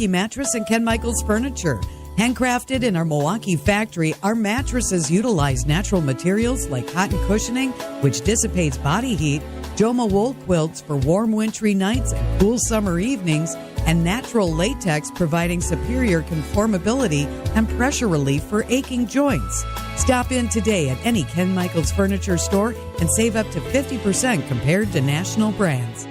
Mattress and Ken Michaels Furniture. Handcrafted in our Milwaukee factory, our mattresses utilize natural materials like cotton cushioning, which dissipates body heat, Joma wool quilts for warm wintry nights and cool summer evenings, and natural latex providing superior conformability and pressure relief for aching joints. Stop in today at any Ken Michaels Furniture store and save up to 50% compared to national brands.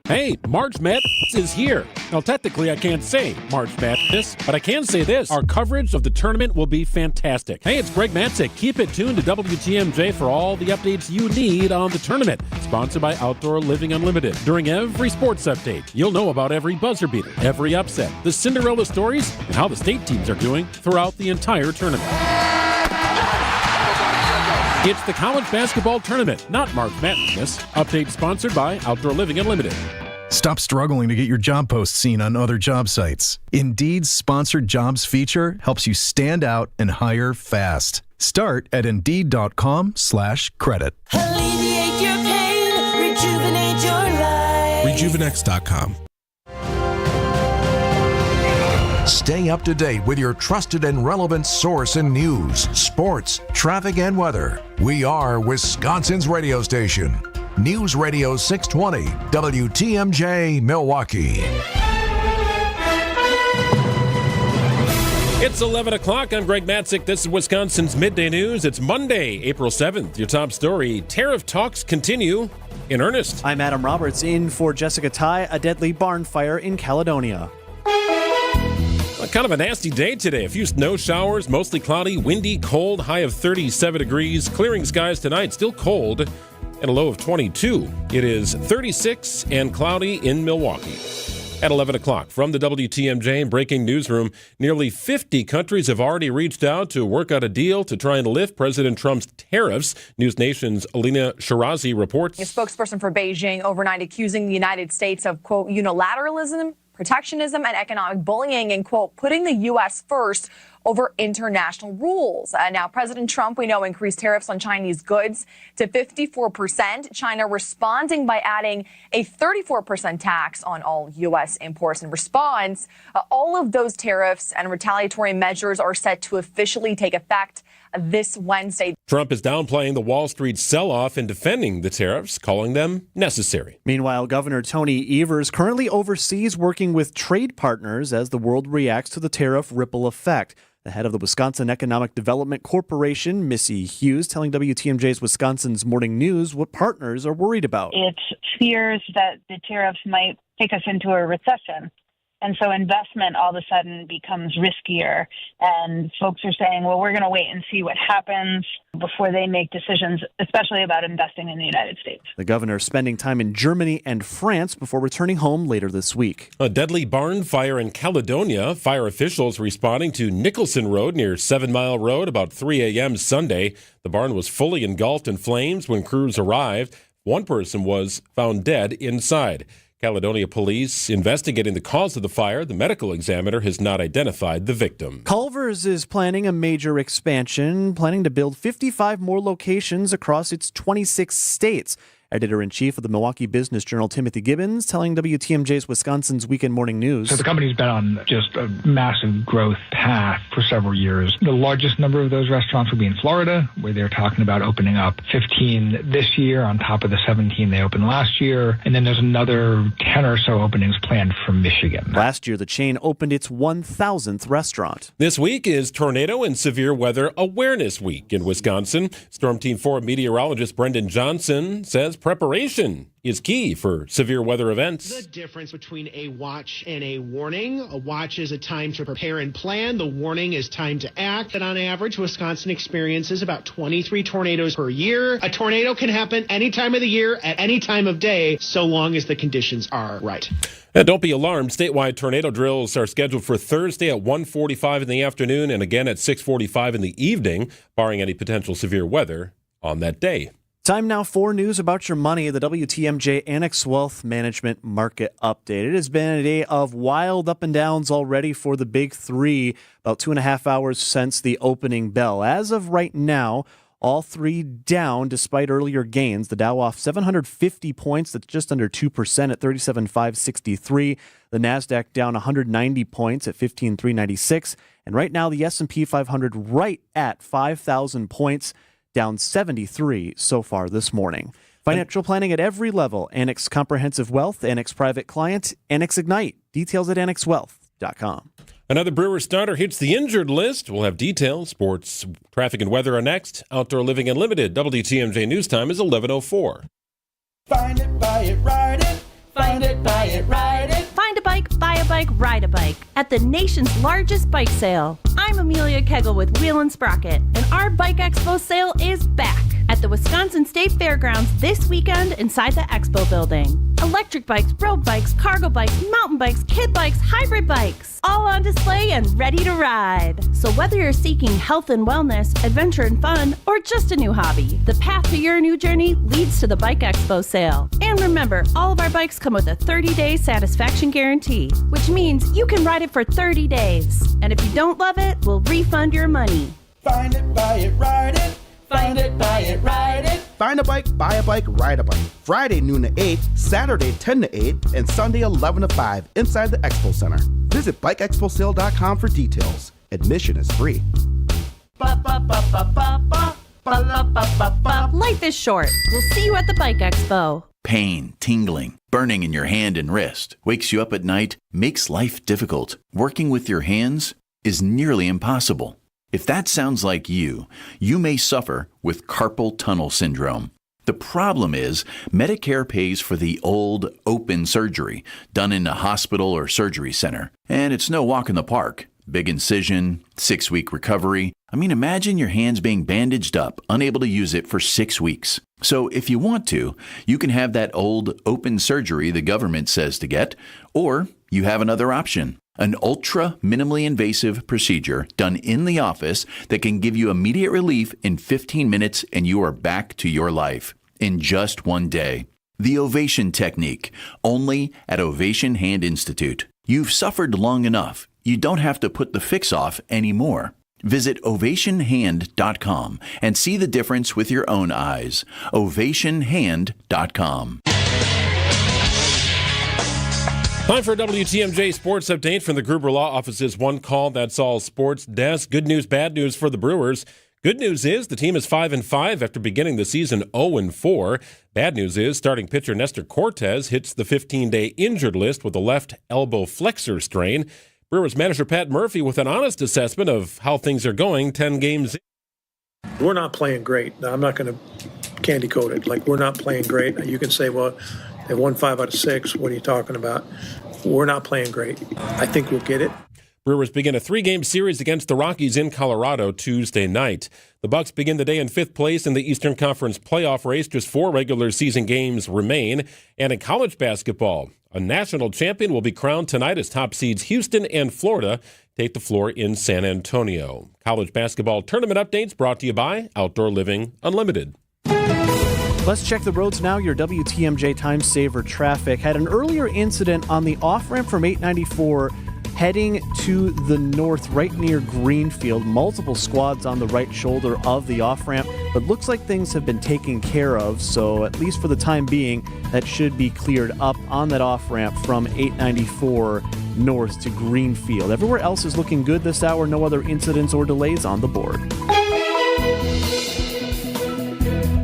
Hey, March Madness is here. Now, technically, I can't say March Madness, but I can say this. Our coverage of the tournament will be fantastic. Hey, it's Greg Matzek. Keep it tuned to WTMJ for all the updates you need on the tournament. Sponsored by Outdoor Living Unlimited. During every sports update, you'll know about every buzzer beater, every upset, the Cinderella stories, and how the state teams are doing throughout the entire tournament. It's the college basketball tournament, not March Madness. Update sponsored by Outdoor Living Unlimited. Stop struggling to get your job post seen on other job sites. Indeed's sponsored jobs feature helps you stand out and hire fast. Start at Indeed.com/credit. Alleviate your pain, rejuvenate your life. Rejuvenex.com. Stay up to date with your trusted and relevant source in news, sports, traffic, and weather. We are Wisconsin's radio station. News Radio 620, WTMJ, Milwaukee. It's 11 o'clock. I'm Greg Matzek. This is Wisconsin's Midday News. It's Monday, April 7th. Your top story, tariff talks continue in earnest. I'm Adam Roberts in for Jessica Ty. A deadly barn fire in Caledonia. Kind of a nasty day today. A few snow showers, mostly cloudy, windy, cold, high of 37 degrees. Clearing skies tonight, still cold, and a low of 22. It is 36 and cloudy in Milwaukee. At 11 o'clock, from the WTMJ Breaking Newsroom, nearly 50 countries have already reached out to work out a deal to try and lift President Trump's tariffs. News Nation's Alina Shirazi reports. A spokesperson for Beijing overnight accusing the United States of, quote, unilateralism, protectionism, and economic bullying, and, quote, putting the U.S. first over international rules. Now, President Trump, we know, increased tariffs on Chinese goods to 54%. China responding by adding a 34% tax on all U.S. imports. In response, all of those tariffs and retaliatory measures are set to officially take effect this Wednesday. Trump is downplaying the Wall Street sell-off and defending the tariffs, calling them necessary. Meanwhile, Governor Tony Evers currently overseas working with trade partners as the world reacts to the tariff ripple effect. The head of the Wisconsin Economic Development Corporation, Missy Hughes, telling WTMJ's Wisconsin's Morning News what partners are worried about. It fears that the tariffs might take us into a recession. And so investment all of a sudden becomes riskier. And folks are saying, well, we're going to wait and see what happens before they make decisions, especially about investing in the United States. The governor spending time in Germany and France before returning home later this week. A deadly barn fire in Caledonia. Fire officials responding to Nicholson Road near 7 Mile Road about 3 a.m. Sunday. The barn was fully engulfed in flames when crews arrived. One person was found dead inside. Caledonia police investigating the cause of the fire. The medical examiner has not identified the victim. Culver's is planning a major expansion, planning to build 55 more locations across its 26 states. Editor-in-chief of the Milwaukee Business Journal, Timothy Gibbons, telling WTMJ's Wisconsin's Weekend Morning News. So the company's been on just a massive growth path for several years. The largest number of those restaurants will be in Florida, where they're talking about opening up 15 this year on top of the 17 they opened last year. And then there's another 10 or so openings planned for Michigan. Last year, the chain opened its 1,000th restaurant. This week is Tornado and Severe Weather Awareness Week in Wisconsin. Storm Team 4 meteorologist Brendan Johnson says preparation is key for severe weather events. The difference between a watch and a warning. A watch is a time to prepare and plan. The warning is time to act. And on average, Wisconsin experiences about 23 tornadoes per year. A tornado can happen any time of the year, at any time of day, so long as the conditions are right. Don't be alarmed. Statewide tornado drills are scheduled for Thursday at 1:45 in the afternoon and again at 6:45 in the evening, barring any potential severe weather on that day. Time now for news about your money, the WTMJ Annex Wealth Management Market Update. It has been a day of wild up and downs already for the big three, about 2.5 hours since the opening bell. As of right now, All three down despite earlier gains. The Dow off 750 points. That's just under 2% at 37,563. The Nasdaq down 190 points at 15,396. And right now the S&P 500 right at 5,000 points, down 73 so far this morning. Financial planning at every level. Annex Comprehensive Wealth, Annex Private Client, Annex Ignite. Details at annexwealth.com. Another Brewer starter hits the injured list. We'll have details. Sports, traffic, and weather are next. Outdoor Living Unlimited. WTMJ News Time is 11:04. Find it, buy it, ride it. Find it, buy it, ride it. Find a bike, buy a bike, ride a bike at the nation's largest bike sale. I'm Amelia Kegel with Wheel and Sprocket, and our Bike Expo sale is back at the Wisconsin State Fairgrounds this weekend inside the Expo building. Electric bikes, road bikes, cargo bikes, mountain bikes, kid bikes, hybrid bikes, all on display and ready to ride. So whether you're seeking health and wellness, adventure and fun, or just a new hobby, the path to your new journey leads to the Bike Expo sale. And remember, all of our bikes come with a 30-day satisfaction guarantee, which means you can ride it for 30 days. And if you don't love it, we'll refund your money. Find it, buy it, ride it. Find it, buy it, ride it. Find a bike, buy a bike, ride a bike. Friday noon to 8, Saturday 10 to 8, and Sunday 11 to 5 inside the Expo Center. Visit bikeexposale.com for details. Admission is free. Life is short. We'll see you at the Bike Expo. Pain, tingling, burning in your hand and wrist, wakes you up at night, makes life difficult. Working with your hands is nearly impossible. If that sounds like you may suffer with carpal tunnel syndrome. The problem is Medicare pays for the old open surgery done in a hospital or surgery center. And it's no walk in the park. Big incision, 6-week recovery. Imagine your hands being bandaged up, unable to use it for 6 weeks. So if you want to, you can have that old open surgery the government says to get, or you have another option. An ultra minimally invasive procedure done in the office that can give you immediate relief in 15 minutes and you are back to your life in just one day. The Ovation Technique, only at Ovation Hand Institute. You've suffered long enough. You don't have to put the fix off anymore. Visit ovationhand.com and see the difference with your own eyes. ovationhand.com. Time for a WTMJ Sports Update from the Gruber Law Office's One Call, That's All Sports Desk. Good news, bad news for the Brewers. Good news is the team is 5-5 after beginning the season 0-4. Bad news is starting pitcher Nestor Cortez hits the 15-day injured list with a left elbow flexor strain. Brewers manager Pat Murphy with an honest assessment of how things are going 10 games in. We're not playing great. Now, I'm not going to candy coat it. We're not playing great. You can say, well, they won 5 out of 6. What are you talking about? We're not playing great. I think we'll get it. Brewers begin a 3-game series against the Rockies in Colorado Tuesday night. The Bucks begin the day in 5th place in the Eastern Conference playoff race. Just 4 regular season games remain. And in college basketball, a national champion will be crowned tonight as top seeds Houston and Florida take the floor in San Antonio. College basketball tournament updates brought to you by Outdoor Living Unlimited. Let's check the roads now. Your WTMJ Time Saver traffic had an earlier incident on the off-ramp from 894 heading to the north right near Greenfield. Multiple squads on the right shoulder of the off-ramp, but looks like things have been taken care of, so at least for the time being, that should be cleared up on that off-ramp from 894 north to Greenfield. Everywhere else is looking good this hour. No other incidents or delays on the board.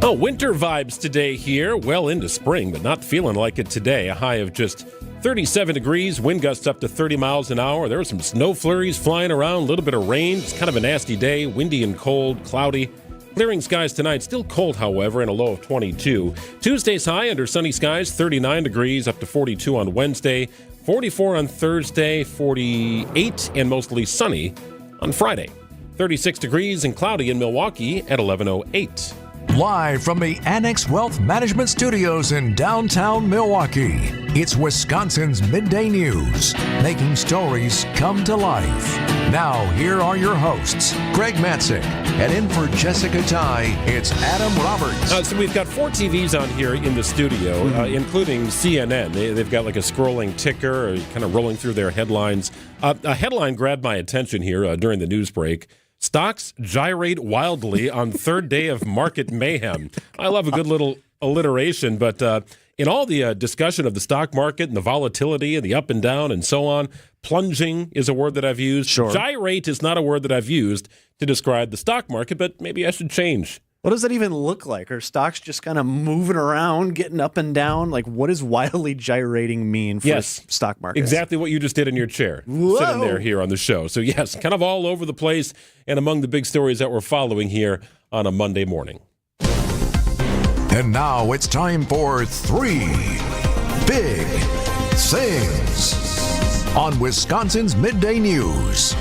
Oh, winter vibes today here. Well into spring, but not feeling like it today. A high of just 37 degrees, wind gusts up to 30 miles an hour. There were some snow flurries flying around, a little bit of rain. It's kind of a nasty day, windy and cold, cloudy. Clearing skies tonight, still cold, however, and a low of 22. Tuesday's high under sunny skies, 39 degrees, up to 42 on Wednesday, 44 on Thursday, 48 and mostly sunny on Friday. 36 degrees and cloudy in Milwaukee at 11:08. Live from the Annex Wealth Management Studios in downtown Milwaukee, it's Wisconsin's Midday News, making stories come to life. Now, here are your hosts, Greg Matzek, and in for Jessica Ty, it's Adam Roberts. So we've got 4 TVs on here in the studio, including CNN. They've got like a scrolling ticker, kind of rolling through their headlines. A headline grabbed my attention here during the news break. Stocks gyrate wildly on third day of market mayhem. I love a good little alliteration, but in all the discussion of the stock market and the volatility and the up and down and so on, plunging is a word that I've used. Sure. Gyrate is not a word that I've used to describe the stock market, but maybe I should change. What does that even look like? Are stocks just kind of moving around, getting up and down? Like, what does wildly gyrating mean for stock markets? Exactly what you just did in your chair, sitting there here on the show. So, yes, kind of all over the place and among the big stories that we're following here on a Monday morning. And now it's time for 3 Big Things on Wisconsin's Midday News.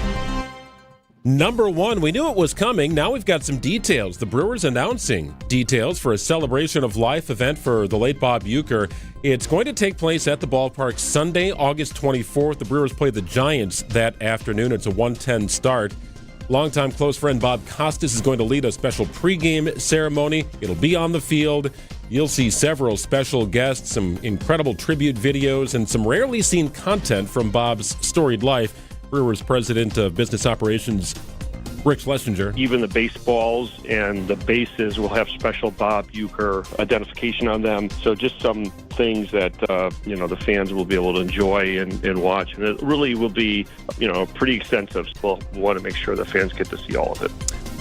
Number 1, we knew it was coming. Now we've got some details. The Brewers announcing details for a celebration of life event for the late Bob Uecker. It's going to take place at the ballpark Sunday, August 24th. The Brewers play the Giants that afternoon. It's a 1:10 start. Longtime close friend Bob Costas is going to lead a special pregame ceremony. It'll be on the field. You'll see several special guests, some incredible tribute videos, and some rarely seen content from Bob's storied life. Brewers President of Business Operations, Rick Schlesinger. Even the baseballs and the bases will have special Bob Uecker identification on them. So just some things that, the fans will be able to enjoy and watch. And it really will be, pretty extensive. We'll want to make sure the fans get to see all of it.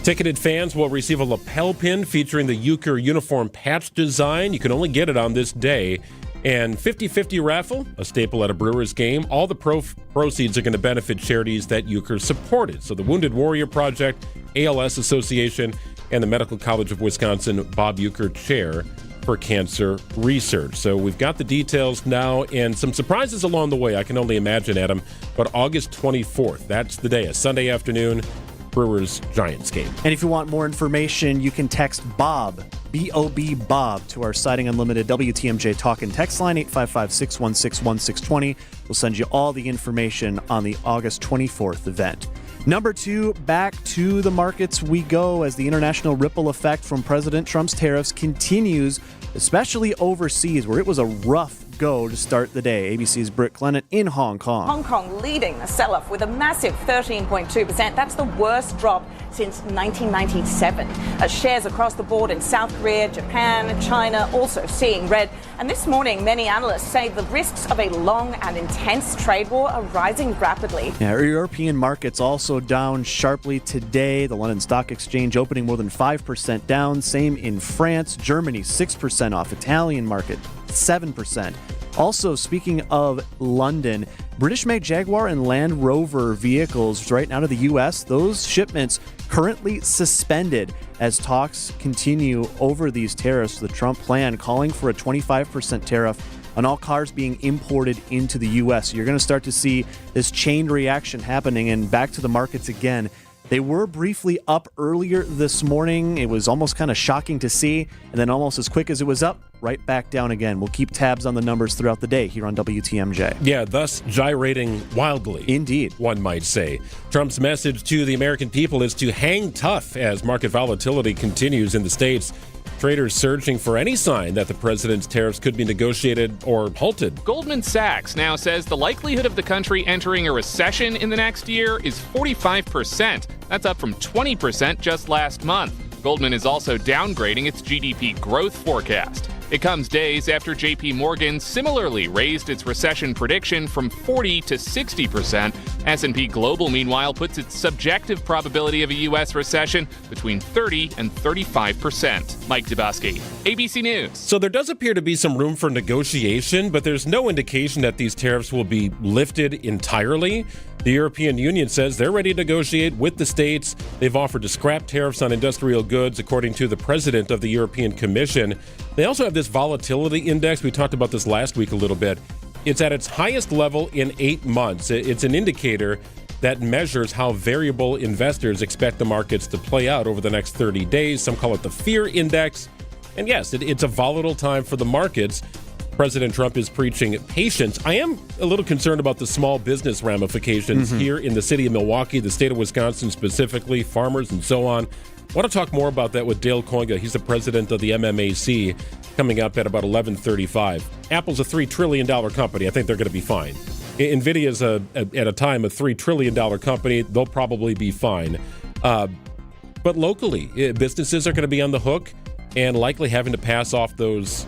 Ticketed fans will receive a lapel pin featuring the Uecker uniform patch design. You can only get it on this day. And 50-50 raffle, a staple at a Brewers game. All the proceeds are going to benefit charities that Uecker supported. So the Wounded Warrior Project, ALS Association, and the Medical College of Wisconsin Bob Uecker Chair for Cancer Research. So we've got the details now and some surprises along the way, I can only imagine, Adam. But August 24th, that's the day, a Sunday afternoon, Brewers-Giants game. And if you want more information, you can text Bob, B-O-B, Bob, to our Siding Unlimited WTMJ Talk and Text line, 855-616-1620. We'll send you all the information on the August 24th event. Number 2, back to the markets we go as the international ripple effect from President Trump's tariffs continues, especially overseas, where it was a rough go to start the day. ABC's Britt Glennon in Hong Kong. Hong Kong leading the sell-off with a massive 13.2%. That's the worst drop since 1997. As shares across the board in South Korea, Japan, China also seeing red. And this morning, many analysts say the risks of a long and intense trade war are rising rapidly. Yeah, European markets also down sharply today. The London Stock Exchange opening more than 5% down. Same in France. Germany 6% off. Italian market 7%. Also, speaking of London, British-made Jaguar and Land Rover vehicles right out of the U.S., those shipments currently suspended as talks continue over these tariffs. The Trump plan calling for a 25% tariff on all cars being imported into the U.S. You're going to start to see this chain reaction happening. And back to the markets again. They were briefly up earlier this morning. It was almost kind of shocking to see. And then almost as quick as it was up, right back down again. We'll keep tabs on the numbers throughout the day here on WTMJ. Yeah, thus gyrating wildly. Indeed. One might say. Trump's message to the American people is to hang tough as market volatility continues in the States. Traders searching for any sign that the president's tariffs could be negotiated or halted. Goldman Sachs now says the likelihood of the country entering a recession in the next year is 45%. That's up from 20% just last month. Goldman is also downgrading its GDP growth forecast. It comes days after J.P. Morgan similarly raised its recession prediction from 40 to 60%. S&P Global, meanwhile, puts its subjective probability of a U.S. recession between 30 and 35%. Mike Dubosky, ABC News. So there does appear to be some room for negotiation, but there's no indication that these tariffs will be lifted entirely. The European Union says they're ready to negotiate with the states. They've offered to scrap tariffs on industrial goods, according to the president of the European Commission. They also have this volatility index. We talked about this last week a little bit. It's at its highest level in 8 months. It's an indicator that measures how variable investors expect the markets to play out over the next 30 days. Some call it the fear index. And yes, it's a volatile time for the markets. President Trump is preaching patience. I am a little concerned about the small business ramifications here in the city of Milwaukee, the state of Wisconsin specifically, farmers and so on. I want to talk more about that with Dale Koinga. He's the president of the MMAC, coming up at about 11:35. Apple's a $3 trillion company. I think they're going to be fine. NVIDIA's at a time a $3 trillion company. They'll probably be fine. But locally, businesses are going to be on the hook and likely having to pass off those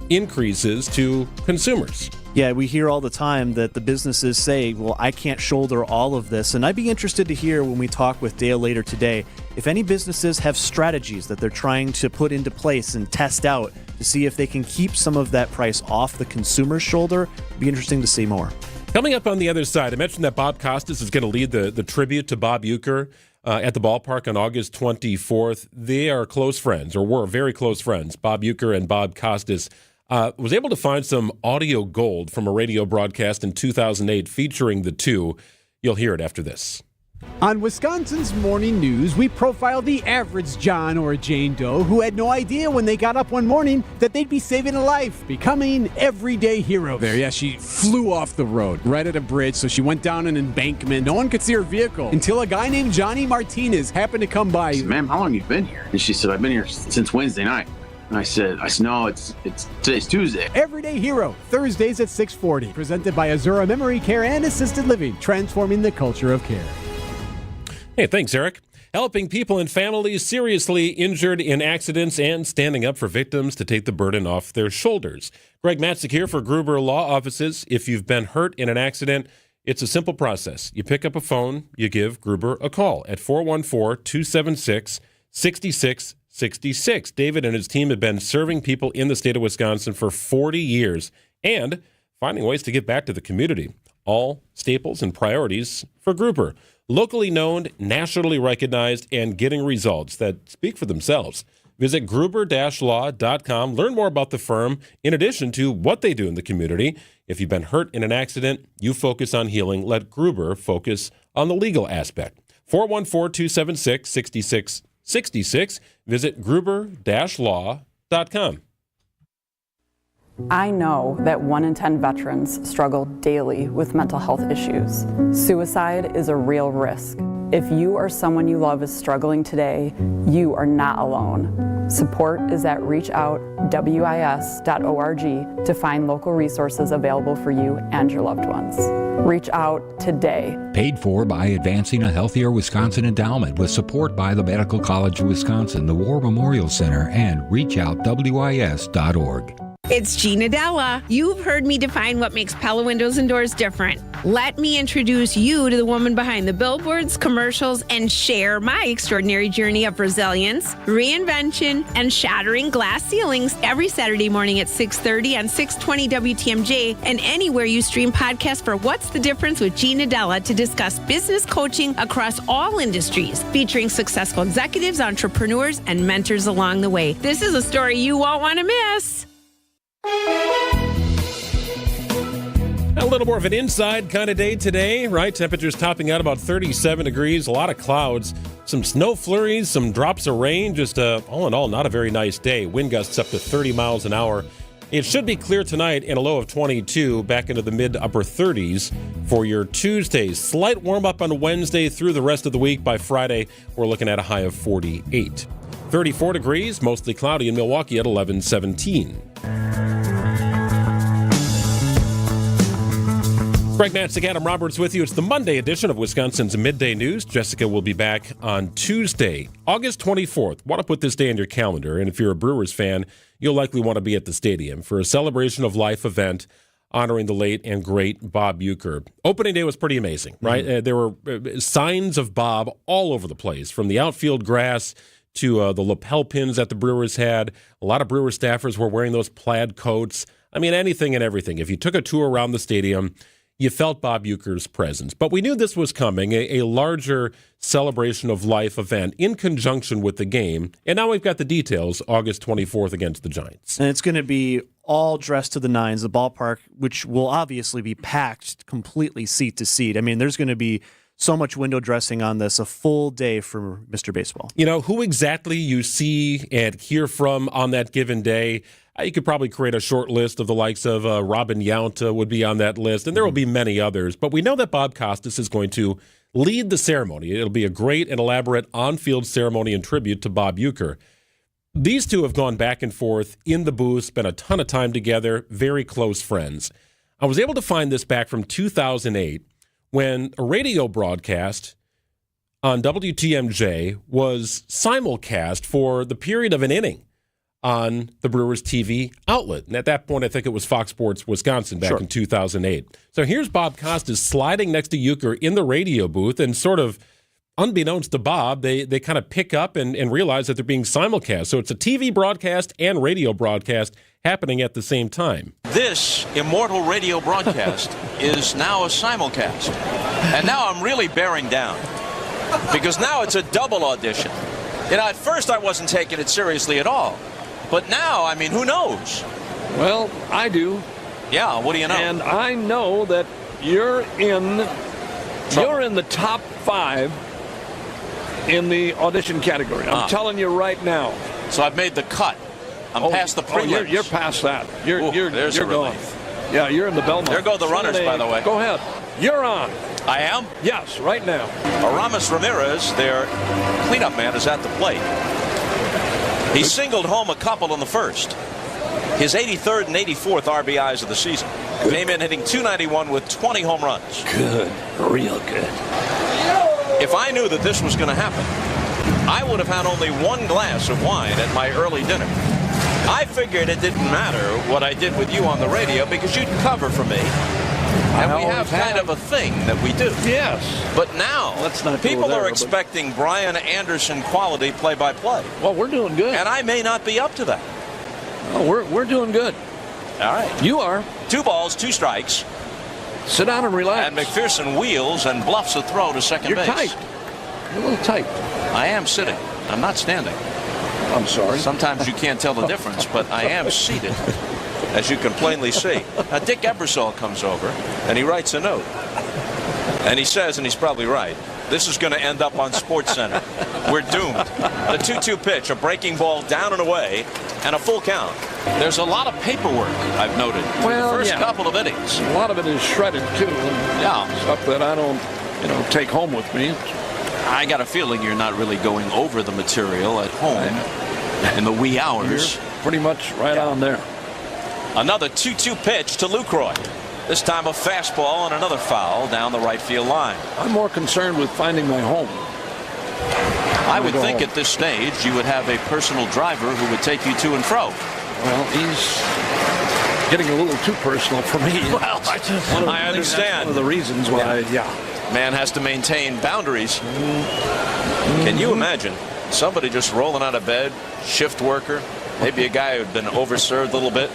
increases to consumers. Yeah, we hear all the time that the businesses say, well, I can't shoulder all of this. And I'd be interested to hear when we talk with Dale later today, if any businesses have strategies that they're trying to put into place and test out to see if they can keep some of that price off the consumer's shoulder. It'd be interesting to see more. Coming up on the other side, I mentioned that Bob Costas is going to lead the tribute to Bob Uecker at the ballpark on August 24th. They are close friends, or were very close friends. Bob Uecker and Bob Costas was able to find some audio gold from a radio broadcast in 2008 featuring the two. You'll hear it after this. On Wisconsin's Morning News, we profiled the average John or Jane Doe who had no idea when they got up one morning that they'd be saving a life, becoming everyday heroes. There, yeah, she flew off the road right at a bridge, so she went down an embankment. No one could see her vehicle until a guy named Johnny Martinez happened to come by. I said, ma'am, how long have you been here? And she said, I've been here since Wednesday night. And I said, no, it's today's Tuesday. Everyday Hero, Thursdays at 6:40. Presented by Azura Memory Care and Assisted Living, transforming the culture of care. Hey, thanks, Eric. Helping people and families seriously injured in accidents and standing up for victims to take the burden off their shoulders. Greg Matzek here for Gruber Law Offices. If you've been hurt in an accident, it's a simple process. You pick up a phone, you give Gruber a call at 414-276-6666. David and his team have been serving people in the state of Wisconsin for 40 years and finding ways to give back to the community. All staples and priorities for Gruber. Locally known, nationally recognized, and getting results that speak for themselves. Visit gruber-law.com. Learn more about the firm in addition to what they do in the community. If you've been hurt in an accident, you focus on healing. Let Gruber focus on the legal aspect. 414-276-6666. Visit gruber-law.com. I know that 1 in 10 veterans struggle daily with mental health issues. Suicide is a real risk. If you or someone you love is struggling today, you are not alone. Support is at reachoutwis.org to find local resources available for you and your loved ones. Reach out today. Paid for by Advancing a Healthier Wisconsin Endowment with support by the Medical College of Wisconsin, the War Memorial Center, and reachoutwis.org. It's Gina Della. You've heard me define what makes Pella Windows and Doors different. Let me introduce you to the woman behind the billboards, commercials, and share my extraordinary journey of resilience, reinvention, and shattering glass ceilings every Saturday morning at 6:30 on 620 WTMJ and anywhere you stream podcasts for What's the Difference with Gina Della to discuss business coaching across all industries, featuring successful executives, entrepreneurs, and mentors along the way. This is a story you won't want to miss. A little more of an inside kind of day today, right? Temperatures topping out about 37 degrees, a lot of clouds, some snow flurries, some drops of rain. Just all in all, not a very nice day. Wind gusts up to 30 miles an hour. It should be clear tonight in a low of 22, back into the mid-upper 30s for your Tuesdays. Slight warm-up on Wednesday through the rest of the week. By Friday, we're looking at a high of 48. 34 degrees, mostly cloudy in Milwaukee at 11:17. Greg Matzek, Adam Roberts with you. It's the Monday edition of Wisconsin's Midday News. Jessica will be back on Tuesday, August 24th. Want to put this day on your calendar, and if you're a Brewers fan, you'll likely want to be at the stadium for a celebration of life event honoring the late and great Bob Uecker. Opening day was pretty amazing, right? There were signs of Bob all over the place, from the outfield grass to the lapel pins that the Brewers had. A lot of Brewers staffers were wearing those plaid coats. I mean, anything and everything. If you took a tour around the stadium, you felt Bob Uecker's presence. But we knew this was coming, a larger celebration of life event in conjunction with the game. And now we've got the details, August 24th against the Giants. And it's going to be all dressed to the nines, the ballpark, which will obviously be packed completely seat to seat. I mean, there's going to be so much window dressing on this, a full day for Mr. Baseball. You know, who exactly you see and hear from on that given day, you could probably create a short list of the likes of Robin Yount would be on that list, and there will be many others. But we know that Bob Costas is going to lead the ceremony. It'll be a great and elaborate on-field ceremony in tribute to Bob Uecker. These two have gone back and forth in the booth, spent a ton of time together, very close friends. I was able to find this back from 2008 when a radio broadcast on WTMJ was simulcast for the period of an inning on the Brewers TV outlet. And at that point, I think it was Fox Sports Wisconsin back in 2008. So here's Bob Costas sliding next to Euchre in the radio booth, and sort of unbeknownst to Bob, they kind of pick up and realize that they're being simulcast. So it's a TV broadcast and radio broadcast happening at the same time. This immortal radio broadcast is now a simulcast. And now I'm really bearing down, because now it's a double audition. You know, at first I wasn't taking it seriously at all. But now, I mean, who knows? Well, I do. Yeah, what do you know? And I know that you're in the top 5 in the audition category. I'm telling you right now. So I've made the cut. I'm past the prelims. You're past that. You're gone. Yeah, you're in the Belmont. There go the runners, by the way. Go ahead. You're on. I am? Yes, right now. Aramis Ramirez, their cleanup man, is at the plate. He singled home a couple in the first. His 83rd and 84th RBIs of the season. Came in hitting .291 with 20 home runs. Good. Real good. If I knew that this was going to happen, I would have had only one glass of wine at my early dinner. I figured it didn't matter what I did with you on the radio because you'd cover for me. And we have kind of a thing that we do. Yes. But now, people are expecting Brian Anderson quality play-by-play. Well, we're doing good. And I may not be up to that. Oh, we're doing good. All right. You are. 2 balls, 2 strikes. Sit down and relax. And McPherson wheels and bluffs a throw to second base. You're tight. You're a little tight. I am sitting. I'm not standing. I'm sorry. Sometimes you can't tell the difference, but I am seated, as you can plainly see. Now, Dick Ebersol comes over, and he writes a note. And he says, and he's probably right, this is going to end up on SportsCenter. We're doomed. The 2-2 pitch, a breaking ball down and away, and a full count. There's a lot of paperwork, I've noted, for the first couple of innings. A lot of it is shredded, too. Yeah. Stuff that I don't, take home with me. I got a feeling you're not really going over the material at home in the wee hours. You're pretty much right on there. Another 2-2 pitch to Lucroy. This time a fastball and another foul down the right field line. I'm more concerned with finding my home. I would think at this stage you would have a personal driver who would take you to and fro. Well, he's getting a little too personal for me. Well, I understand. That's one of the reasons why, man has to maintain boundaries. Can you imagine somebody just rolling out of bed, shift worker, maybe a guy who'd been overserved a little bit,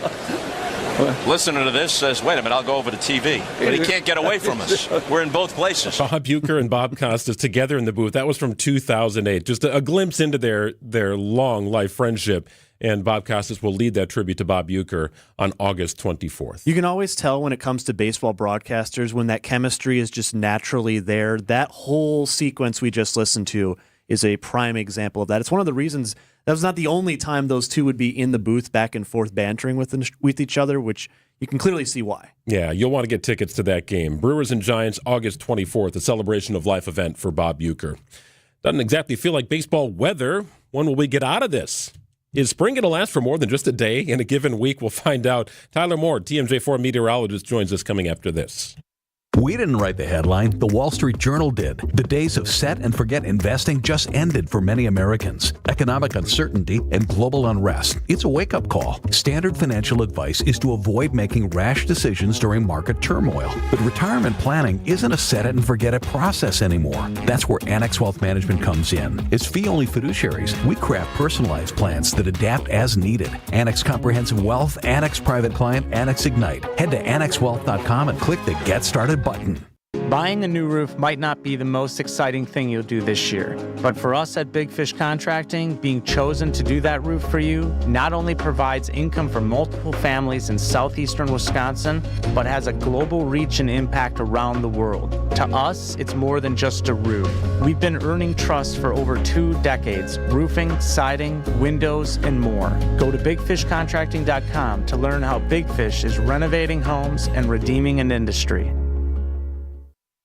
listening to this says, wait a minute, I'll go over to TV. But he can't get away from us. We're in both places. Bob Euchre and Bob Costas together in the booth. That was from 2008. Just a glimpse into their long life friendship. And Bob Costas will lead that tribute to Bob Euchre on August 24th. You can always tell when it comes to baseball broadcasters when that chemistry is just naturally there. That whole sequence we just listened to is a prime example of that. It's one of the reasons that was not the only time those two would be in the booth back and forth bantering with each other, which you can clearly see why. Yeah, you'll want to get tickets to that game. Brewers and Giants, August 24th, a celebration of life event for Bob Euchre. Doesn't exactly feel like baseball weather. When will we get out of this? Is spring going to last for more than just a day in a given week? We'll find out. Tyler Moore, TMJ4 meteorologist, joins us coming after this. We didn't write the headline. The Wall Street Journal did. The days of set and forget investing just ended for many Americans. Economic uncertainty and global unrest. It's a wake-up call. Standard financial advice is to avoid making rash decisions during market turmoil. But retirement planning isn't a set it and forget it process anymore. That's where Annex Wealth Management comes in. As fee-only fiduciaries, we craft personalized plans that adapt as needed. Annex Comprehensive Wealth, Annex Private Client, Annex Ignite. Head to annexwealth.com and click the Get Started button. Buying a new roof might not be the most exciting thing you'll do this year, but for us at Big Fish Contracting, being chosen to do that roof for you not only provides income for multiple families in southeastern Wisconsin, but has a global reach and impact around the world. To us, it's more than just a roof. We've been earning trust for over 2 decades, roofing, siding, windows, and more. Go to bigfishcontracting.com to learn how Big Fish is renovating homes and redeeming an industry.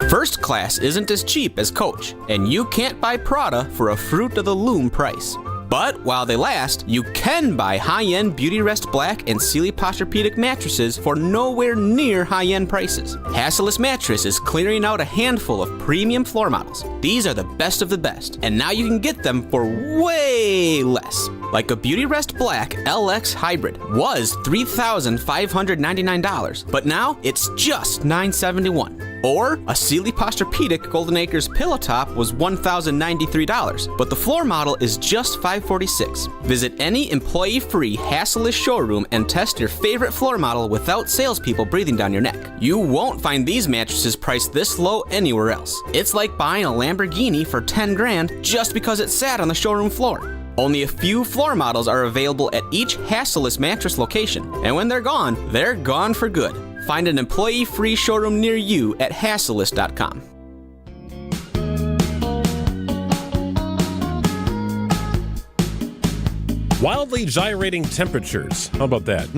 First class isn't as cheap as Coach, and you can't buy Prada for a Fruit of the Loom price. But while they last, you can buy high-end Beautyrest Black and Sealy Posturepedic mattresses for nowhere near high-end prices. Hassellus Mattress is clearing out a handful of premium floor models. These are the best of the best, and now you can get them for way less. Like a Beautyrest Black LX Hybrid was $3,599, but now it's just $971. Or a Sealy Posturepedic Golden Acres Pillow Top was $1,093, but the floor model is just $546. Visit any employee-free Hassellus showroom and test your favorite floor model without salespeople breathing down your neck. You won't find these mattresses priced this low anywhere else. It's like buying a Lamborghini for $10,000 just because it sat on the showroom floor. Only a few floor models are available at each Hassellus mattress location, and when they're gone for good. Find an employee-free showroom near you at hassellus.com. Wildly gyrating temperatures. How about that?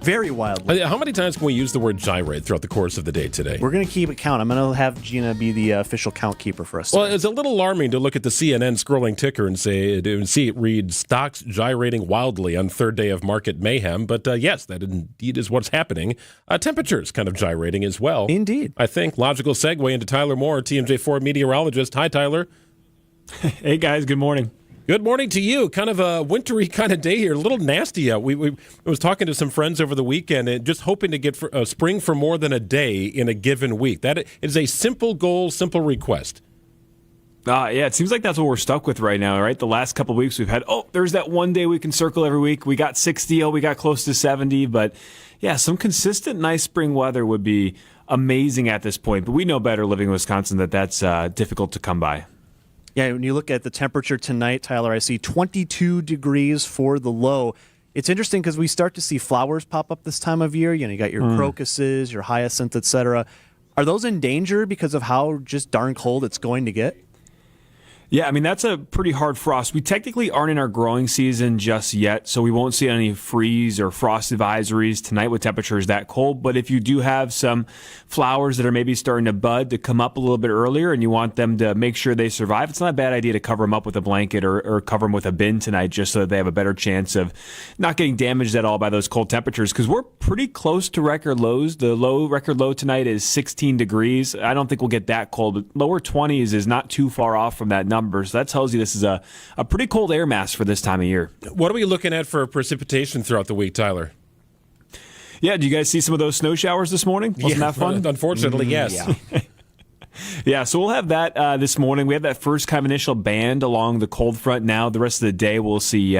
Very wildly. How many times can we use the word gyrate throughout the course of the day today? We're going to keep it count. I'm going to have Gina be the official count keeper for us. Well, it's a little alarming to look at the CNN scrolling ticker and see it read stocks gyrating wildly on third day of market mayhem. But yes, that indeed is what's happening. Temperatures kind of gyrating as well. Indeed. I think logical segue into Tyler Moore, TMJ4 meteorologist. Hi, Tyler. Hey, guys. Good morning. Good morning to you. Kind of a wintry kind of day here. A little nasty out. I was talking to some friends over the weekend and just hoping to get spring for more than a day in a given week. That is a simple goal, simple request. Yeah, it seems like that's what we're stuck with right now, right? The last couple of weeks we've had, there's that one day we can circle every week. We got 60, we got close to 70. But yeah, some consistent nice spring weather would be amazing at this point. But we know better living in Wisconsin that's difficult to come by. Yeah, when you look at the temperature tonight, Tyler, I see 22 degrees for the low. It's interesting because we start to see flowers pop up this time of year. You got your crocuses, your hyacinth, etc. Are those in danger because of how just darn cold it's going to get? Yeah, I mean, that's a pretty hard frost. We technically aren't in our growing season just yet, so we won't see any freeze or frost advisories tonight with temperatures that cold. But if you do have some flowers that are maybe starting to bud to come up a little bit earlier and you want them to make sure they survive, it's not a bad idea to cover them up with a blanket or cover them with a bin tonight just so that they have a better chance of not getting damaged at all by those cold temperatures because we're pretty close to record lows. The record low tonight is 16 degrees. I don't think we'll get that cold, but lower 20s is not too far off from that number. So that tells you this is a pretty cold air mass for this time of year. What are we looking at for precipitation throughout the week, Tyler? Yeah, do you guys see some of those snow showers this morning? Wasn't that fun? Unfortunately, yes. Yeah. Yeah, so we'll have that this morning. We have that first kind of initial band along the cold front now. The rest of the day, we'll see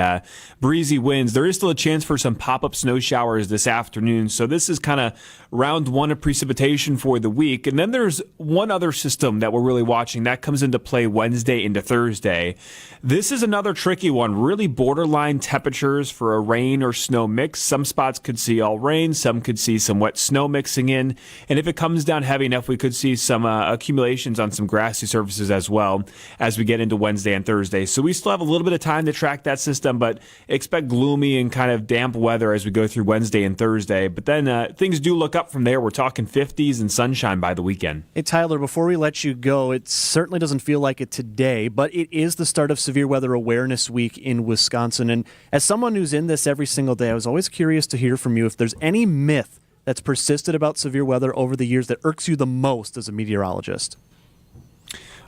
breezy winds. There is still a chance for some pop-up snow showers this afternoon. So this is kind of round one of precipitation for the week. And then there's one other system that we're really watching. That comes into play Wednesday into Thursday. This is another tricky one. Really borderline temperatures for a rain or snow mix. Some spots could see all rain. Some could see some wet snow mixing in. And if it comes down heavy enough, we could see some accumulations on some grassy surfaces as well as we get into Wednesday and Thursday. So we still have a little bit of time to track that system, but expect gloomy and kind of damp weather as we go through Wednesday and Thursday. But then things do look up from there. We're talking 50s and sunshine by the weekend. Hey, Tyler, before we let you go, it certainly doesn't feel like it today, but it is the start of Severe Weather Awareness Week in Wisconsin. And as someone who's in this every single day, I was always curious to hear from you if there's any myth that's persisted about severe weather over the years that irks you the most as a meteorologist.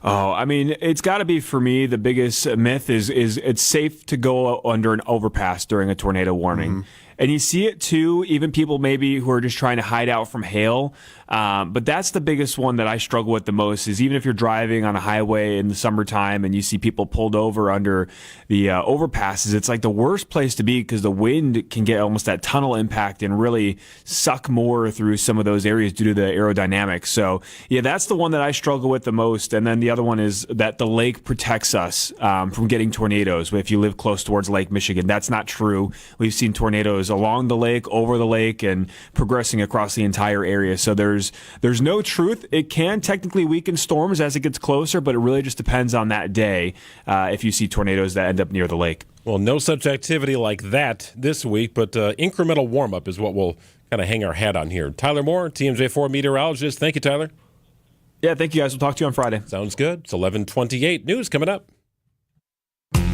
Oh, I mean, it's got to be, for me, the biggest myth is it's safe to go under an overpass during a tornado warning. Mm-hmm. And you see it, too, even people maybe who are just trying to hide out from hail. But that's the biggest one that I struggle with the most is even if you're driving on a highway in the summertime and you see people pulled over under the overpasses, it's like the worst place to be because the wind can get almost that tunnel impact and really suck more through some of those areas due to the aerodynamics. So, yeah, that's the one that I struggle with the most. And then the other one is that the lake protects us from getting tornadoes. If you live close towards Lake Michigan, that's not true. We've seen tornadoes along the lake, over the lake, and progressing across the entire area. So there's no truth. It can technically weaken storms as it gets closer, but it really just depends on that day if you see tornadoes that end up near the lake. Well, no such activity like that this week, but incremental warm-up is what we'll kind of hang our hat on here. Tyler Moore, TMJ4 meteorologist. Thank you, Tyler. Yeah, thank you, guys. We'll talk to you on Friday. Sounds good. It's 11:28. News coming up.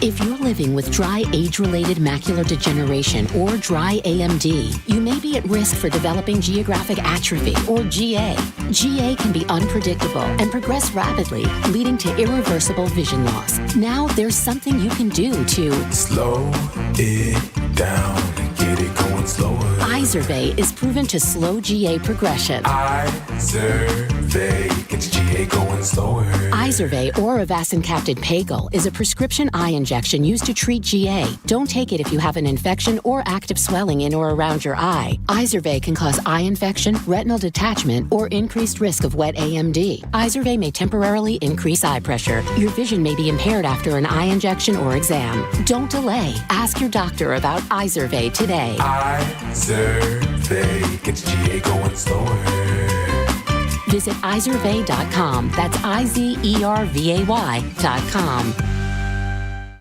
If you're living with dry age-related macular degeneration or dry AMD, you may be at risk for developing geographic atrophy or GA. GA can be unpredictable and progress rapidly, leading to irreversible vision loss. Now there's something you can do to slow it down and get it going slower. Izervay is proven to slow GA progression. Izervay gets GA going slower. Izervay or avacincaptad pagel is a prescription eye injection used to treat GA. Don't take it if you have an infection or active swelling in or around your eye. Izervay can cause eye infection, retinal detachment, or increased risk of wet AMD. Izervay may temporarily increase eye pressure. Your vision may be impaired after an eye injection or exam. Don't delay. Ask your doctor about Izervay today. Izervay gets GA going slower. Visit Izervay.com. That's IZERVAY.com.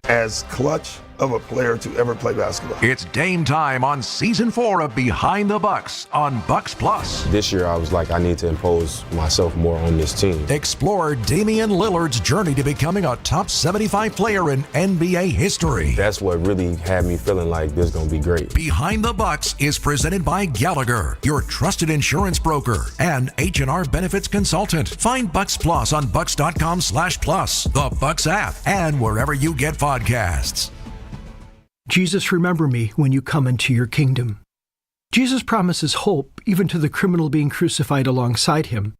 As clutch of a player to ever play basketball. It's game time on season 4 of Behind the Bucks on Bucks Plus. This year I was like, I need to impose myself more on this team. Explore Damian Lillard's journey to becoming a top 75 player in NBA history. That's what really had me feeling like this is going to be great. Behind the Bucks is presented by Gallagher, your trusted insurance broker and H&R benefits consultant. Find Bucks Plus on bucks.com/plus, the Bucks app, and wherever you get podcasts. Jesus, remember me when you come into your kingdom. Jesus promises hope even to the criminal being crucified alongside him.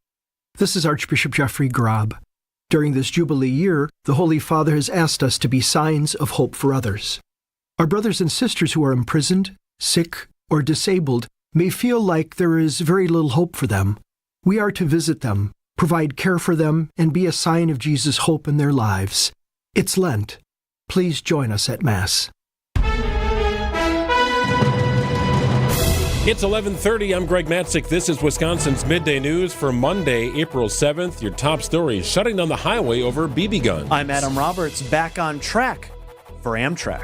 This is Archbishop Jeffrey Grob. During this Jubilee year, the Holy Father has asked us to be signs of hope for others. Our brothers and sisters who are imprisoned, sick, or disabled may feel like there is very little hope for them. We are to visit them, provide care for them, and be a sign of Jesus' hope in their lives. It's Lent. Please join us at Mass. It's 11:30. I'm Greg Matzek. This is Wisconsin's Midday News for Monday, April 7th. Your top story is shutting down the highway over BB guns. I'm Adam Roberts, back on track for Amtrak.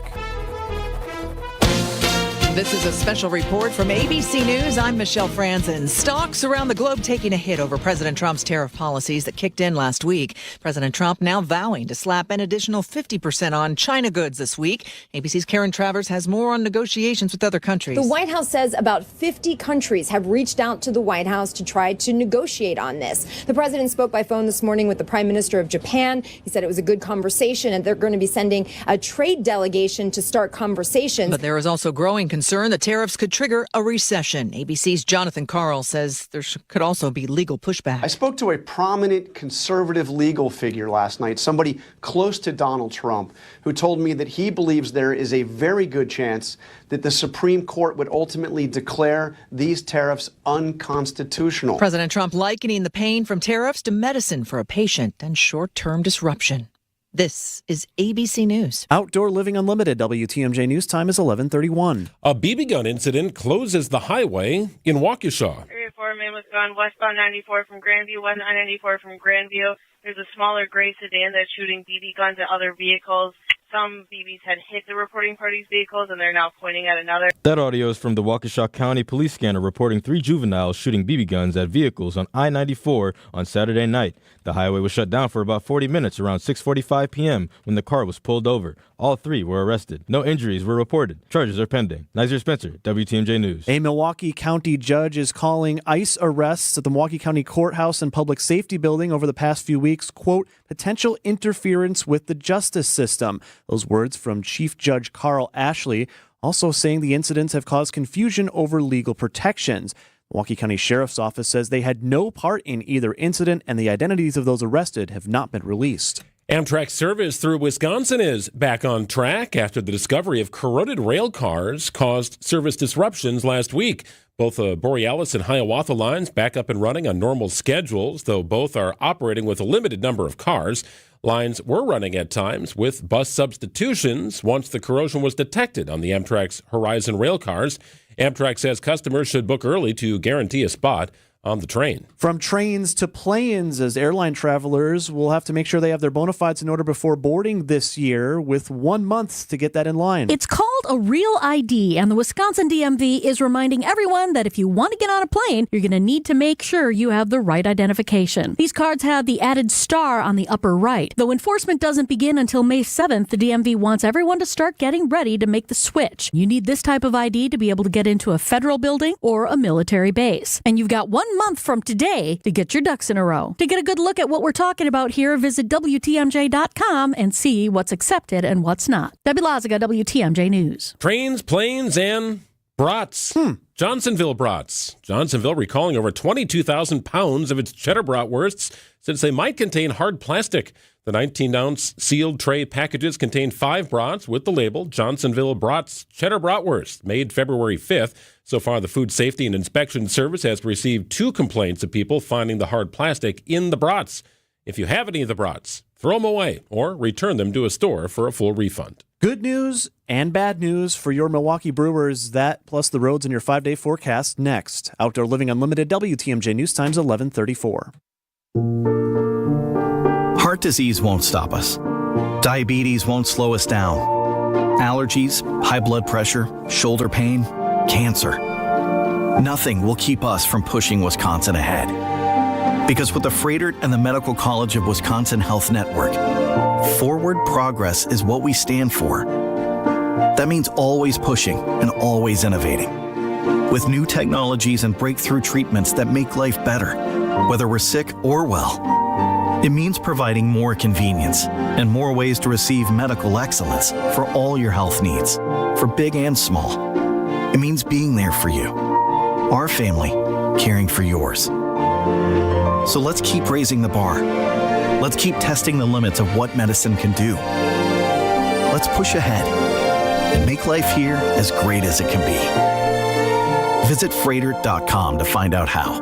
This is a special report from ABC News. I'm Michelle Franzen. Stocks around the globe taking a hit over President Trump's tariff policies that kicked in last week. President Trump now vowing to slap an additional 50% on China goods this week. ABC's Karen Travers has more on negotiations with other countries. The White House says about 50 countries have reached out to the White House to try to negotiate on this. The president spoke by phone this morning with the Prime Minister of Japan. He said it was a good conversation and they're going to be sending a trade delegation to start conversations. But there is also growing concern that tariffs could trigger a recession. ABC's Jonathan Karl says there could also be legal pushback. I spoke to a prominent conservative legal figure last night, somebody close to Donald Trump, who told me that he believes there is a very good chance that the Supreme Court would ultimately declare these tariffs unconstitutional. President Trump likening the pain from tariffs to medicine for a patient and short-term disruption. This is ABC News. Outdoor Living Unlimited. WTMJ News time is 11:31. A BB gun incident closes the highway in Waukesha. Area 4 man was gone westbound 94 from Grandview, west 94 from Grandview. There's a smaller gray sedan that's shooting BB guns at other vehicles. Some BBs had hit the reporting party's vehicles, and they're now pointing at another. That audio is from the Waukesha County Police Scanner reporting 3 juveniles shooting BB guns at vehicles on I-94 on Saturday night. The highway was shut down for about 40 minutes around 6:45 p.m. when the car was pulled over. All 3 were arrested. No injuries were reported. Charges are pending. Nazir Spencer, WTMJ News. A Milwaukee County judge is calling ICE arrests at the Milwaukee County Courthouse and Public Safety Building over the past few weeks, quote, potential interference with the justice system. Those words from Chief Judge Carl Ashley, also saying the incidents have caused confusion over legal protections. Milwaukee County Sheriff's Office says they had no part in either incident and the identities of those arrested have not been released. Amtrak service through Wisconsin is back on track after the discovery of corroded rail cars caused service disruptions last week. Both the Borealis and Hiawatha lines back up and running on normal schedules, though both are operating with a limited number of cars. Lines were running at times with bus substitutions once the corrosion was detected on the Amtrak's Horizon rail cars. Amtrak says customers should book early to guarantee a spot on the train. From trains to planes, as airline travelers will have to make sure they have their bona fides in order before boarding this year, with 1 month to get that in line. It's called a real ID, and the Wisconsin DMV is reminding everyone that if you want to get on a plane, you're going to need to make sure you have the right identification. These cards have the added star on the upper right. Though enforcement doesn't begin until May 7th, the DMV wants everyone to start getting ready to make the switch. You need this type of ID to be able to get into a federal building or a military base. And you've got 1 month from today to get your ducks in a row. To get a good look at what we're talking about here, visit WTMJ.com and see what's accepted and what's not. Debbie Lazaga, WTMJ News. Trains, planes, and brats. Johnsonville brats. Johnsonville recalling over 22,000 pounds of its cheddar bratwursts since they might contain hard plastic. The 19-ounce sealed tray packages contain 5 brats with the label Johnsonville Brats Cheddar Bratwurst, made February 5th. So far, the Food Safety and Inspection Service has received 2 complaints of people finding the hard plastic in the brats. If you have any of the brats, throw them away or return them to a store for a full refund. Good news and bad news for your Milwaukee Brewers. That plus the roads in your 5-day forecast next. Outdoor Living Unlimited, WTMJ News Times 11:34. Heart disease won't stop us. Diabetes won't slow us down. Allergies, high blood pressure, shoulder pain, cancer. Nothing will keep us from pushing Wisconsin ahead. Because with the Freighter and the Medical College of Wisconsin Health Network, forward progress is what we stand for. That means always pushing and always innovating. With new technologies and breakthrough treatments that make life better, whether we're sick or well. It means providing more convenience and more ways to receive medical excellence for all your health needs, for big and small. It means being there for you, our family, caring for yours. So let's keep raising the bar. Let's keep testing the limits of what medicine can do. Let's push ahead and make life here as great as it can be. Visit Freighter.com to find out how.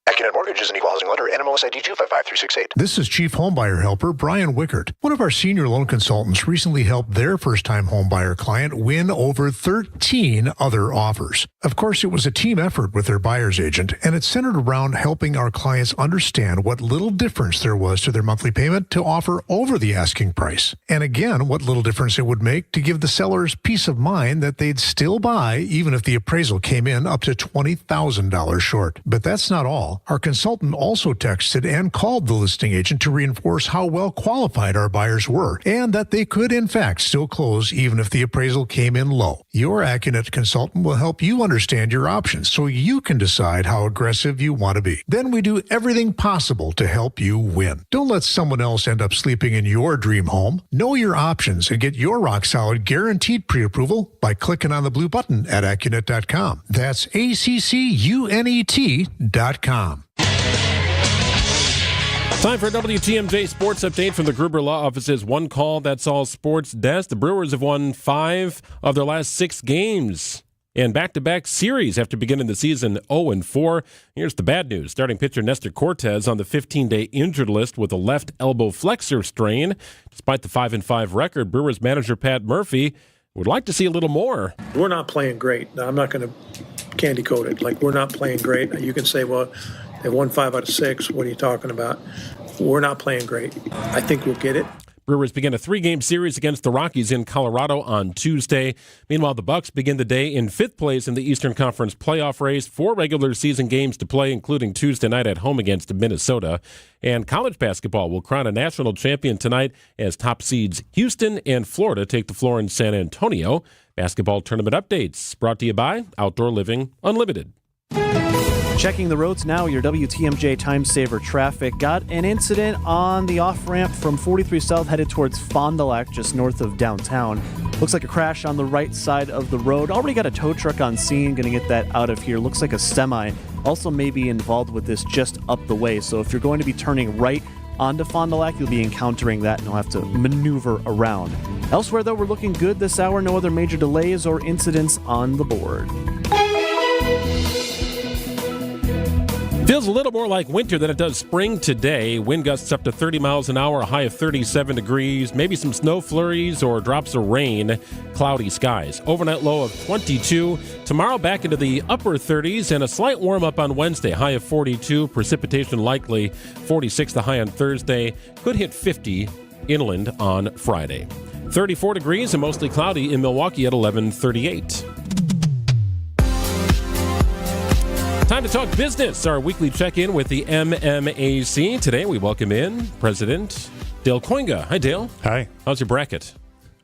AccuNet Mortgage is an equal housing lender. NMLS ID 255368. This is Chief Homebuyer Helper Brian Wickert. One of our senior loan consultants recently helped their first-time homebuyer client win over 13 other offers. Of course, it was a team effort with their buyer's agent, and it centered around helping our clients understand what little difference there was to their monthly payment to offer over the asking price. And again, what little difference it would make to give the sellers peace of mind that they'd still buy even if the appraisal came in up to $20,000 short. But that's not all. Our consultant also texted and called the listing agent to reinforce how well qualified our buyers were and that they could, in fact, still close even if the appraisal came in low. Your AccuNet consultant will help you understand your options so you can decide how aggressive you want to be. Then we do everything possible to help you win. Don't let someone else end up sleeping in your dream home. Know your options and get your rock-solid guaranteed pre-approval by clicking on the blue button at AccuNet.com. That's ACCUNET.com. Time for a WTMJ Sports Update from the Gruber Law Office's One Call, That's All Sports Desk. The Brewers have won 5 of their last 6 games in back-to-back series after beginning the season 0-4. Here's the bad news. Starting pitcher Nestor Cortez on the 15-day injured list with a left elbow flexor strain. Despite the 5-5 record, Brewers manager Pat Murphy would like to see a little more. We're not playing great. Now, I'm not going to candy coat it. Like, we're not playing great. You can say, well, they won 5 out of 6. What are you talking about? We're not playing great. I think we'll get it. Brewers begin a 3-game series against the Rockies in Colorado on Tuesday. Meanwhile, the Bucks begin the day in 5th place in the Eastern Conference playoff race. 4 regular season games to play, including Tuesday night at home against Minnesota. And college basketball will crown a national champion tonight as top seeds Houston and Florida take the floor in San Antonio. Basketball tournament updates brought to you by Outdoor Living Unlimited. Checking the roads now, your WTMJ Time Saver traffic. Got an incident on the off-ramp from 43 South headed towards Fond du Lac, just north of downtown. Looks like a crash on the right side of the road. Already got a tow truck on scene. Going to get that out of here. Looks like a semi also may be involved with this just up the way. So if you're going to be turning right onto Fond du Lac, you'll be encountering that and you'll have to maneuver around. Elsewhere, though, we're looking good this hour. No other major delays or incidents on the board. Feels a little more like winter than it does spring today. Wind gusts up to 30 miles an hour, a high of 37 degrees, maybe some snow flurries or drops of rain, cloudy skies. Overnight low of 22. Tomorrow back into the upper 30s and a slight warm up on Wednesday, high of 42. Precipitation likely, 46 the high on Thursday. Could hit 50 inland on Friday. 34 degrees and mostly cloudy in Milwaukee at 11:38. Time to talk business, our weekly check-in with the MMAC. Today we welcome in President Dale Koinga. Hi, Dale. Hi. How's your bracket?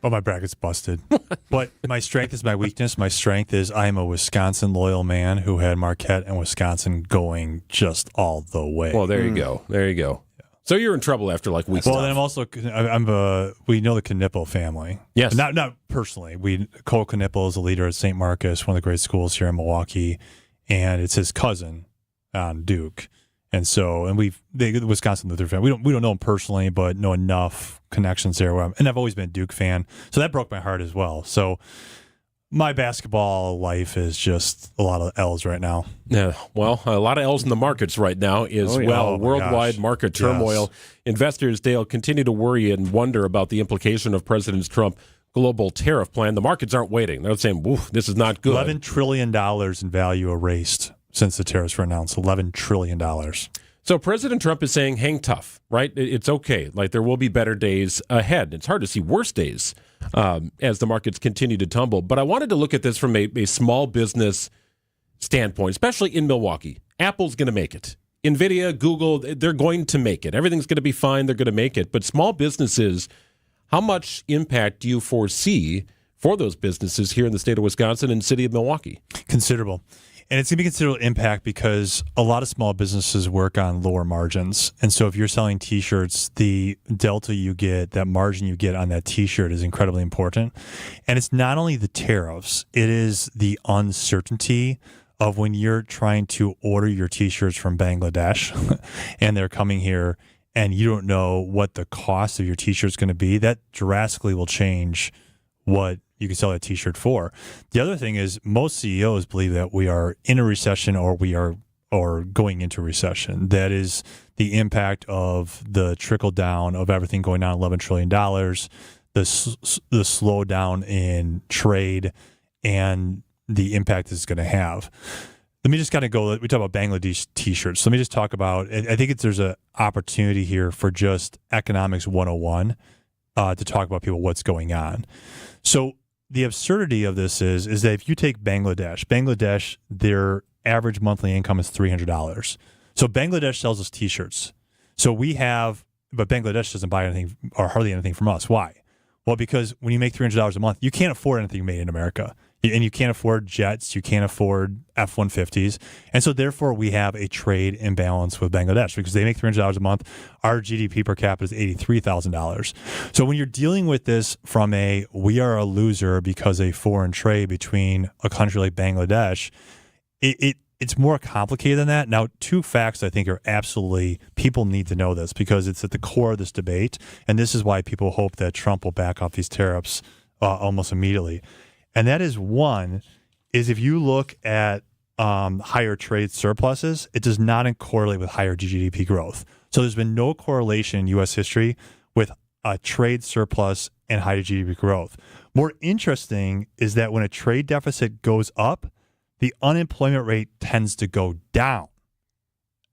Oh, my bracket's busted. But my strength is my weakness. My strength is I'm a Wisconsin loyal man who had Marquette and Wisconsin going just all the way. Well, there you go. There you go. So you're in trouble after like weeks. Well, then I'm also we know the Knippel family. Yes. Not personally. Cole Knippel is a leader at St. Marcus, one of the great schools here in Milwaukee, and it's his cousin on Duke. And so, the Wisconsin Lutheran fan. We don't know him personally, but know enough connections there. And I've always been a Duke fan, so that broke my heart as well. So, my basketball life is just a lot of L's right now. Yeah, well, a lot of L's in the markets right now as well. Oh, Worldwide market turmoil. Yes. Investors, Dale, continue to worry and wonder about the implication of President Trump's global tariff plan. The markets aren't waiting. They're saying, "Woof, this is not good." $11 trillion in value erased since the tariffs were announced. $11 trillion. So President Trump is saying, hang tough, right? It's okay. Like, there will be better days ahead. It's hard to see worse days as the markets continue to tumble. But I wanted to look at this from a small business standpoint, especially in Milwaukee. Apple's going to make it. NVIDIA, Google, they're going to make it. Everything's going to be fine. They're going to make it. But small businesses, how much impact do you foresee for those businesses here in the state of Wisconsin and city of Milwaukee? Considerable. And it's going to be considerable impact because a lot of small businesses work on lower margins. And so if you're selling T-shirts, the delta you get, that margin you get on that T-shirt is incredibly important. And it's not only the tariffs, it is the uncertainty of when you're trying to order your T-shirts from Bangladesh and they're coming here and you don't know what the cost of your T-shirt is going to be. That drastically will change what you can sell that T-shirt for. The other thing is most CEOs believe that we are in a recession or going into a recession. That is the impact of the trickle down of everything going on, $11 trillion, the slowdown in trade, and the impact it's going to have. Let me just kind of go, we talk about Bangladesh T-shirts. So let me just talk about, I think there's an opportunity here for just economics 101 to talk about people, what's going on. So the absurdity of this is that if you take Bangladesh, their average monthly income is $300. So Bangladesh sells us T-shirts. So but Bangladesh doesn't buy anything or hardly anything from us. Why? Well, because when you make $300 a month, you can't afford anything made in America. And you can't afford jets, you can't afford F-150s. And so therefore we have a trade imbalance with Bangladesh because they make $300 a month. Our GDP per capita is $83,000. So when you're dealing with this from we are a loser because of foreign trade between a country like Bangladesh, it's more complicated than that. Now, two facts I think are absolutely, people need to know this because it's at the core of this debate. And this is why people hope that Trump will back off these tariffs almost immediately. And that is one, is if you look at higher trade surpluses, it does not correlate with higher GDP growth. So there's been no correlation in U.S. history with a trade surplus and higher GDP growth. More interesting is that when a trade deficit goes up, the unemployment rate tends to go down.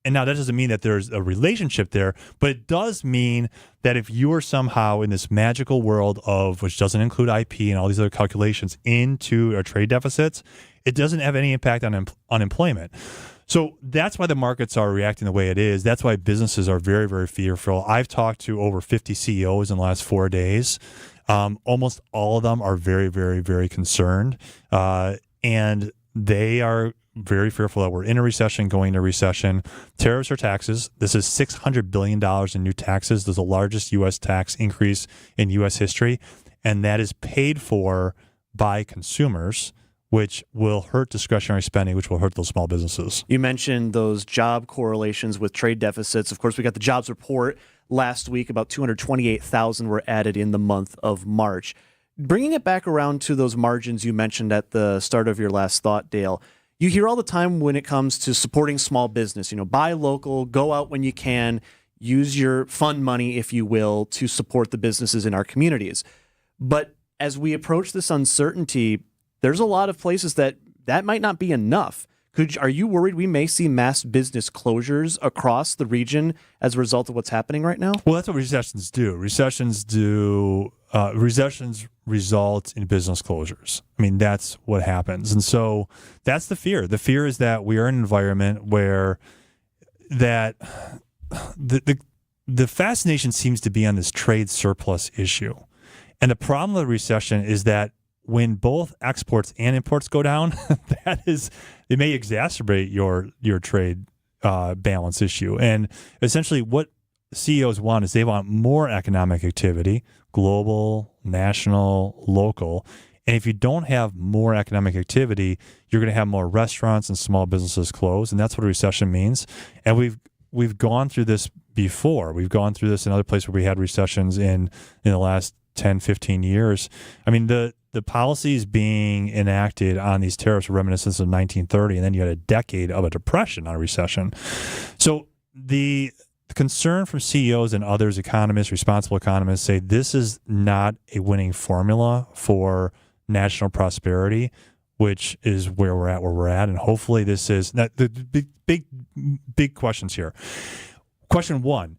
And now that doesn't mean that there's a relationship there, but it does mean that if you are somehow in this magical world of, which doesn't include IP and all these other calculations, into our trade deficits, it doesn't have any impact on unemployment. So that's why the markets are reacting the way it is. That's why businesses are very, very fearful. I've talked to over 50 CEOs in the last 4 days. Almost all of them are very, very, very concerned. And they are very fearful that we're in a recession, going into recession. Tariffs or taxes. This is $600 billion in new taxes. This is the largest U.S. tax increase in U.S. history. And that is paid for by consumers, which will hurt discretionary spending, which will hurt those small businesses. You mentioned those job correlations with trade deficits. Of course, we got the jobs report last week. About 228,000 were added in the month of March. Bringing it back around to those margins you mentioned at the start of your last thought, Dale, you hear all the time when it comes to supporting small business, buy local, go out when you can, use your fund money, if you will, to support the businesses in our communities. But as we approach this uncertainty, there's a lot of places that might not be enough. Are you worried we may see mass business closures across the region as a result of what's happening right now? Well, that's what recessions do. Recessions do recessions result in business closures. I mean, that's what happens. And so that's the fear. The fear is that we are in an environment where that the fascination seems to be on this trade surplus issue. And the problem with the recession is that when both exports and imports go down, it may exacerbate your trade balance issue. And essentially what CEOs want is they want more economic activity, global, national, local. And if you don't have more economic activity, you're going to have more restaurants and small businesses close. And that's what a recession means. And we've gone through this before. We've gone through this in other places where we had recessions in the last 10, 15 years. I mean, the policies being enacted on these tariffs are reminiscent of 1930, and then you had a decade of a depression on a recession. So the concern from CEOs and others, economists, responsible economists, say this is not a winning formula for national prosperity, which is where we're at. And hopefully this is the big questions here. Question one,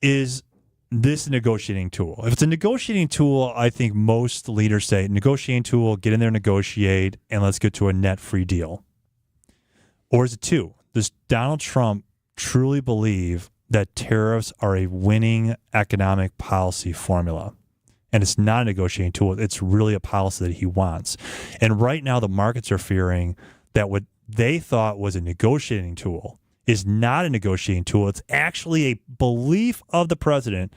is this a negotiating tool? If it's a negotiating tool, I think most leaders say negotiating tool, get in there, negotiate, and let's get to a net free deal. Or is it two? Does Donald Trump truly believe that tariffs are a winning economic policy formula? And it's not a negotiating tool. It's really a policy that he wants. And right now the markets are fearing that what they thought was a negotiating tool is not a negotiating tool. It's actually a belief of the president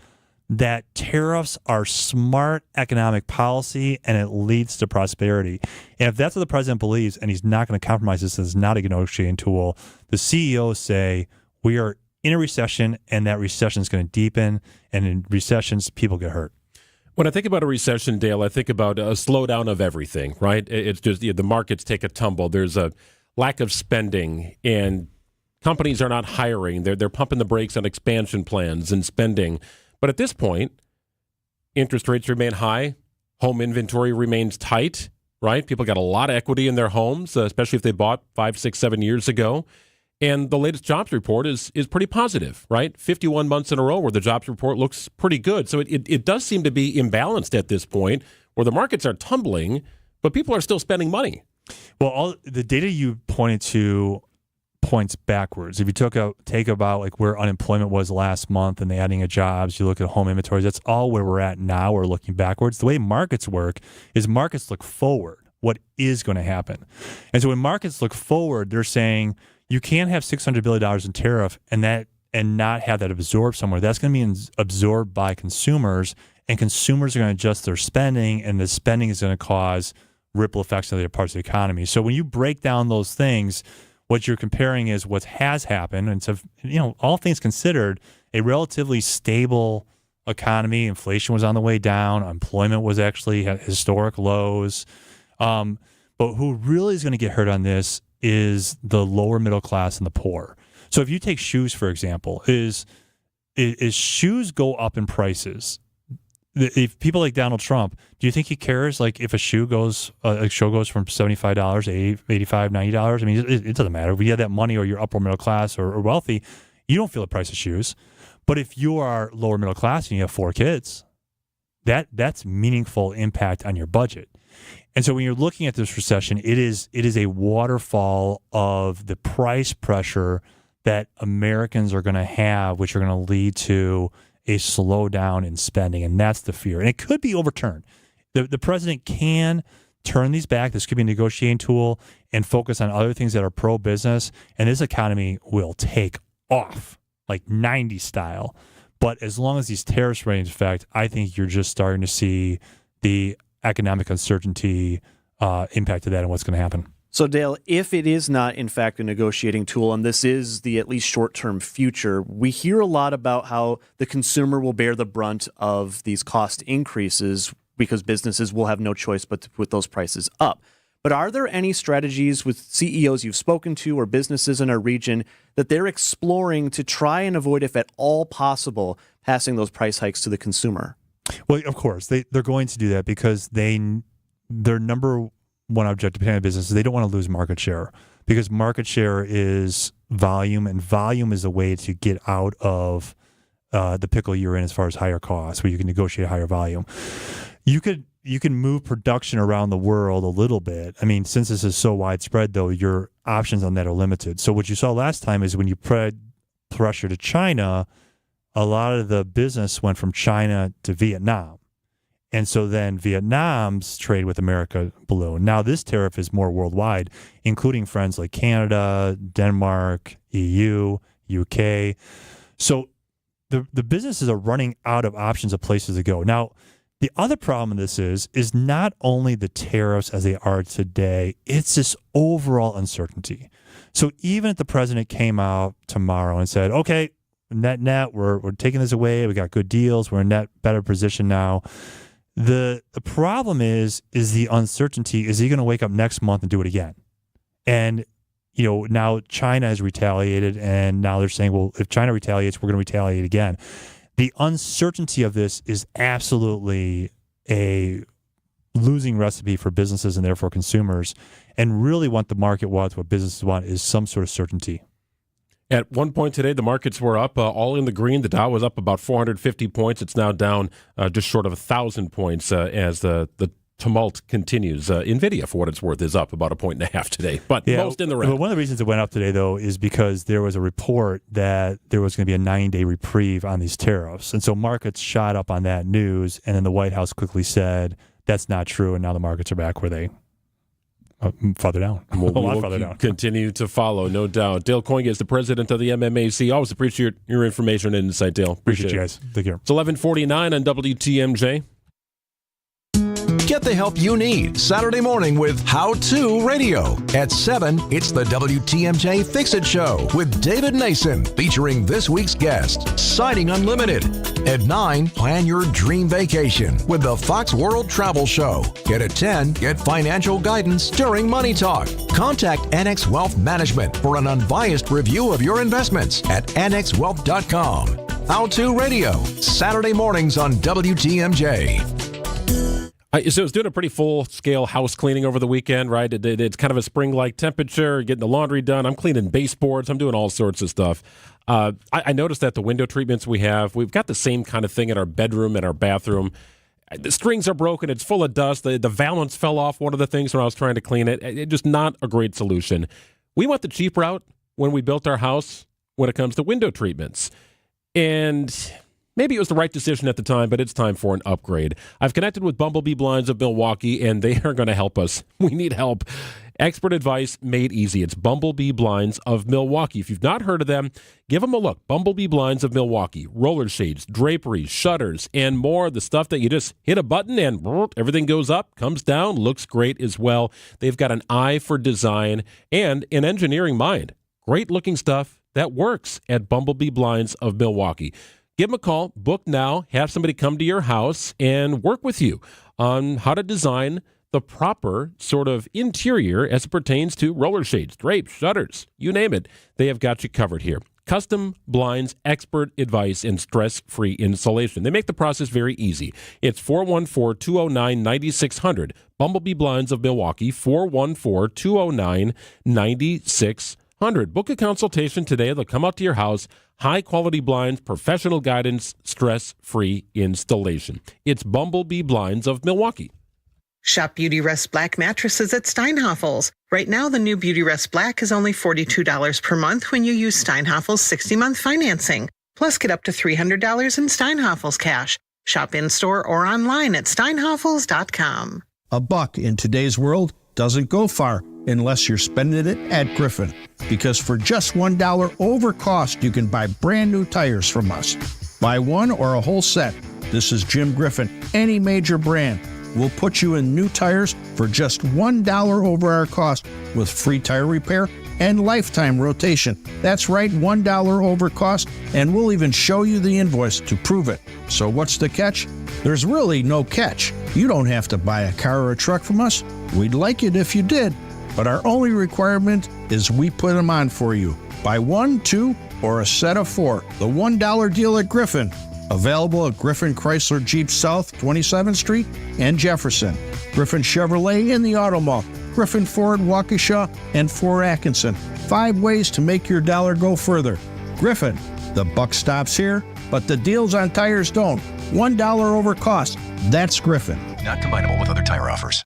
that tariffs are smart economic policy and it leads to prosperity. And if that's what the president believes and he's not going to compromise this, it's not a negotiating tool, the CEOs say we are in a recession and that recession is going to deepen, and in recessions, people get hurt. When I think about a recession, Dale, I think about a slowdown of everything, right? It's just the markets take a tumble. There's a lack of spending, and companies are not hiring. They're pumping the brakes on expansion plans and spending. But at this point, interest rates remain high. Home inventory remains tight, right? People got a lot of equity in their homes, especially if they bought 5, 6, 7 years ago. And the latest jobs report is pretty positive, right? 51 months in a row where the jobs report looks pretty good. So it does seem to be imbalanced at this point where the markets are tumbling, but people are still spending money. Well, all the data you pointed to points backwards. If you take about like where unemployment was last month and the adding of jobs, you look at home inventories, that's all where we're at now. We're looking backwards. The way markets work is markets look forward, what is going to happen. And so when markets look forward, they're saying you can't have $600 billion in tariff and not have that absorbed somewhere. That's going to be absorbed by consumers, and consumers are going to adjust their spending, and the spending is going to cause ripple effects in other parts of the economy. So when you break down those things, what you're comparing is what has happened, and so, all things considered, a relatively stable economy. Inflation was on the way down. Employment was actually at historic lows. But who really is going to get hurt on this is the lower middle class and the poor. So if you take shoes, for example, is shoes go up in prices? If people like Donald Trump, do you think he cares? Like if a shoe goes from $75 to $85, $90? I mean, it doesn't matter. If you have that money or you're upper middle class or wealthy, you don't feel the price of shoes. But if you are lower middle class and you have 4 kids, that's meaningful impact on your budget. And so when you're looking at this recession, it is a waterfall of the price pressure that Americans are going to have, which are going to lead to a slowdown in spending. And that's the fear. And it could be overturned. The president can turn these back. This could be a negotiating tool and focus on other things that are pro-business. And this economy will take off like 90s style. But as long as these tariffs remain in effect, I think you're just starting to see the economic uncertainty impact of that and what's going to happen. So, Dale, if it is not, in fact, a negotiating tool, and this is the at least short-term future, we hear a lot about how the consumer will bear the brunt of these cost increases because businesses will have no choice but to put those prices up. But are there any strategies with CEOs you've spoken to or businesses in our region that they're exploring to try and avoid, if at all possible, passing those price hikes to the consumer? Well, of course, they're going to do that because their number one objective behind the business is they don't want to lose market share, because market share is volume, and volume is a way to get out of the pickle you're in as far as higher costs, where you can negotiate higher volume. You can move production around the world a little bit. I mean, since this is so widespread, though, your options on that are limited. So what you saw last time is when you put pressure to China, a lot of the business went from China to Vietnam. And so then Vietnam's trade with America ballooned. Now this tariff is more worldwide, including friends like Canada, Denmark, EU, UK. So the businesses are running out of options of places to go. Now, the other problem in this is not only the tariffs as they are today, it's this overall uncertainty. So even if the president came out tomorrow and said, okay, net, we're taking this away, we got good deals, we're in net better position now. The problem is the uncertainty. Is he going to wake up next month and do it again? And, now China has retaliated, and now they're saying, well, if China retaliates, we're going to retaliate again. The uncertainty of this is absolutely a losing recipe for businesses and therefore consumers. And really what the market wants, what businesses want, is some sort of certainty. At one point today, the markets were up, all in the green. The Dow was up about 450 points. It's now down just short of 1,000 points as the tumult continues. NVIDIA, for what it's worth, is up about 1.5 points today, but most in the red. Well, one of the reasons it went up today, though, is because there was a report that there was going to be a 9-day reprieve on these tariffs. And so markets shot up on that news, and then the White House quickly said that's not true, and now the markets are back where they farther down. We'll continue to follow, no doubt. Dale Coyne is the president of the MMAC. Always appreciate your information and insight, Dale. Appreciate you guys. Take care. It's 11:49 on WTMJ. Get the help you need Saturday morning with How To Radio. At 7, it's the WTMJ Fix-It Show with David Nason, featuring this week's guest, Signing Unlimited. At 9, plan your dream vacation with the Fox World Travel Show. And at 10, get financial guidance during Money Talk. Contact Annex Wealth Management for an unbiased review of your investments at annexwealth.com. How To Radio, Saturday mornings on WTMJ. So I was doing a pretty full-scale house cleaning over the weekend, right? It's kind of a spring-like temperature, getting the laundry done. I'm cleaning baseboards. I'm doing all sorts of stuff. I noticed that the window treatments we've got the same kind of thing in our bedroom and our bathroom. The strings are broken. It's full of dust. The valance fell off one of the things when I was trying to clean it. It's just not a great solution. We went the cheap route when we built our house when it comes to window treatments. And maybe it was the right decision at the time, but it's time for an upgrade. I've connected with Bumblebee Blinds of Milwaukee, and they are going to help us. We need help. Expert advice made easy. It's Bumblebee Blinds of Milwaukee. If you've not heard of them, give them a look. Bumblebee Blinds of Milwaukee. Roller shades, draperies, shutters, and more. The stuff that you just hit a button and everything goes up, comes down, looks great as well. They've got an eye for design and an engineering mind. Great looking stuff that works at Bumblebee Blinds of Milwaukee. Give them a call, book now, have somebody come to your house and work with you on how to design the proper sort of interior as it pertains to roller shades, drapes, shutters, you name it. They have got you covered here. Custom blinds, expert advice, and stress-free installation. They make the process very easy. It's 414-209-9600. Bumblebee Blinds of Milwaukee, 414-209-9600. Book a consultation today. They'll come out to your house. High-quality blinds, professional guidance, stress-free installation. It's Bumblebee Blinds of Milwaukee. Shop Beauty Rest Black mattresses at Steinhafels. Right now, the new Beauty Rest Black is only $42 per month when you use Steinhafels 60-month financing. Plus, get up to $300 in Steinhafels cash. Shop in-store or online at steinhafels.com. $1 in today's world doesn't go far unless you're spending it at Griffin. Because for just $1 over cost, you can buy brand new tires from us. Buy one or a whole set. This is Jim Griffin. Any major brand. We'll put you in new tires for just $1 over our cost with free tire repair and lifetime rotation. That's right, $1 over cost, and we'll even show you the invoice to prove it. So what's the catch? There's really no catch. You don't have to buy a car or a truck from us. We'd like it if you did, but our only requirement is we put them on for you. Buy 1, 2, or a set of 4. The $1 deal at Griffin. Available at Griffin Chrysler Jeep South, 27th Street and Jefferson. Griffin Chevrolet in the Auto Mall. Griffin Ford, Waukesha, and Fort Atkinson. 5 ways to make your dollar go further. Griffin, the buck stops here, but the deals on tires don't. $1 over cost. That's Griffin. Not combinable with other tire offers.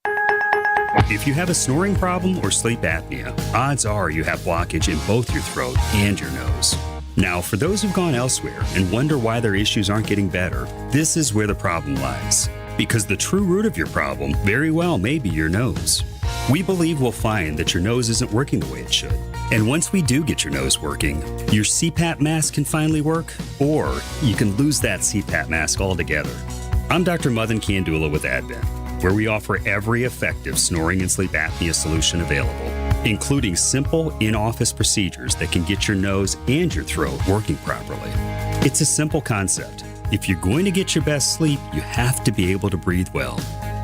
If you have a snoring problem or sleep apnea, odds are you have blockage in both your throat and your nose. Now, for those who've gone elsewhere and wonder why their issues aren't getting better, this is where the problem lies. Because the true root of your problem very well may be your nose. We believe we'll find that your nose isn't working the way it should. And once we do get your nose working, your CPAP mask can finally work, or you can lose that CPAP mask altogether. I'm Dr. Madan Kandula with Advent, where we offer every effective snoring and sleep apnea solution available, including simple in-office procedures that can get your nose and your throat working properly. It's a simple concept. If you're going to get your best sleep, you have to be able to breathe well.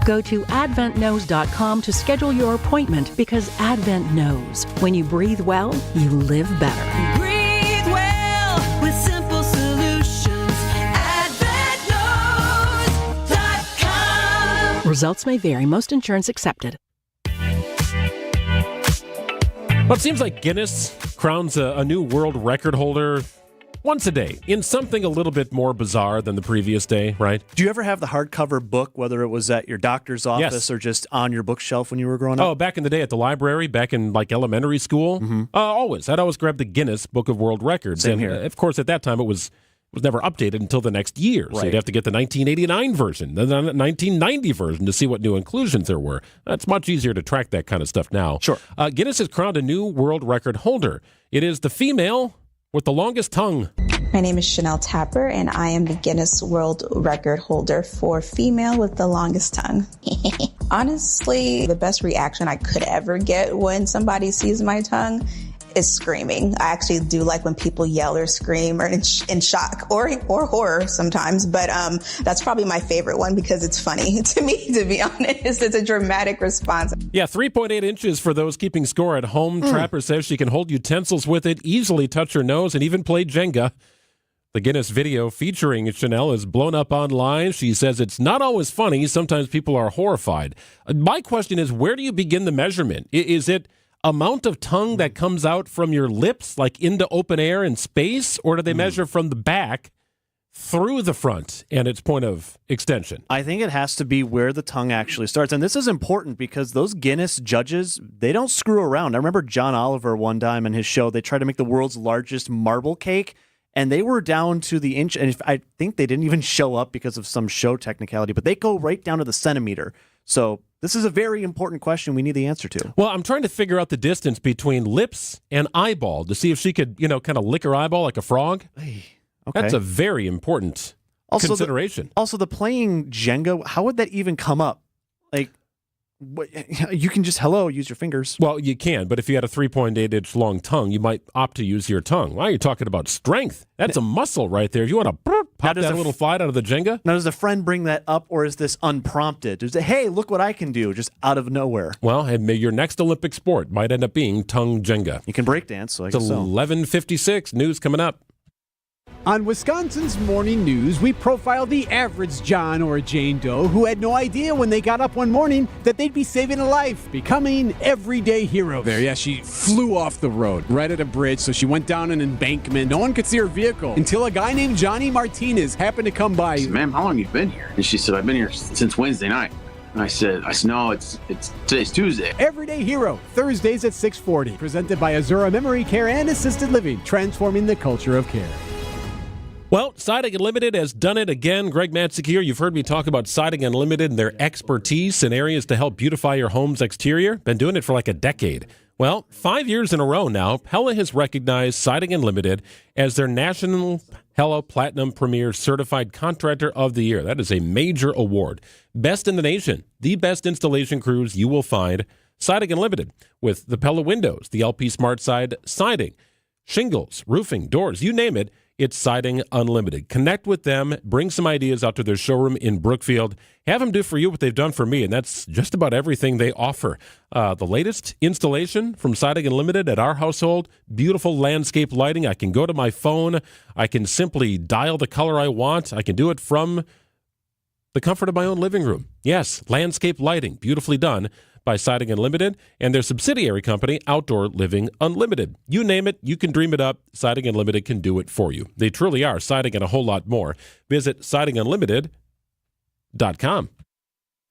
Go to adventknows.com to schedule your appointment because Advent knows when you breathe well, you live better. Breathe well with simple solutions. AdventKnows.com. Results may vary. Most insurance accepted. Well, it seems like Guinness crowns a new world record holder once a day in something a little bit more bizarre than the previous day, right? Do you ever have the hardcover book, whether it was at your doctor's office or just on your bookshelf when you were growing up? Oh, back in the day at the library, back in like elementary school, always. I'd always grab the Guinness Book of World Records. Same and here. Of course, at that time, it was never updated until the next year. So you'd have to get the 1989 version, the 1990 version to see what new inclusions there were. It's much easier to track that kind of stuff now. Sure. Guinness has crowned a new world record holder. It is the female with the longest tongue. My name is Chanel Tapper, and I am the Guinness World Record holder for female with the longest tongue. Honestly, the best reaction I could ever get when somebody sees my tongue is screaming. I actually do like when people yell or scream or in shock or horror sometimes, but that's probably my favorite one because it's funny to me, to be honest. It's a dramatic response. Yeah, 3.8 inches for those keeping score at home. Trapper says she can hold utensils with it, easily touch her nose, and even play Jenga. The Guinness video featuring Chanel is blown up online. She says it's not always funny. Sometimes people are horrified. My question is, where do you begin the measurement? Is it amount of tongue that comes out from your lips, like into open air in space, or do they measure from the back through the front and its point of extension? I think it has to be where the tongue actually starts. And this is important because those Guinness judges, they don't screw around. I remember John Oliver one time in his show, they tried to make the world's largest marble cake, and they were down to the inch. And I think they didn't even show up because of some show technicality, but they go right down to the centimeter. So this is a very important question we need the answer to. Well, I'm trying to figure out the distance between lips and eyeball to see if she could, kind of lick her eyeball like a frog. Okay. That's a very important consideration. Also, the playing Jenga, how would that even come up? Like, you can just, use your fingers. Well, you can, but if you had a 3.8-inch long tongue, you might opt to use your tongue. Wow, you're talking about strength. That's a muscle right there. If you want to pop that little flight out of the Jenga. Now, does a friend bring that up, or is this unprompted? Does it, hey, look what I can do, just out of nowhere? Well, and your next Olympic sport might end up being tongue Jenga. You can break dance, so I guess so. 11:56, news coming up. On Wisconsin's Morning News, we profile the average John or Jane Doe who had no idea when they got up one morning that they'd be saving a life, becoming everyday heroes. Yeah, she flew off the road right at a bridge, so she went down an embankment. No one could see her vehicle until a guy named Johnny Martinez happened to come by. I said, ma'am, how long have you been here? And she said, I've been here since Wednesday night. And I said, no, it's today's Tuesday. Everyday Hero, Thursdays at 6:40. Presented by Azura Memory Care and Assisted Living, transforming the culture of care. Well, Siding Unlimited has done it again. Greg Matzek here. You've heard me talk about Siding Unlimited and their expertise in areas to help beautify your home's exterior. Been doing it for like a decade. Well, 5 years in a row now, Pella has recognized Siding Unlimited as their National Pella Platinum Premier Certified Contractor of the Year. That is a major award. Best in the nation. The best installation crews you will find. Siding Unlimited with the Pella windows, the LP Smart Side siding, shingles, roofing, doors, you name it. It's Siding Unlimited. Connect with them. Bring some ideas out to their showroom in Brookfield. Have them do for you what they've done for me, and that's just about everything they offer. The latest installation from Siding Unlimited at our household, beautiful landscape lighting. I can go to my phone. I can simply dial the color I want. I can do it from the comfort of my own living room. Yes, landscape lighting, beautifully done by Siding Unlimited and their subsidiary company, Outdoor Living Unlimited. You name it, you can dream it up. Siding Unlimited can do it for you. They truly are siding and a whole lot more. Visit sidingunlimited.com.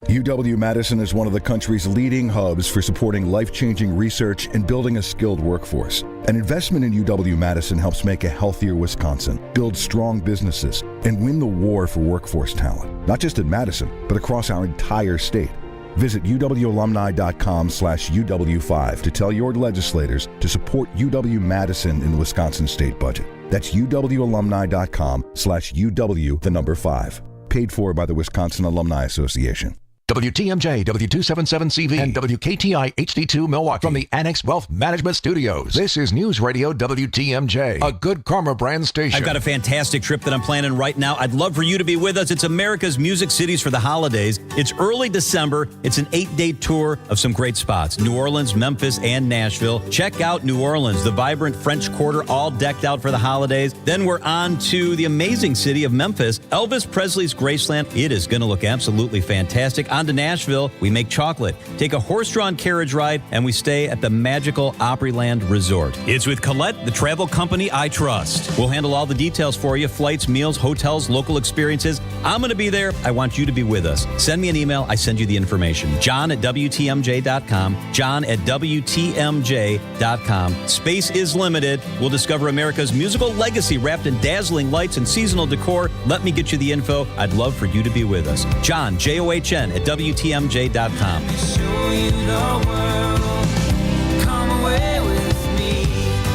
UW-Madison is one of the country's leading hubs for supporting life-changing research and building a skilled workforce. An investment in UW-Madison helps make a healthier Wisconsin, build strong businesses, and win the war for workforce talent, not just at Madison, but across our entire state. Visit uwalumni.com/UW5 to tell your legislators to support UW-Madison in the Wisconsin state budget. That's uwalumni.com/UW5. Paid for by the Wisconsin Alumni Association. WTMJ, W277CV, and WKTI HD2 Milwaukee from the Annex Wealth Management Studios. This is News Radio WTMJ, a Good Karma brand station. I've got a fantastic trip that I'm planning right now. I'd love for you to be with us. It's America's Music Cities for the holidays. It's early December. It's an 8-day tour of some great spots. New Orleans, Memphis, and Nashville. Check out New Orleans, the vibrant French Quarter, all decked out for the holidays. Then we're on to the amazing city of Memphis, Elvis Presley's Graceland. It is going to look absolutely fantastic. On to Nashville, we make chocolate, take a horse-drawn carriage ride, and we stay at the magical Opryland Resort. It's with Colette, the travel company I trust. We'll handle all the details for you, flights, meals, hotels, local experiences. I'm going to be there. I want you to be with us. Send me an email. I send you the information. John@WTMJ.com. John@WTMJ.com. Space is limited. We'll discover America's musical legacy wrapped in dazzling lights and seasonal decor. Let me get you the info. I'd love for you to be with us. John, John, at WTMJ.com.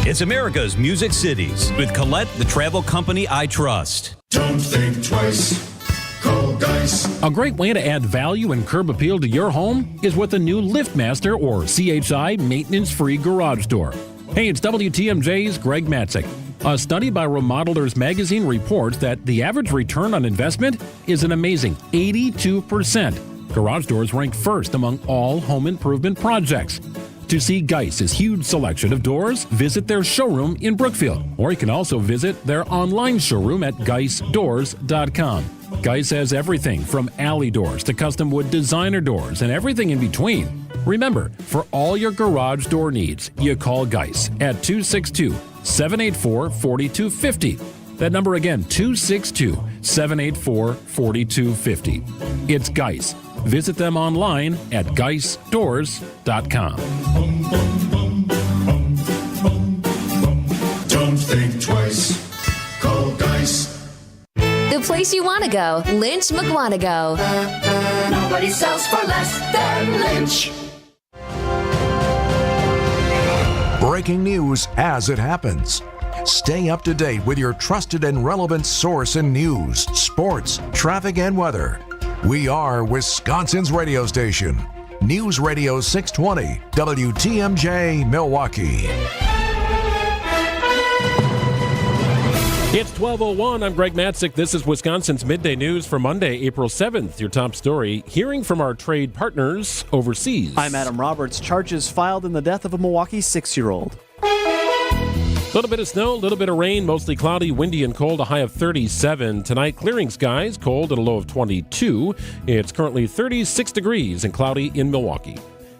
It's America's Music Cities with Colette, the travel company I trust. Don't think twice. Call Geis. A great way to add value and curb appeal to your home is with a new LiftMaster or CHI maintenance-free garage door. Hey, it's WTMJ's Greg Matzek. A study by Remodelers Magazine reports that the average return on investment is an amazing 82%. Garage doors rank first among all home improvement projects. To see Geis's huge selection of doors, visit their showroom in Brookfield, or you can also visit their online showroom at geisdoors.com. Geis has everything from alley doors to custom wood designer doors and everything in between. Remember, for all your garage door needs, you call Geis at 262-784-4250. That number again, 262-784-4250. It's Geis. Visit them online at geisdoors.com. Don't think twice. Call Geis. The place you want to go, Lynch McWanago. Nobody sells for less than Lynch. Breaking news as it happens. Stay up to date with your trusted and relevant source in news, sports, traffic, and weather. We are Wisconsin's radio station. News Radio 620, WTMJ, Milwaukee. It's 12:01. I'm Greg Matzek. This is Wisconsin's Midday News for Monday, April 7th. Your top story, hearing from our trade partners overseas. I'm Adam Roberts. Charges filed in the death of a Milwaukee 6-year-old. A little bit of snow, a little bit of rain, mostly cloudy, windy, and cold, a high of 37. Tonight, clearing skies, cold at a low of 22. It's currently 36 degrees and cloudy in Milwaukee.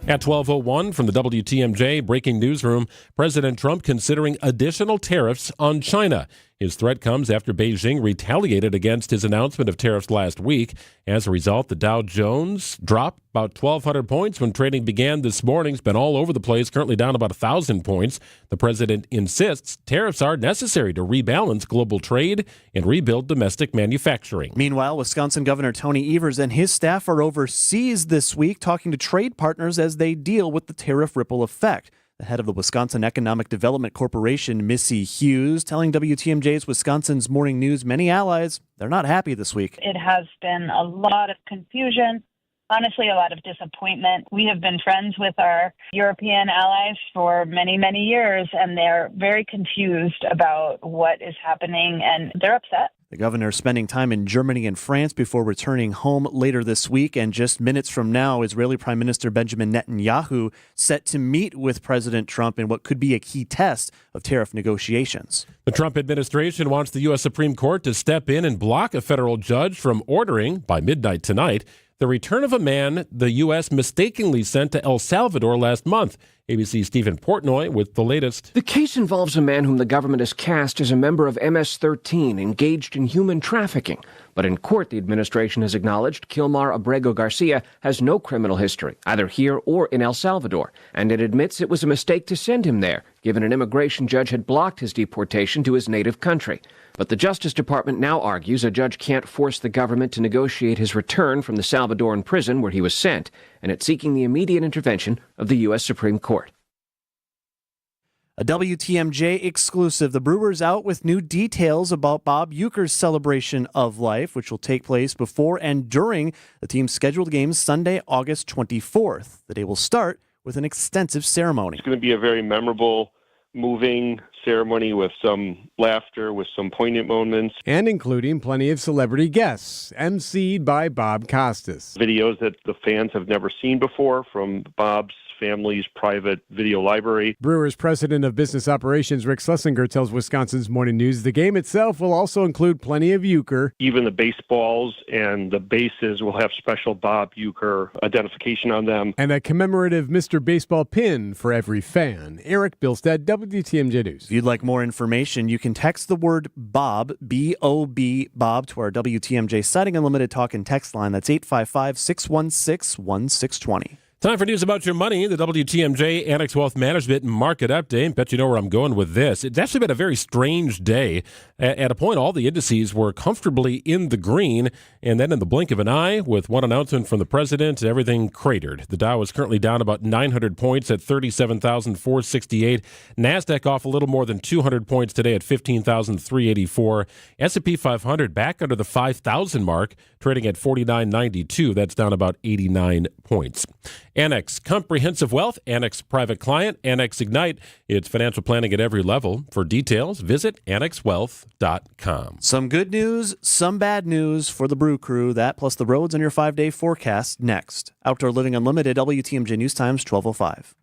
At 12:01 from the WTMJ Breaking Newsroom, President Trump considering additional tariffs on China. His threat comes after Beijing retaliated against his announcement of tariffs last week. As a result, the Dow Jones dropped about 1,200 points when trading began this morning. It's been all over the place, currently down about 1,000 points. The president insists tariffs are necessary to rebalance global trade and rebuild domestic manufacturing. Meanwhile, Wisconsin Governor Tony Evers and his staff are overseas this week talking to trade partners as they deal with the tariff ripple effect. The head of the Wisconsin Economic Development Corporation, Missy Hughes, telling WTMJ's Wisconsin's Morning News many allies they're not happy this week. It has been a lot of confusion, honestly, a lot of disappointment. We have been friends with our European allies for many, many years, and they're very confused about what is happening, and they're upset. The governor is spending time in Germany and France before returning home later this week. And just minutes from now, Israeli Prime Minister Benjamin Netanyahu set to meet with President Trump in what could be a key test of tariff negotiations. The Trump administration wants the U.S. Supreme Court to step in and block a federal judge from ordering, by midnight tonight, the return of a man the U.S. mistakenly sent to El Salvador last month. ABC's Stephen Portnoy with the latest. The case involves a man whom the government has cast as a member of MS-13 engaged in human trafficking. But in court, the administration has acknowledged Kilmar Abrego Garcia has no criminal history, either here or in El Salvador, and it admits it was a mistake to send him there, given an immigration judge had blocked his deportation to his native country. But the Justice Department now argues a judge can't force the government to negotiate his return from the Salvadoran prison where he was sent, and it's seeking the immediate intervention of the U.S. Supreme Court. A WTMJ exclusive. The Brewers out with new details about Bob Uecker's celebration of life, which will take place before and during the team's scheduled games Sunday, August 24th. The day will start with an extensive ceremony. It's going to be a very memorable, moving ceremony with some laughter, with some poignant moments. And including plenty of celebrity guests, emceed by Bob Costas. Videos that the fans have never seen before from Bob's family's private video library. Brewers president of business operations Rick Schlesinger tells Wisconsin's Morning News the game itself will also include plenty of Uecker. Even the baseballs and the bases will have special Bob Uecker identification on them. And a commemorative Mr. Baseball pin for every fan. Eric Bilstead, WTMJ News. If you'd like more information, you can text the word Bob, B-O-B, Bob, to our WTMJ Siding Unlimited talk and text line. That's 855-616-1620. Time for news about your money, the WTMJ Annex Wealth Management Market Update. Bet you know where I'm going with this. It's actually been a very strange day. At a point, all the indices were comfortably in the green, and then in the blink of an eye, with one announcement from the president, everything cratered. The Dow is currently down about 900 points at 37,468. NASDAQ off a little more than 200 points today at 15,384. S&P 500 back under the 5,000 mark, trading at 49.92. That's down about 89 points. Annex Comprehensive Wealth, Annex Private Client, Annex Ignite. It's financial planning at every level. For details, visit annexwealth.com. Some good news, some bad news for the Brew Crew. That plus the roads and your 5-day forecast next. Outdoor Living Unlimited, WTMJ News Times, 12:05.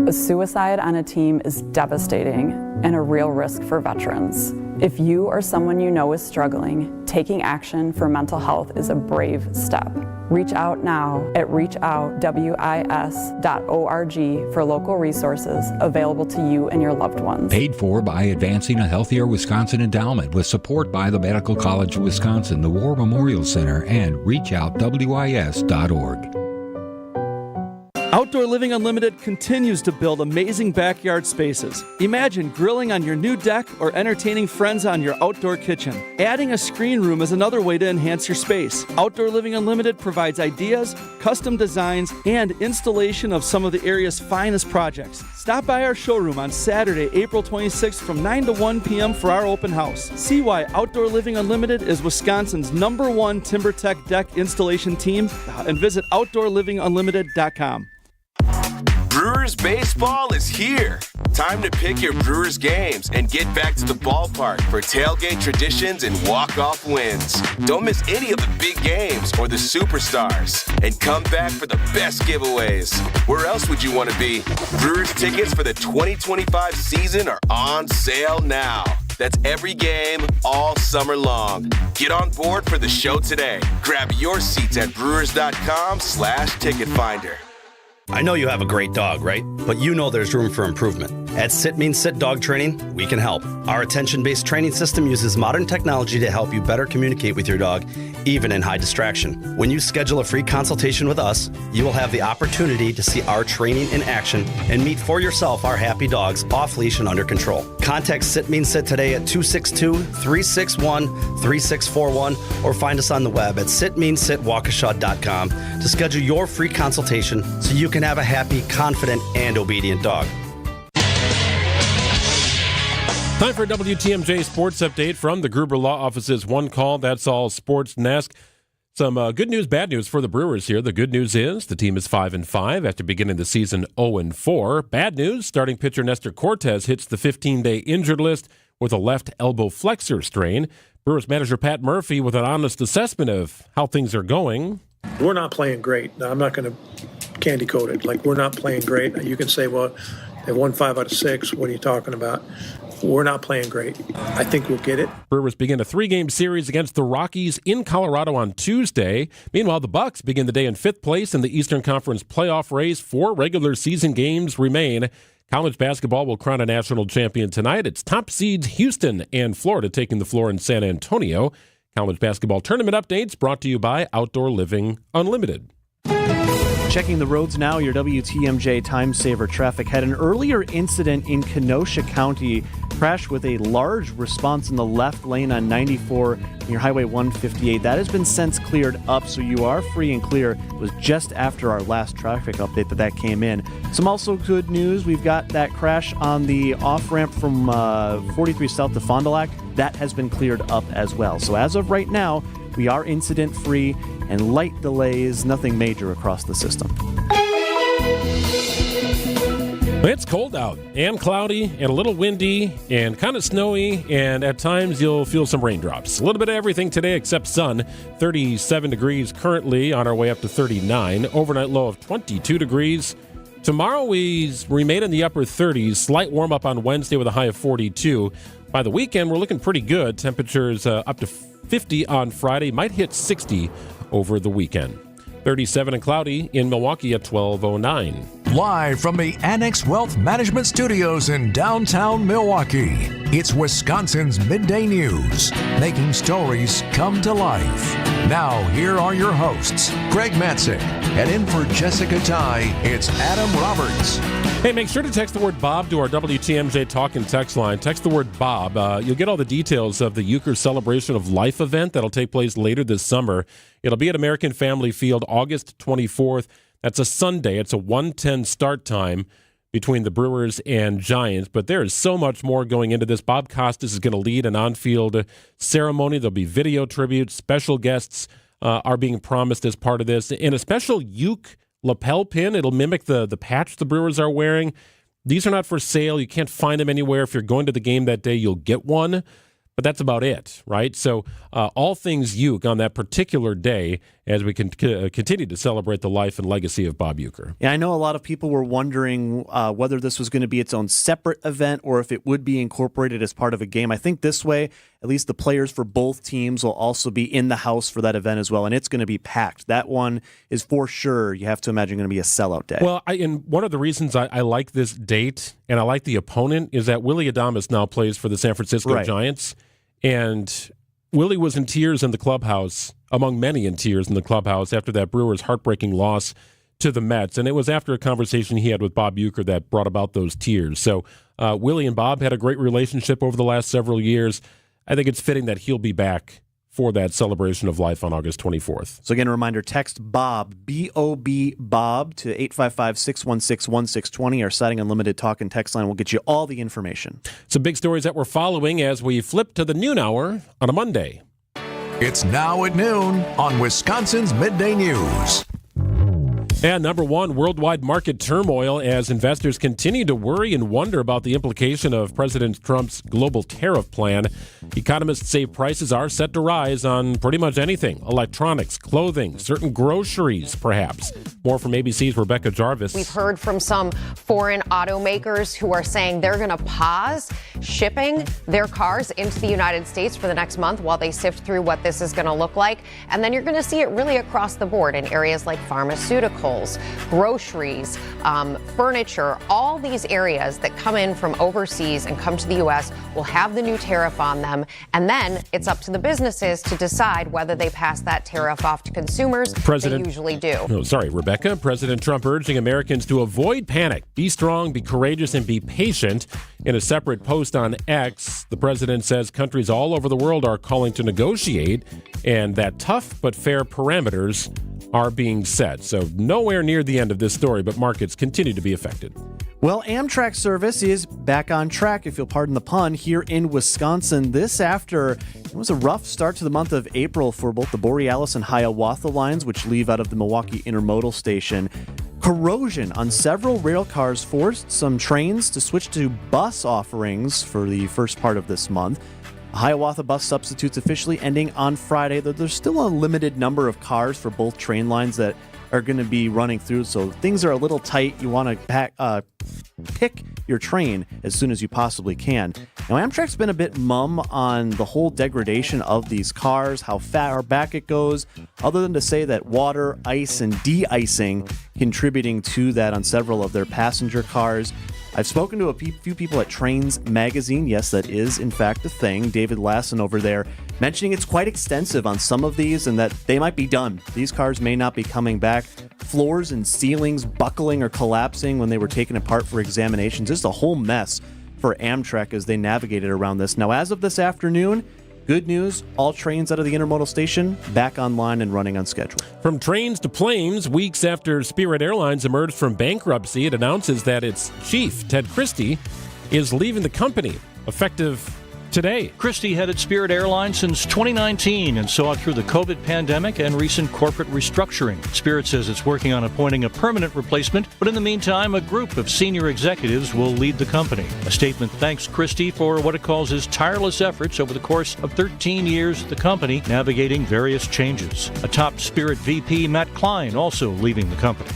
A suicide on a team is devastating and a real risk for veterans. If you or someone you know is struggling, taking action for mental health is a brave step. Reach out now at reachoutwis.org for local resources available to you and your loved ones. Paid for by Advancing a Healthier Wisconsin Endowment with support by the Medical College of Wisconsin, the War Memorial Center, and reachoutwis.org. Outdoor Living Unlimited continues to build amazing backyard spaces. Imagine grilling on your new deck or entertaining friends on your outdoor kitchen. Adding a screen room is another way to enhance your space. Outdoor Living Unlimited provides ideas, custom designs, and installation of some of the area's finest projects. Stop by our showroom on Saturday, April 26th from 9 to 1 p.m. for our open house. See why Outdoor Living Unlimited is Wisconsin's #1 TimberTech deck installation team and visit OutdoorLivingUnlimited.com. Brewers baseball is here. Time to pick your Brewers games and get back to the ballpark for tailgate traditions and walk-off wins. Don't miss any of the big games or the superstars. And come back for the best giveaways. Where else would you want to be? Brewers tickets for the 2025 season are on sale now. That's every game all summer long. Get on board for the show today. Grab your seats at brewers.com/ticket finder. I know you have a great dog, right? But you know there's room for improvement. At Sit Means Sit Dog Training, we can help. Our attention-based training system uses modern technology to help you better communicate with your dog, even in high distraction. When you schedule a free consultation with us, you will have the opportunity to see our training in action and meet for yourself our happy dogs off leash and under control. Contact Sit Means Sit today at 262-361-3641 or find us on the web at sitmeansitwaukesha.com to schedule your free consultation so you can have a happy, confident, and obedient dog. Time for a WTMJ Sports Update from the Gruber Law Office's One Call, That's All Sports Desk. Some good news, bad news for the Brewers here. The good news is the team is 5-5 after beginning the season 0-4. Bad news, starting pitcher Nestor Cortes hits the 15-day injured list with a left elbow flexor strain. Brewers manager Pat Murphy with an honest assessment of how things are going. We're not playing great. Now, I'm not going to candy coat it. Like, we're not playing great. You can say, well, they won 5 out of 6. What are you talking about? we're not playing great. I think we'll get it. Brewers begin a 3-game series against the Rockies in Colorado on Tuesday. Meanwhile, the Bucks begin the day in 5th place in the Eastern Conference playoff race. 4 regular season games remain. College basketball will crown a national champion tonight. It's top seeds Houston and Florida taking the floor in San Antonio. College basketball tournament updates brought to you by Outdoor Living Unlimited. Checking the roads now, your WTMJ Time Saver traffic had an earlier incident in Kenosha County. Crash with a large response in the left lane on 94 near Highway 158. That has been since cleared up, so you are free and clear. It was just after our last traffic update that came in. Some also good news. We've got that crash on the off-ramp from 43 South to Fond du Lac. That has been cleared up as well. So as of right now, we are incident-free and light delays, nothing major across the system. It's cold out and cloudy and a little windy and kind of snowy, and at times you'll feel some raindrops. A little bit of everything today except sun. 37 degrees currently, on our way up to 39. Overnight low of 22 degrees. Tomorrow we remain in the upper 30s. Slight warm up on Wednesday with a high of 42. By the weekend, we're looking pretty good. Temperatures up to 50 on Friday. Might hit 60 over the weekend. 37 and cloudy in Milwaukee at 12:09. Live from the Annex Wealth Management Studios in downtown Milwaukee, it's Wisconsin's Midday News, making stories come to life. Now, here are your hosts, Greg Matzek, and in for Jessica Ty, it's Adam Roberts. Hey, make sure to text the word Bob to our WTMJ Talk and Text line. Text the word Bob. You'll get all the details of the Euchre Celebration of Life event that'll take place later this summer. It'll be at American Family Field August 24th. That's a Sunday. It's a 1:10 start time between the Brewers and Giants. But there is so much more going into this. Bob Costas is going to lead an on-field ceremony. There'll be video tributes. Special guests are being promised as part of this. And a special Euchre lapel pin. It'll mimic the patch the Brewers are wearing. These are not for sale. You can't find them anywhere. If you're going to the game that day, you'll get one. But that's about it, right? So all things Euchre on that particular day as we can continue to celebrate the life and legacy of Bob Euchre. Yeah, I know a lot of people were wondering whether this was going to be its own separate event or if it would be incorporated as part of a game. I think this way, at least the players for both teams will also be in the house for that event as well, and it's going to be packed. That one is for sure, you have to imagine, going to be a sellout day. Well, and one of the reasons I like this date and I like the opponent is that Willy Adames now plays for the San Francisco Giants. And Willie was in tears in the clubhouse, among many in tears in the clubhouse, after that Brewers' heartbreaking loss to the Mets. And it was after a conversation he had with Bob Euchre that brought about those tears. So Willie and Bob had a great relationship over the last several years. I think it's fitting that he'll be back for that celebration of life on August 24th. So again, a reminder, text Bob, B-O-B, Bob, to 855-616-1620. Our Siding Unlimited Talk and Text line will get you all the information. Some big stories that we're following as we flip to the noon hour on a Monday. It's now at noon on Wisconsin's Midday News. And number one, worldwide market turmoil as investors continue to worry and wonder about the implication of President Trump's global tariff plan. Economists say prices are set to rise on pretty much anything: electronics, clothing, certain groceries, perhaps. More from ABC's Rebecca Jarvis. We've heard from some foreign automakers who are saying they're going to pause shipping their cars into the United States for the next month while they sift through what this is going to look like. And then you're going to see it really across the board in areas like pharmaceuticals, groceries, furniture. All these areas that come in from overseas and come to the U.S. will have the new tariff on them. And then it's up to the businesses to decide whether they pass that tariff off to consumers. They usually do. Rebecca. President Trump urging Americans to avoid panic, be strong, be courageous, and be patient. In a separate post on X, the president says countries all over the world are calling to negotiate and that tough but fair parameters are being set. So nowhere near the end of this story, but markets continue to be affected. Well, Amtrak service is back on track, if you'll pardon the pun, here in Wisconsin. This after it was a rough start to the month of April for both the Borealis and Hiawatha lines, which leave out of the Milwaukee Intermodal Station. Corrosion on several rail cars forced some trains to switch to bus offerings for the first part of this month. Hiawatha bus substitutes officially ending on Friday, though there's still a limited number of cars for both train lines that are going to be running through, so things are a little tight. You want to pick your train as soon as you possibly can. Now, Amtrak's been a bit mum on the whole degradation of these cars, how far back it goes, other than to say that water, ice, and de-icing contributing to that on several of their passenger cars. I've spoken to a few people at Trains Magazine. Yes, that is, in fact, a thing. David Lassen over there mentioning it's quite extensive on some of these and that they might be done. These cars may not be coming back. Floors and ceilings buckling or collapsing when they were taken apart for examinations. Just a whole mess for Amtrak as they navigated around this. Now, as of this afternoon, good news, all trains out of the intermodal station back online and running on schedule. From trains to planes, weeks after Spirit Airlines emerged from bankruptcy, it announces that its chief, Ted Christie, is leaving the company, effective today. Christie headed Spirit Airlines since 2019 and saw it through the COVID pandemic and recent corporate restructuring. Spirit says it's working on appointing a permanent replacement, but in the meantime, a group of senior executives will lead the company. A statement thanks Christie for what it calls his tireless efforts over the course of 13 years at the company, navigating various changes. A top Spirit VP, Matt Klein, also leaving the company.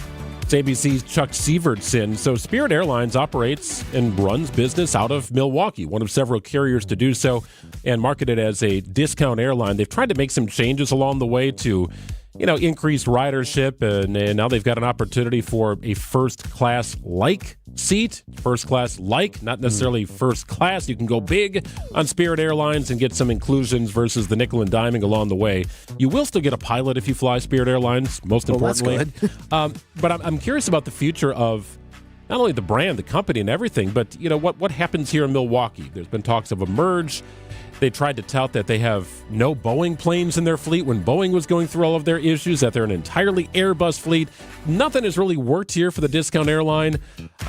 ABC's Chuck Sievertson. So Spirit Airlines operates and runs business out of Milwaukee, one of several carriers to do so, and marketed as a discount airline. They've tried to make some changes along the way to, increase ridership, and now they've got an opportunity for a first-class-like seat. First-class-like, not necessarily first class. You can go big on Spirit Airlines and get some inclusions versus the nickel and diming along the way. You will still get a pilot if you fly Spirit Airlines, most importantly. That's good. But I'm curious about the future of not only the brand, the company, and everything, but what happens here in Milwaukee. There's been talks of a merge. They tried to tout that they have no Boeing planes in their fleet when Boeing was going through all of their issues, that they're an entirely Airbus fleet. Nothing has really worked here for the discount airline.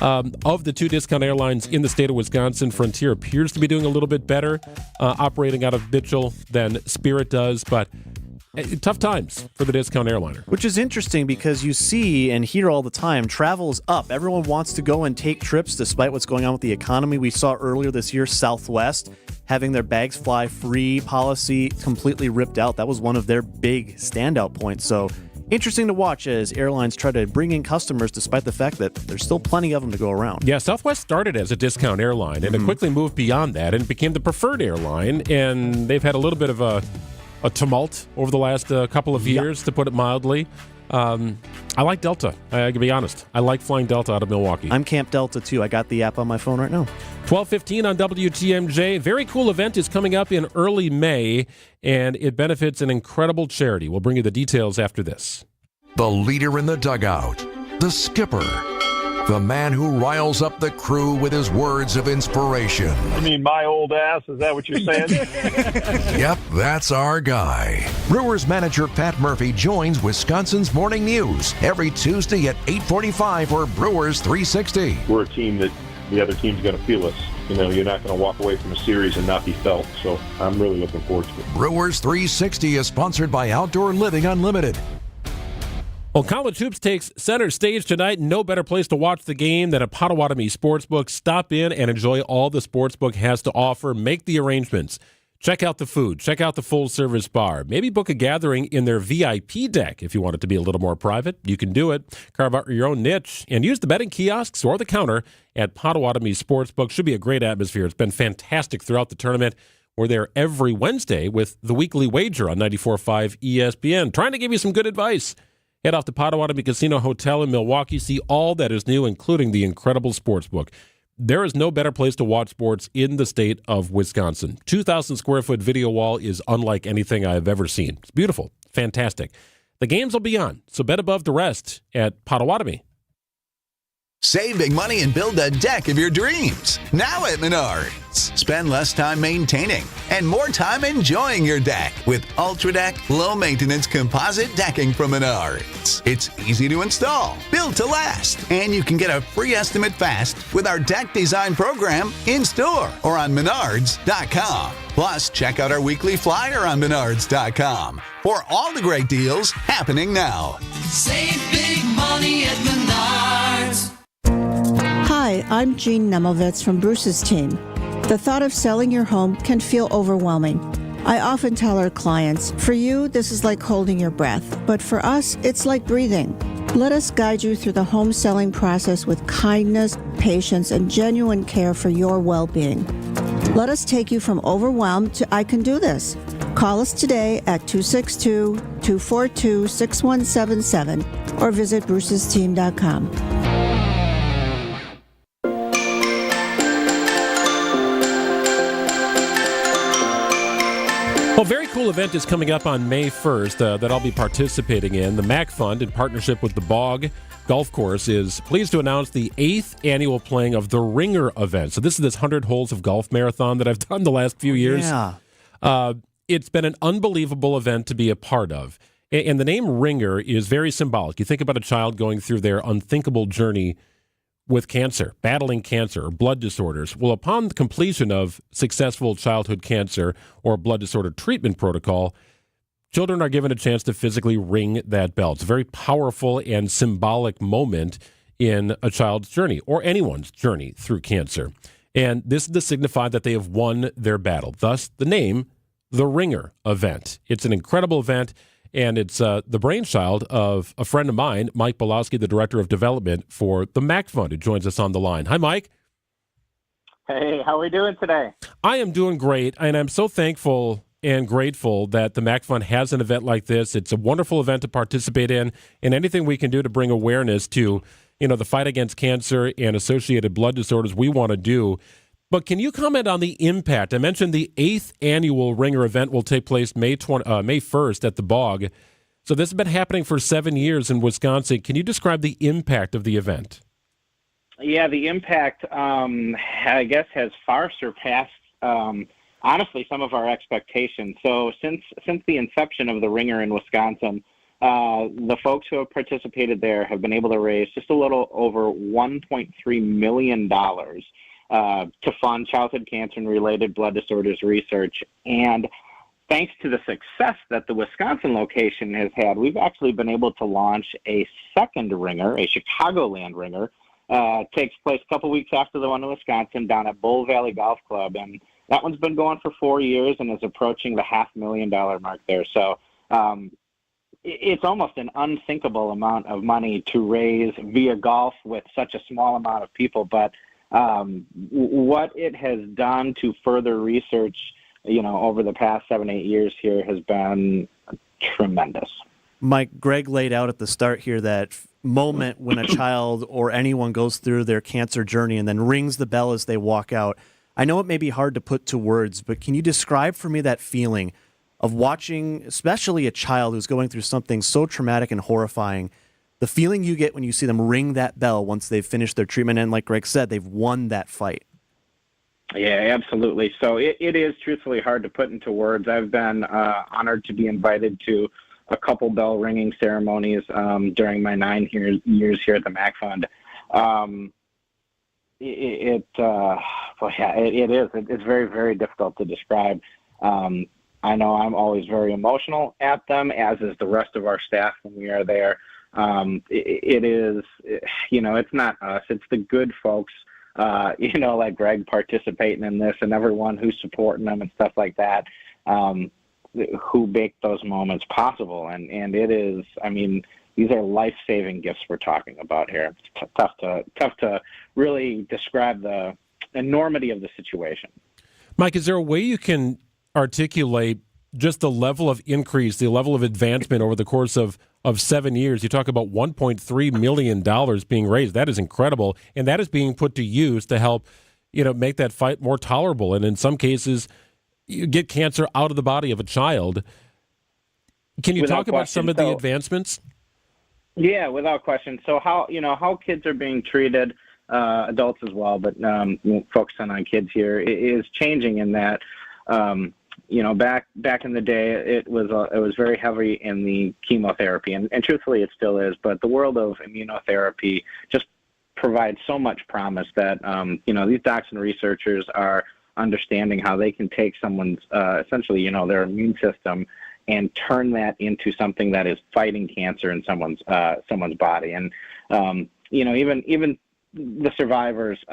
Of the two discount airlines in the state of Wisconsin, Frontier appears to be doing a little bit better operating out of Mitchell than Spirit does, but tough times for the discount airliner. Which is interesting because you see and hear all the time, travel's up. Everyone wants to go and take trips despite what's going on with the economy. We saw earlier this year, Southwest having their bags fly free policy completely ripped out. That was one of their big standout points. So interesting to watch as airlines try to bring in customers despite the fact that there's still plenty of them to go around. Yeah, Southwest started as a discount airline and it quickly moved beyond that and became the preferred airline. And they've had a little bit of a tumult over the last couple of years, to put it mildly. I like Delta. I can be honest. I like flying Delta out of Milwaukee. I'm Camp Delta, too. I got the app on my phone right now. 12:15 on WTMJ. Very cool event is coming up in early May, and it benefits an incredible charity. We'll bring you the details after this. The leader in the dugout, the skipper, the man who riles up the crew with his words of inspiration. You mean my old ass? Is that what you're saying? Yep, that's our guy. Brewers manager Pat Murphy joins Wisconsin's Morning News every Tuesday at 8:45 for Brewers 360. We're a team that the other team's going to feel us. You're not going to walk away from a series and not be felt. So I'm really looking forward to it. Brewers 360 is sponsored by Outdoor Living Unlimited. Well, college hoops takes center stage tonight. No better place to watch the game than a Potawatomi Sportsbook. Stop in and enjoy all the Sportsbook has to offer. Make the arrangements. Check out the food. Check out the full-service bar. Maybe book a gathering in their VIP deck if you want it to be a little more private. You can do it. Carve out your own niche and use the betting kiosks or the counter at Potawatomi Sportsbook. Should be a great atmosphere. It's been fantastic throughout the tournament. We're there every Wednesday with the Weekly Wager on 94.5 ESPN. Trying to give you some good advice. Head off to Potawatomi Casino Hotel in Milwaukee. See all that is new, including the incredible Sportsbook. There is no better place to watch sports in the state of Wisconsin. 2,000 square foot video wall is unlike anything I have ever seen. It's beautiful. Fantastic. The games will be on, so bet above the rest at Potawatomi. Save big money and build the deck of your dreams. Now at Menards. Spend less time maintaining and more time enjoying your deck with Ultra Deck low-maintenance composite decking from Menards. It's easy to install, built to last, and you can get a free estimate fast with our deck design program in-store or on Menards.com. Plus, check out our weekly flyer on Menards.com for all the great deals happening now. Save big money at Menards. Hi, I'm Jean Nemovitz from Bruce's team. The thought of selling your home can feel overwhelming. I often tell our clients, for you, this is like holding your breath, but for us, it's like breathing. Let us guide you through the home selling process with kindness, patience, and genuine care for your well-being. Let us take you from overwhelmed to I can do this. Call us today at 262-242-6177 or visit brucesteam.com. Well, a very cool event is coming up on May 1st that I'll be participating in. The MAC Fund, in partnership with the Bog Golf Course, is pleased to announce the 8th annual playing of the Ringer event. So this is this 100 holes of golf marathon that I've done the last few years. Yeah. It's been an unbelievable event to be a part of. And the name Ringer is very symbolic. You think about a child going through their unthinkable journey with cancer, battling cancer or blood disorders. Well, upon the completion of successful childhood cancer or blood disorder treatment protocol, children are given a chance to physically ring that bell. It's a very powerful and symbolic moment in a child's journey or anyone's journey through cancer. And this is to signify that they have won their battle. Thus, the name, the Ringer event. It's an incredible event. And it's the brainchild of a friend of mine, Mike Bolowski, the Director of Development for the MAC Fund, who joins us on the line. Hi, Mike. Hey, how are we doing today? I am doing great, and I'm so thankful and grateful that the MAC Fund has an event like this. It's a wonderful event to participate in, and anything we can do to bring awareness to, the fight against cancer and associated blood disorders, we want to do. But can you comment on the impact? I mentioned the 8th annual Ringer event will take place May 1st at the Bog. So this has been happening for 7 years in Wisconsin. Can you describe the impact of the event? Yeah, the impact, I guess, has far surpassed, honestly, some of our expectations. So since the inception of the Ringer in Wisconsin, the folks who have participated there have been able to raise just a little over $1.3 million to fund childhood cancer and related blood disorders research. And thanks to the success that the Wisconsin location has had, we've actually been able to launch a second Ringer, a Chicagoland Ringer. Takes place a couple weeks after the one in Wisconsin down at Bull Valley Golf Club. And that one's been going for 4 years and is approaching the $500,000 mark there. So it's almost an unthinkable amount of money to raise via golf with such a small amount of people. But what it has done to further research, over the past 7-8 years here has been tremendous. Mike, Greg laid out at the start here that moment when a child or anyone goes through their cancer journey and then rings the bell as they walk out. I know it may be hard to put to words, but can you describe for me that feeling of watching, especially a child who's going through something so traumatic and horrifying, the feeling you get when you see them ring that bell once they've finished their treatment, and like Greg said, they've won that fight? Yeah, absolutely. So it is truthfully hard to put into words. I've been honored to be invited to a couple bell ringing ceremonies during my 9 years here at the MAC Fund. It is. It's very, very difficult to describe. I know I'm always very emotional at them, as is the rest of our staff when we are there. It is, it's not us. It's the good folks, like Greg participating in this and everyone who's supporting them and stuff like that, who make those moments possible. And it is, these are life-saving gifts we're talking about here. It's tough to really describe the enormity of the situation. Mike, is there a way you can articulate just the level of increase, the level of advancement over the course of 7 years? You talk about $1.3 million being raised. That is incredible. And that is being put to use to help, make that fight more tolerable. And in some cases, you get cancer out of the body of a child. Can you talk about some of the advancements? Yeah, without question. So how kids are being treated, adults as well, but focusing on kids here, is changing in that, back in the day, it was very heavy in the chemotherapy, and truthfully it still is, but the world of immunotherapy just provides so much promise that, these docs and researchers are understanding how they can take someone's, essentially, their immune system and turn that into something that is fighting cancer in someone's body. And, even the survivors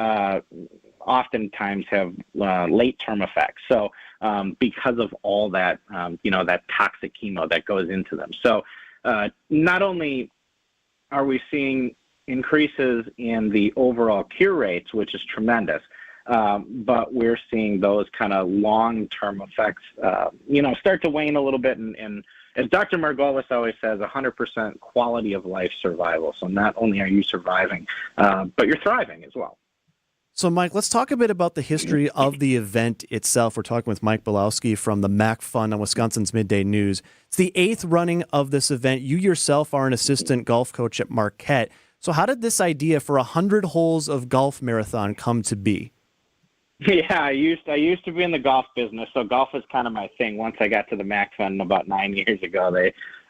oftentimes have late-term effects. So because of all that, that toxic chemo that goes into them. So not only are we seeing increases in the overall cure rates, which is tremendous. But we're seeing those kind of long-term effects, start to wane a little bit. And as Dr. Margolis always says, 100% quality of life survival. So not only are you surviving, but you're thriving as well. So, Mike, let's talk a bit about the history of the event itself. We're talking with Mike Bilowski from the MAC Fund on Wisconsin's Midday News. It's the 8th running of this event. You yourself are an assistant golf coach at Marquette. So how did this idea for 100 holes of golf marathon come to be? Yeah, I used to be in the golf business, so golf was kind of my thing. Once I got to the MAC Fund about 9 years ago,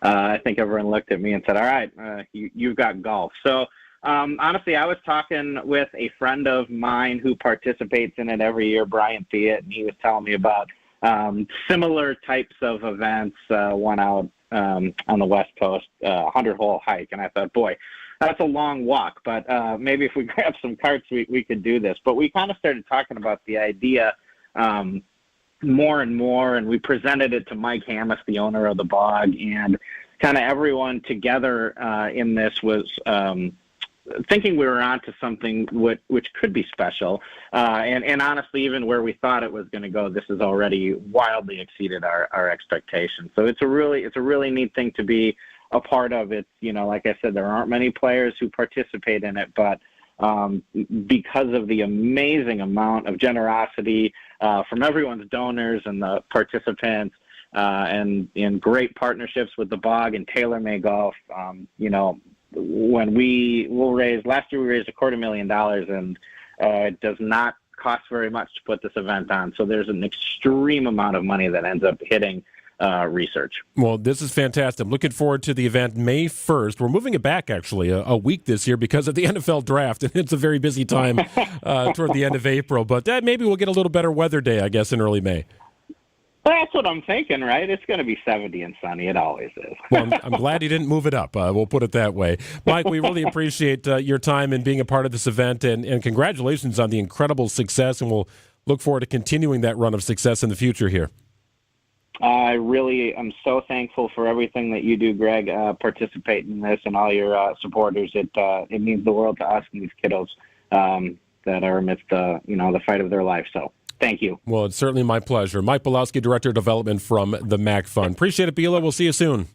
I think everyone looked at me and said, all right, you've got golf. So honestly, I was talking with a friend of mine who participates in it every year, Brian Theot, and he was telling me about similar types of events, one out on the West Coast, 100-hole hike. And I thought, boy, that's a long walk, but maybe if we grab some carts, we could do this. But we kind of started talking about the idea more and more, and we presented it to Mike Hammis, the owner of the Bog, and kind of everyone together in this was thinking we were onto something which could be special. And honestly, even where we thought it was going to go, this has already wildly exceeded our expectations. So it's a really neat thing to be a part of. It's, like I said, there aren't many players who participate in it, but because of the amazing amount of generosity from everyone's donors and the participants, and in great partnerships with the Bog and TaylorMade Golf, when last year we raised $250,000, and it does not cost very much to put this event on. So there's an extreme amount of money that ends up hitting research. Well, this is fantastic. I'm looking forward to the event May 1st. We're moving it back, actually, a week this year because of the NFL draft, and it's a very busy time toward the end of April. But maybe we'll get a little better weather day, I guess, in early May. That's what I'm thinking, right? It's going to be 70 and sunny. It always is. Well, I'm glad you didn't move it up. We'll put it that way. Mike, we really appreciate your time and being a part of this event, and congratulations on the incredible success, and we'll look forward to continuing that run of success in the future here. I really am so thankful for everything that you do, Greg, participating in this, and all your supporters. It means the world to us and these kiddos that are amidst the fight of their life. So thank you. Well, it's certainly my pleasure. Mike Bilowski, Director of Development from the MAC Fund. Appreciate it, Bila. We'll see you soon.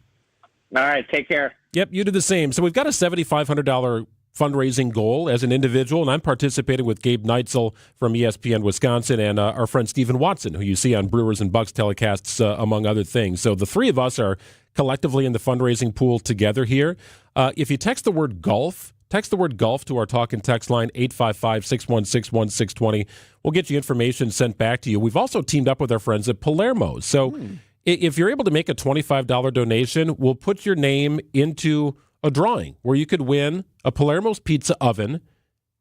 All right. Take care. Yep, you do the same. So we've got a $7,500 fundraising goal as an individual, and I'm participating with Gabe Neitzel from ESPN Wisconsin and our friend Stephen Watson, who you see on Brewers and Bucks telecasts, among other things. So the three of us are collectively in the fundraising pool together here. If you text the word golf to our talk and text line, 855-616-1620. We'll get you information sent back to you. We've also teamed up with our friends at Palermo's. So if you're able to make a $25 donation, we'll put your name into a drawing where you could win a Palermo's pizza oven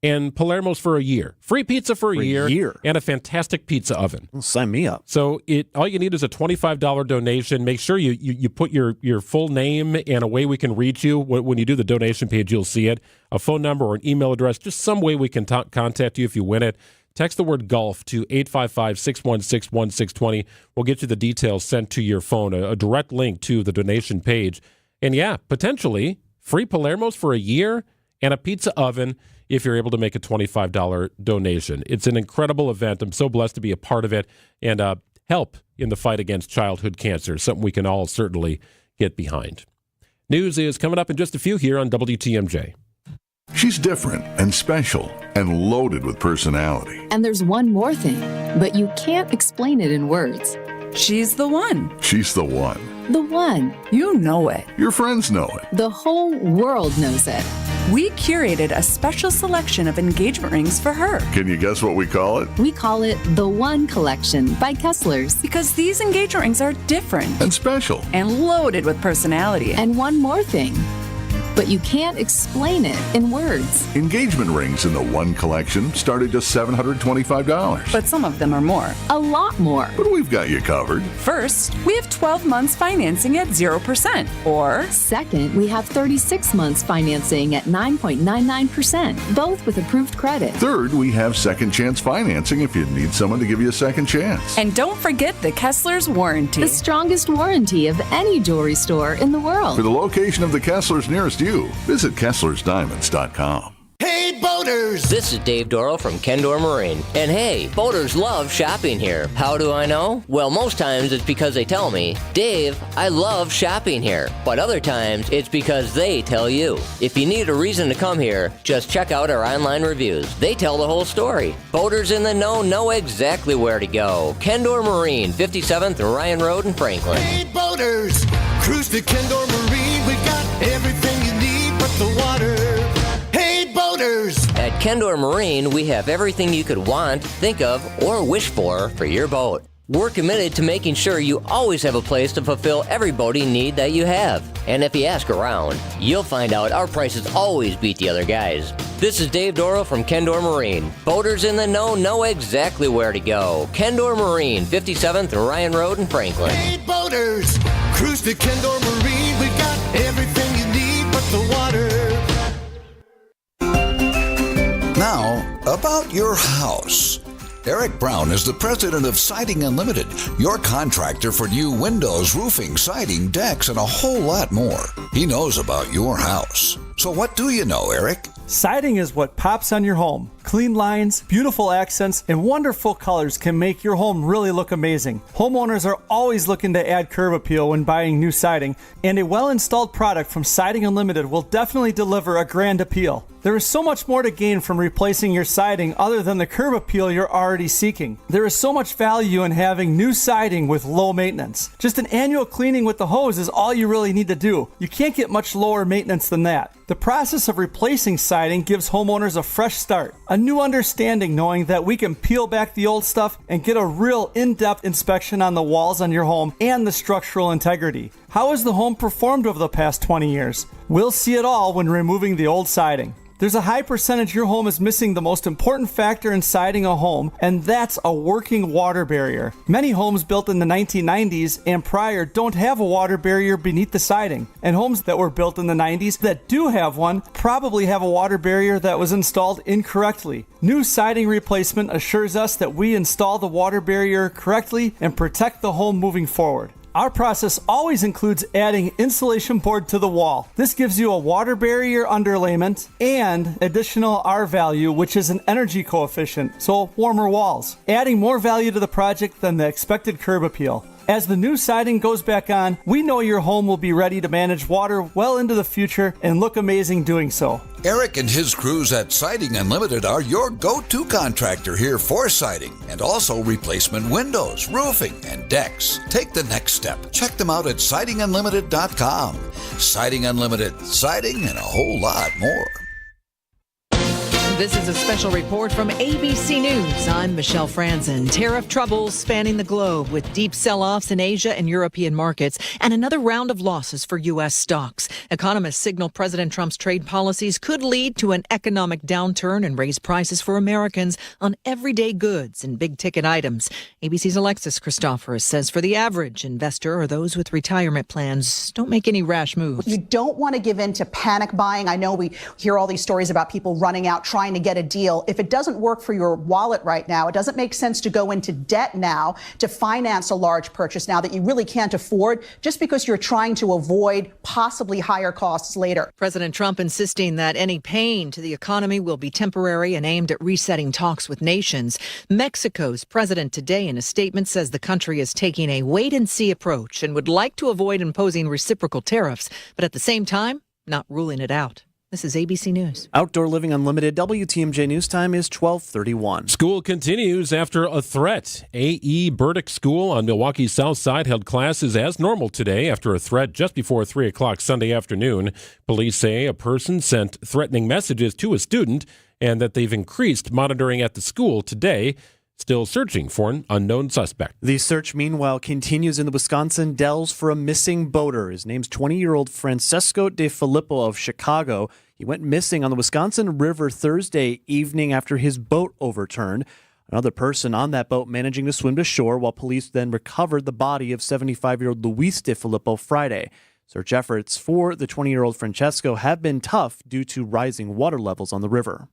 and Palermo's for a year. Free pizza for a year and a fantastic pizza oven. Well, sign me up. So all you need is a $25 donation. Make sure you put your full name and a way we can reach you. When you do the donation page, you'll see it. A phone number or an email address, just some way we can contact you if you win it. Text the word golf to 855-616-1620. We'll get you the details sent to your phone, a direct link to the donation page. And yeah, potentially free Palermo's for a year and a pizza oven if you're able to make a $25 donation. It's an incredible event. I'm so blessed to be a part of it and help in the fight against childhood cancer, something we can all certainly get behind. News is coming up in just a few here on WTMJ. She's different and special and loaded with personality. And there's one more thing, but you can't explain it in words. She's the one. She's the one. The one. You know it. Your friends know it. The whole world knows it. We curated a special selection of engagement rings for her. Can you guess what we call it? We call it the One Collection by Kessler's. Because these engagement rings are different. And special. And loaded with personality. And one more thing. But you can't explain it in words. Engagement rings in the One Collection start at just $725. But some of them are more. A lot more. But we've got you covered. First, we have 12 months financing at 0%. Or second, we have 36 months financing at 9.99%, both with approved credit. Third, we have second chance financing if you need someone to give you a second chance. And don't forget the Kessler's warranty. The strongest warranty of any jewelry store in the world. For the location of the Kessler's nearest you. Visit KesslersDiamonds.com. Hey, boaters! This is Dave Dorrell from Kendor Marine. And hey, boaters love shopping here. How do I know? Well, most times it's because they tell me, Dave, I love shopping here. But other times it's because they tell you. If you need a reason to come here, just check out our online reviews. They tell the whole story. Boaters in the know exactly where to go. Kendor Marine, 57th and Ryan Road in Franklin. Hey, boaters! Cruise to Kendor Marine. We got everything you need but the water. Hey, boaters! At Kendor Marine, we have everything you could want, think of, or wish for your boat. We're committed to making sure you always have a place to fulfill every boating need that you have. And if you ask around, you'll find out our prices always beat the other guys. This is Dave Dorrell from Kendor Marine. Boaters in the know exactly where to go. Kendor Marine, 57th and Ryan Road in Franklin. Hey, boaters! Cruise to Kendor Marine. We got everything you need but the water. Now, about your house. Eric Brown is the president of Siding Unlimited, your contractor for new windows, roofing, siding, decks, and a whole lot more. He knows about your house. So what do you know, Eric? Siding is what pops on your home. Clean lines, beautiful accents, and wonderful colors can make your home really look amazing. Homeowners are always looking to add curb appeal when buying new siding, and a well-installed product from Siding Unlimited will definitely deliver a grand appeal. There is so much more to gain from replacing your siding other than the curb appeal you're already seeking. There is so much value in having new siding with low maintenance. Just an annual cleaning with the hose is all you really need to do. You can't get much lower maintenance than that. The process of replacing siding gives homeowners a fresh start, a new understanding knowing that we can peel back the old stuff and get a real in-depth inspection on the walls on your home and the structural integrity. How has the home performed over the past 20 years? We'll see it all when removing the old siding. There's a high percentage your home is missing the most important factor in siding a home, and that's a working water barrier. Many homes built in the 1990s and prior don't have a water barrier beneath the siding, and homes that were built in the 90s that do have one probably have a water barrier that was installed incorrectly. New siding replacement assures us that we install the water barrier correctly and protect the home moving forward. Our process always includes adding insulation board to the wall. This gives you a water barrier underlayment and additional R value, which is an energy coefficient, so warmer walls, adding more value to the project than the expected curb appeal. As the new siding goes back on, we know your home will be ready to manage water well into the future and look amazing doing so. Eric and his crews at Siding Unlimited are your go-to contractor here for siding and also replacement windows, roofing, and decks. Take the next step. Check them out at sidingunlimited.com. Siding Unlimited, siding and a whole lot more. This is a special report from ABC News. I'm Michelle Franzen. Tariff troubles spanning the globe with deep sell-offs in Asia and European markets and another round of losses for U.S. stocks. Economists signal President Trump's trade policies could lead to an economic downturn and raise prices for Americans on everyday goods and big-ticket items. ABC's Alexis Christoforous says for the average investor or those with retirement plans, don't make any rash moves. You don't want to give in to panic buying. I know we hear all these stories about people running out, trying to get a deal. If it doesn't work for your wallet right now, it doesn't make sense to go into debt now to finance a large purchase now that you really can't afford just because you're trying to avoid possibly higher costs later. President Trump insisting that any pain to the economy will be temporary and aimed at resetting talks with nations. Mexico's president today in a statement says the country is taking a wait-and-see approach and would like to avoid imposing reciprocal tariffs, but at the same time, not ruling it out. This is ABC News. Outdoor Living Unlimited, WTMJ News Time is 12:31. School continues after a threat. A.E. Burdick School on Milwaukee's South Side held classes as normal today after a threat just before 3 o'clock Sunday afternoon. Police say a person sent threatening messages to a student and that they've increased monitoring at the school today. Still searching for an unknown suspect. The search, meanwhile, continues in the Wisconsin Dells for a missing boater. His name's 20-year-old Francesco De Filippo of Chicago. He went missing on the Wisconsin River Thursday evening after his boat overturned. Another person on that boat managing to swim to shore while police then recovered the body of 75-year-old Luis De Filippo Friday. Search efforts for the 20-year-old Francesco have been tough due to rising water levels on the river.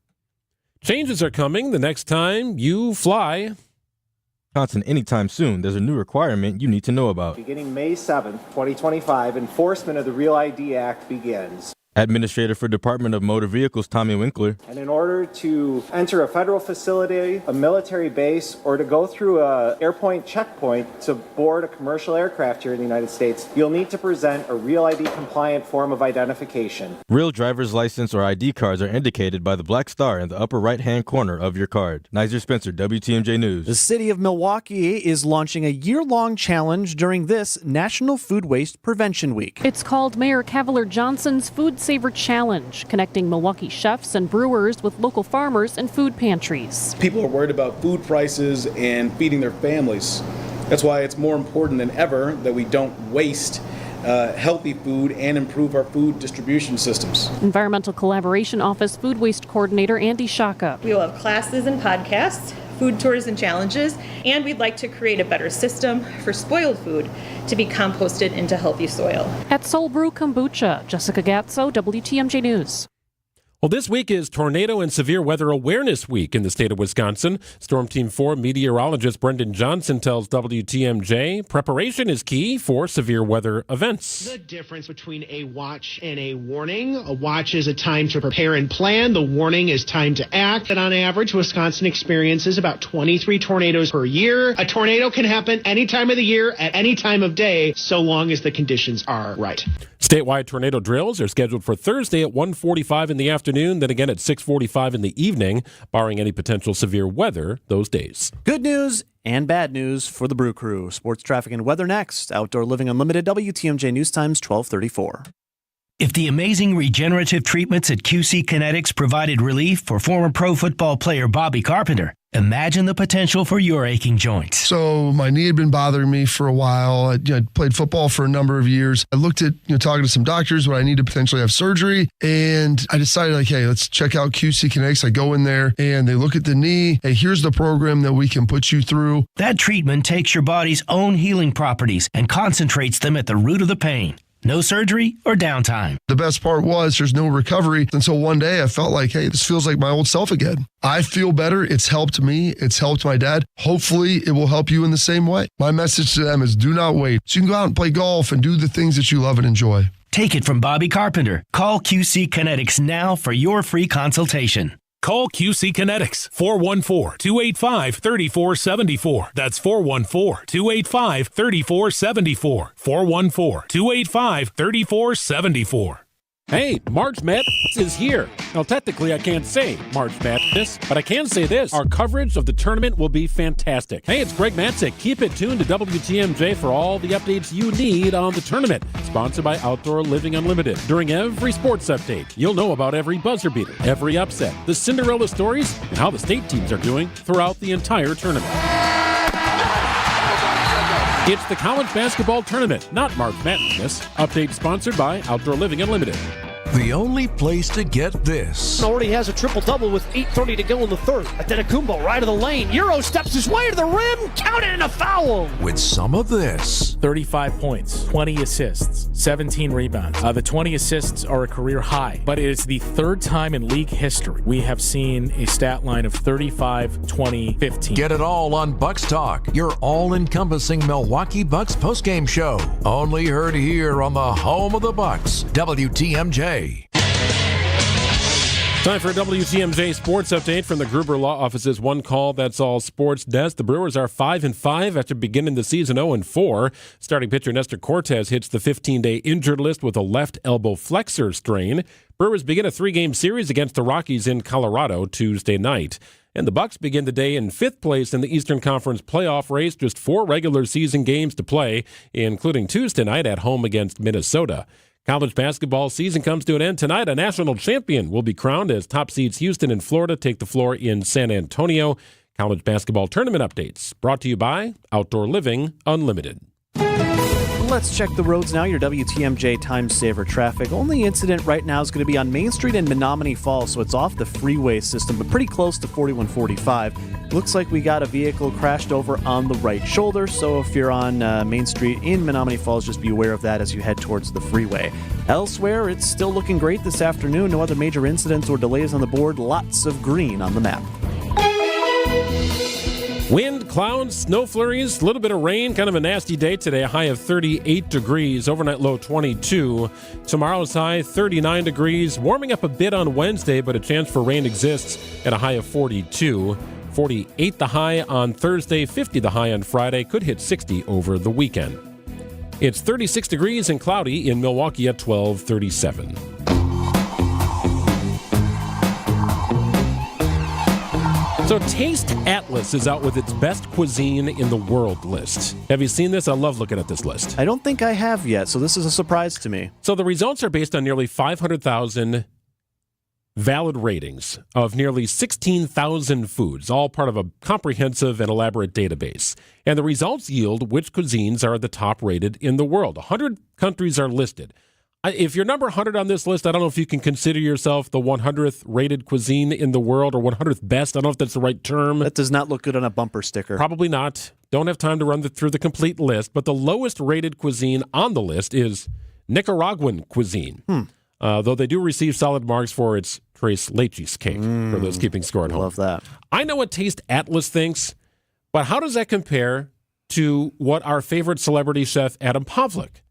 Changes are coming the next time you fly. Wisconsin anytime soon. There's a new requirement you need to know about. Beginning May 7th, 2025, enforcement of the Real ID Act begins. Administrator for Department of Motor Vehicles, Tommy Winkler. And in order to enter a federal facility, a military base, or to go through a airport checkpoint to board a commercial aircraft here in the United States, you'll need to present a Real ID compliant form of identification. Real driver's license or ID cards are indicated by the black star in the upper right-hand corner of your card. Nizer Spencer, WTMJ News. The city of Milwaukee is launching a year-long challenge during this National Food Waste Prevention Week. It's called Mayor Cavalier Johnson's Food Saver Challenge, connecting Milwaukee chefs and brewers with local farmers and food pantries. People are worried about food prices and feeding their families. That's why it's more important than ever that we don't waste healthy food and improve our food distribution systems. Environmental Collaboration Office Food Waste Coordinator Andy Shaka. We will have classes and podcasts, food tours and challenges, and we'd like to create a better system for spoiled food to be composted into healthy soil. At Soul Brew Kombucha, Jessica Gatso, WTMJ News. Well, this week is Tornado and Severe Weather Awareness Week in the state of Wisconsin. Storm Team 4 meteorologist Brendan Johnson tells WTMJ preparation is key for severe weather events. The difference between a watch and a warning. A watch is a time to prepare and plan. The warning is time to act. And on average, Wisconsin experiences about 23 tornadoes per year. A tornado can happen any time of the year, at any time of day, so long as the conditions are right. Statewide tornado drills are scheduled for Thursday at 1:45 in the afternoon, then again at 6:45 in the evening, barring any potential severe weather those days. Good news and bad news for the Brew Crew. Sports, traffic, and weather next. Outdoor Living Unlimited, WTMJ News Times, 1234. If the amazing regenerative treatments at QC Kinetics provided relief for former pro football player Bobby Carpenter, imagine the potential for your aching joints. So my knee had been bothering me for a while. I played football for a number of years. I looked at talking to some doctors when I need to potentially have surgery, and I decided hey, let's check out QC Kinetics. I go in there and they look at the knee. Hey, here's the program that we can put you through. That treatment takes your body's own healing properties and concentrates them at the root of the pain. No surgery or downtime. The best part was there's no recovery until one day I felt like, hey, this feels like my old self again. I feel better. It's helped me. It's helped my dad. Hopefully it will help you in the same way. My message to them is do not wait. So you can go out and play golf and do the things that you love and enjoy. Take it from Bobby Carpenter. Call QC Kinetics now for your free consultation. Call QC Kinetics, 414-285-3474. That's 414-285-3474. 414-285-3474. Hey, March Madness is here. Now, technically, I can't say March Madness, but I can say this. Our coverage of the tournament will be fantastic. Hey, it's Greg Matzek. Keep it tuned to WTMJ for all the updates you need on the tournament. Sponsored by Outdoor Living Unlimited. During every sports update, you'll know about every buzzer beater, every upset, the Cinderella stories, and how the state teams are doing throughout the entire tournament. It's the college basketball tournament, not March Madness. Update sponsored by Outdoor Living Unlimited. The only place to get this. Already has a triple-double with 8:30 to go in the third. Antetokounmpo right of the lane. Euro steps his way to the rim. Count it and a foul. With some of this. 35 points, 20 assists, 17 rebounds. The 20 assists are a career high, but it is the third time in league history we have seen a stat line of 35, 20, 15. Get it all on Bucks Talk, your all-encompassing Milwaukee Bucks postgame show. Only heard here on the home of the Bucks, WTMJ. Time for a WTMJ Sports Update from the Gruber Law Office's One Call That's All Sports Desk. The Brewers are 5-5 after beginning the season 0-4. Starting pitcher Nestor Cortes hits the 15-day injured list with a left elbow flexor strain. Brewers begin a 3-game series against the Rockies in Colorado Tuesday night. And the Bucks begin the day in 5th place in the Eastern Conference playoff race. Just 4 regular season games to play, including Tuesday night at home against Minnesota. College basketball season comes to an end tonight. A national champion will be crowned as top seeds Houston and Florida take the floor in San Antonio. College basketball tournament updates brought to you by Outdoor Living Unlimited. Let's check the roads now. Your WTMJ Time Saver traffic. Only incident right now is going to be on Main Street in Menominee Falls, so it's off the freeway system, but pretty close to 4145. Looks like we got a vehicle crashed over on the right shoulder, so if you're on Main Street in Menominee Falls, just be aware of that as you head towards the freeway. Elsewhere, it's still looking great this afternoon. No other major incidents or delays on the board. Lots of green on the map. Wind clouds, snow flurries, a little bit of rain, kind of a nasty day today. A high of 38 degrees, overnight low 22. Tomorrow's high 39 degrees, warming up a bit on Wednesday, but a chance for rain exists at a high of 42. 48 the high on Thursday, 50 the high on Friday, could hit 60 over the weekend. It's 36 degrees and cloudy in Milwaukee at 12:37. So Taste Atlas is out with its best cuisine in the world list. Have you seen this? I love looking at this list. I don't think I have yet, so this is a surprise to me. So the results are based on nearly 500,000 valid ratings of nearly 16,000 foods, all part of a comprehensive and elaborate database. And the results yield which cuisines are the top rated in the world. 100 countries are listed. If you're number 100 on this list, I don't know if you can consider yourself the 100th rated cuisine in the world or 100th best. I don't know if that's the right term. That does not look good on a bumper sticker. Probably not. Don't have time to run through the complete list. But the lowest rated cuisine on the list is Nicaraguan cuisine. Though they do receive solid marks for its tres leches cake for those keeping score at home. Love that. I know what Taste Atlas thinks, but how does that compare to what our favorite celebrity chef Adam Pavlik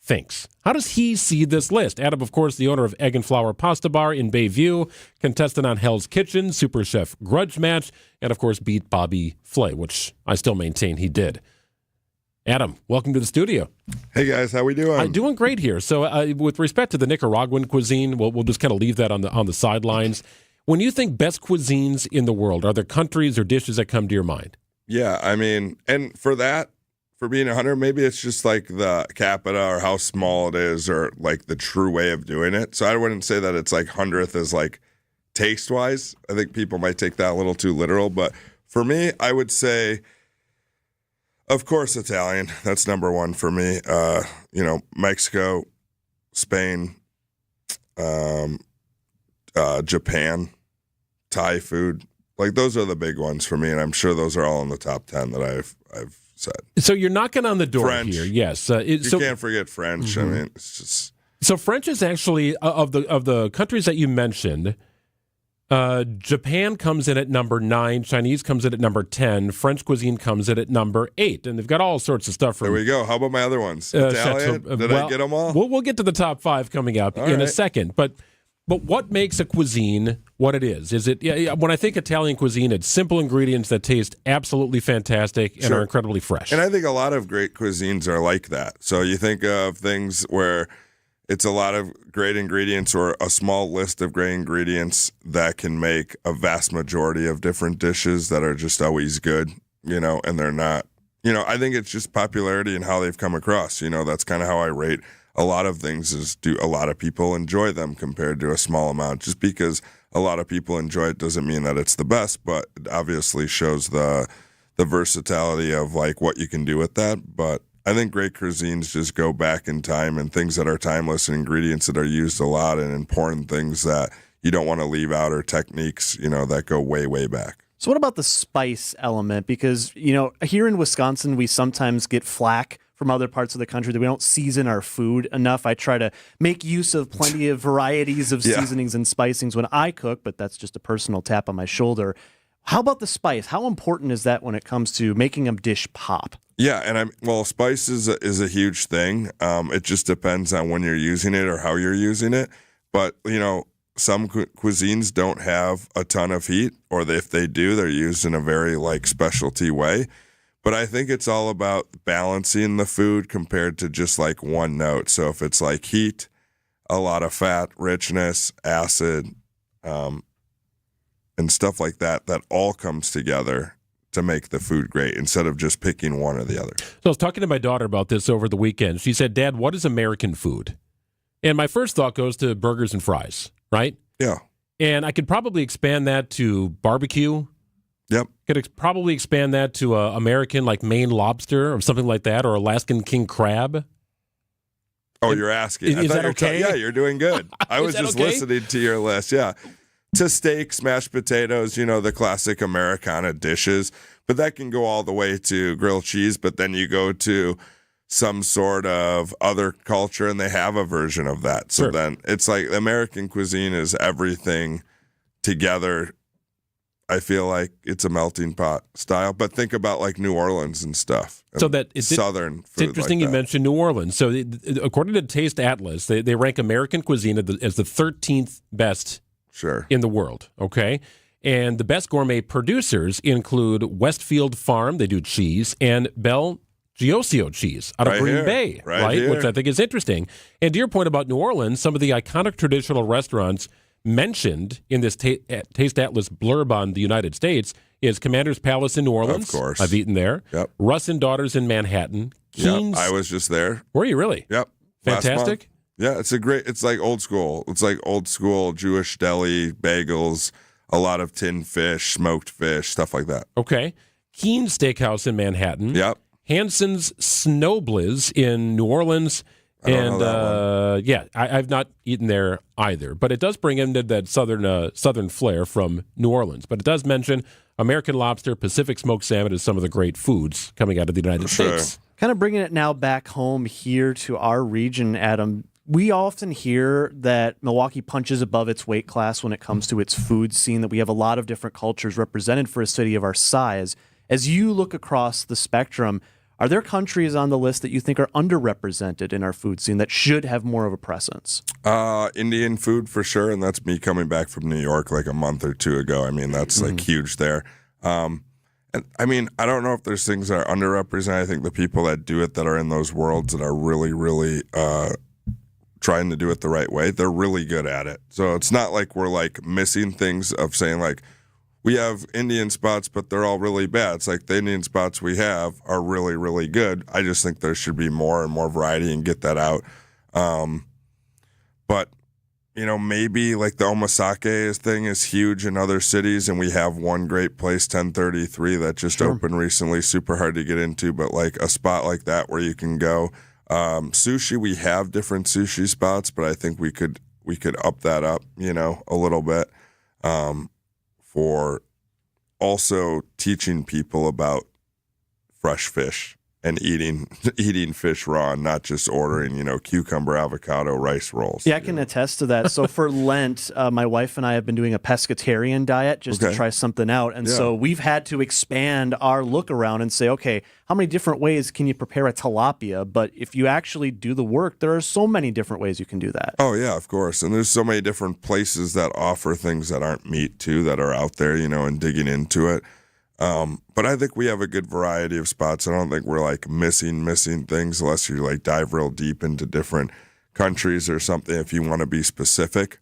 thinks? How does he see this list? Adam, of course, the owner of Egg and Flour Pasta Bar in Bayview, contestant on Hell's Kitchen, Super Chef Grudge Match, and of course beat Bobby Flay, which I still maintain he did. Adam, welcome to the studio. Hey guys, how we doing? I'm doing great here. So, with respect to the Nicaraguan cuisine, we'll just kind of leave that on the sidelines. When you think best cuisines in the world, are there countries or dishes that come to your mind? Yeah, I mean, and for that, for being 100, maybe it's just like the capita or how small it is or like the true way of doing it. So I wouldn't say that it's like 100th as like taste-wise. I think people might take that a little too literal. But for me, I would say, of course, Italian. That's number one for me. Mexico, Spain, Japan, Thai food. Like those are the big ones for me, and I'm sure those are all in the top 10 that I've said. So you're knocking on the door French. here. Yes, you can't forget French. Mm-hmm. I mean, it's just so French is actually of the countries that you mentioned. Japan comes in at number 9, Chinese comes in at number 10, French cuisine comes in at number 8, and they've got all sorts of stuff from. There we go. How about my other ones? Italian? Did I get them all? We'll get to the top 5 coming up in a second, but what makes a cuisine what it is? Is it when I think Italian cuisine, it's simple ingredients that taste absolutely fantastic and are incredibly fresh. And I think a lot of great cuisines are like that. So you think of things where it's a lot of great ingredients or a small list of great ingredients that can make a vast majority of different dishes that are just always good, and they're not. I think it's just popularity and how they've come across. That's kind of how I rate a lot of things is, do a lot of people enjoy them compared to a small amount? Just because a lot of people enjoy it doesn't mean that it's the best, but it obviously shows the versatility of like what you can do with that. But I think great cuisines just go back in time and things that are timeless and ingredients that are used a lot and important things that you don't want to leave out or techniques, that go way, way back. So what about the spice element? Because, here in Wisconsin, we sometimes get flack from other parts of the country that we don't season our food enough. I try to make use of plenty of varieties of seasonings and spicings when I cook, but that's just a personal tap on my shoulder. How about the spice? How important is that when it comes to making a dish pop? Yeah, and spice is a huge thing. It just depends on when you're using it or how you're using it. But, some cuisines don't have a ton of heat, or if they do, they're used in a very specialty way. But I think it's all about balancing the food compared to just one note. So if it's heat, a lot of fat, richness, acid, and stuff like that, that all comes together to make the food great instead of just picking one or the other. So I was talking to my daughter about this over the weekend. She said, "Dad, what is American food?" And my first thought goes to burgers and fries, right? Yeah. And I could probably expand that to barbecue. Yep. Could probably expand that to American, Maine lobster or something like that, or Alaskan king crab. Oh, you're asking. Is that okay? Yeah, you're doing good. I was just okay? listening to your list. Yeah. To steaks, mashed potatoes, the classic Americana dishes. But that can go all the way to grilled cheese. But then you go to some sort of other culture and they have a version of that. So then it's American cuisine is everything together I feel like it's a melting pot style. But think about like New Orleans and stuff. So that it's Southern food. It's interesting like you mentioned New Orleans. So according to Taste Atlas, they rank American cuisine as the 13th best in the world. Okay. And the best gourmet producers include Westfield Farm, they do cheese, and Bel Giosio cheese out of Green Bay, right? Which I think is interesting. And to your point about New Orleans, some of the iconic traditional restaurants mentioned in this Taste Atlas blurb on the United States is Commander's Palace in New Orleans. Of course. I've eaten there. Yep. Russ and Daughters in Manhattan. Keen's. Yep, I was just there. Were you really? Yep. Fantastic. Yeah, it's like old school. It's like old school Jewish deli, bagels, a lot of tinned fish, smoked fish, stuff like that. Okay. Keen's Steakhouse in Manhattan. Yep. Hanson's Snowbliz in New Orleans. I've not eaten there either, but it does bring in that southern flair from New Orleans. But it does mention American lobster, Pacific smoked salmon as some of the great foods coming out of the United States. Kind of bringing it now back home here to our region, Adam. We often hear that Milwaukee punches above its weight class when it comes to its food scene, that we have a lot of different cultures represented for a city of our size. As you look across the spectrum, are there countries on the list that you think are underrepresented in our food scene that should have more of a presence? Indian food for sure, and that's me coming back from New York like a month or two ago. I mean, that's like huge there. And I mean, I don't know if there's things that are underrepresented. I think the people that do it, that are in those worlds that are really, really trying to do it the right way, they're really good at it. So it's not like we're like missing things of saying like, we have Indian spots, but they're all really bad. It's like the Indian spots we have are really, really good. I just think there should be more and more variety and get that out. But, you know, maybe like the omasake thing is huge in other cities, and we have one great place, 1033, that just opened recently, super hard to get into, but like a spot like that where you can go. Sushi, we have different sushi spots, but I think we could up that up, you know, a little bit. For also teaching people about fresh fish and eating fish raw and not just ordering, you know, cucumber, avocado, rice rolls. Yeah, I can attest to that. So for Lent, my wife and I have been doing a pescatarian diet just to try something out. And so we've had to expand our look around and say, okay, how many different ways can you prepare a tilapia? But if you actually do the work, there are so many different ways you can do that. Oh, yeah, of course. And there's so many different places that offer things that aren't meat, too, that are out there, you know, and digging into it. But I think we have a good variety of spots. I don't think we're like missing things unless you like dive real deep into different countries or something if you want to be specific.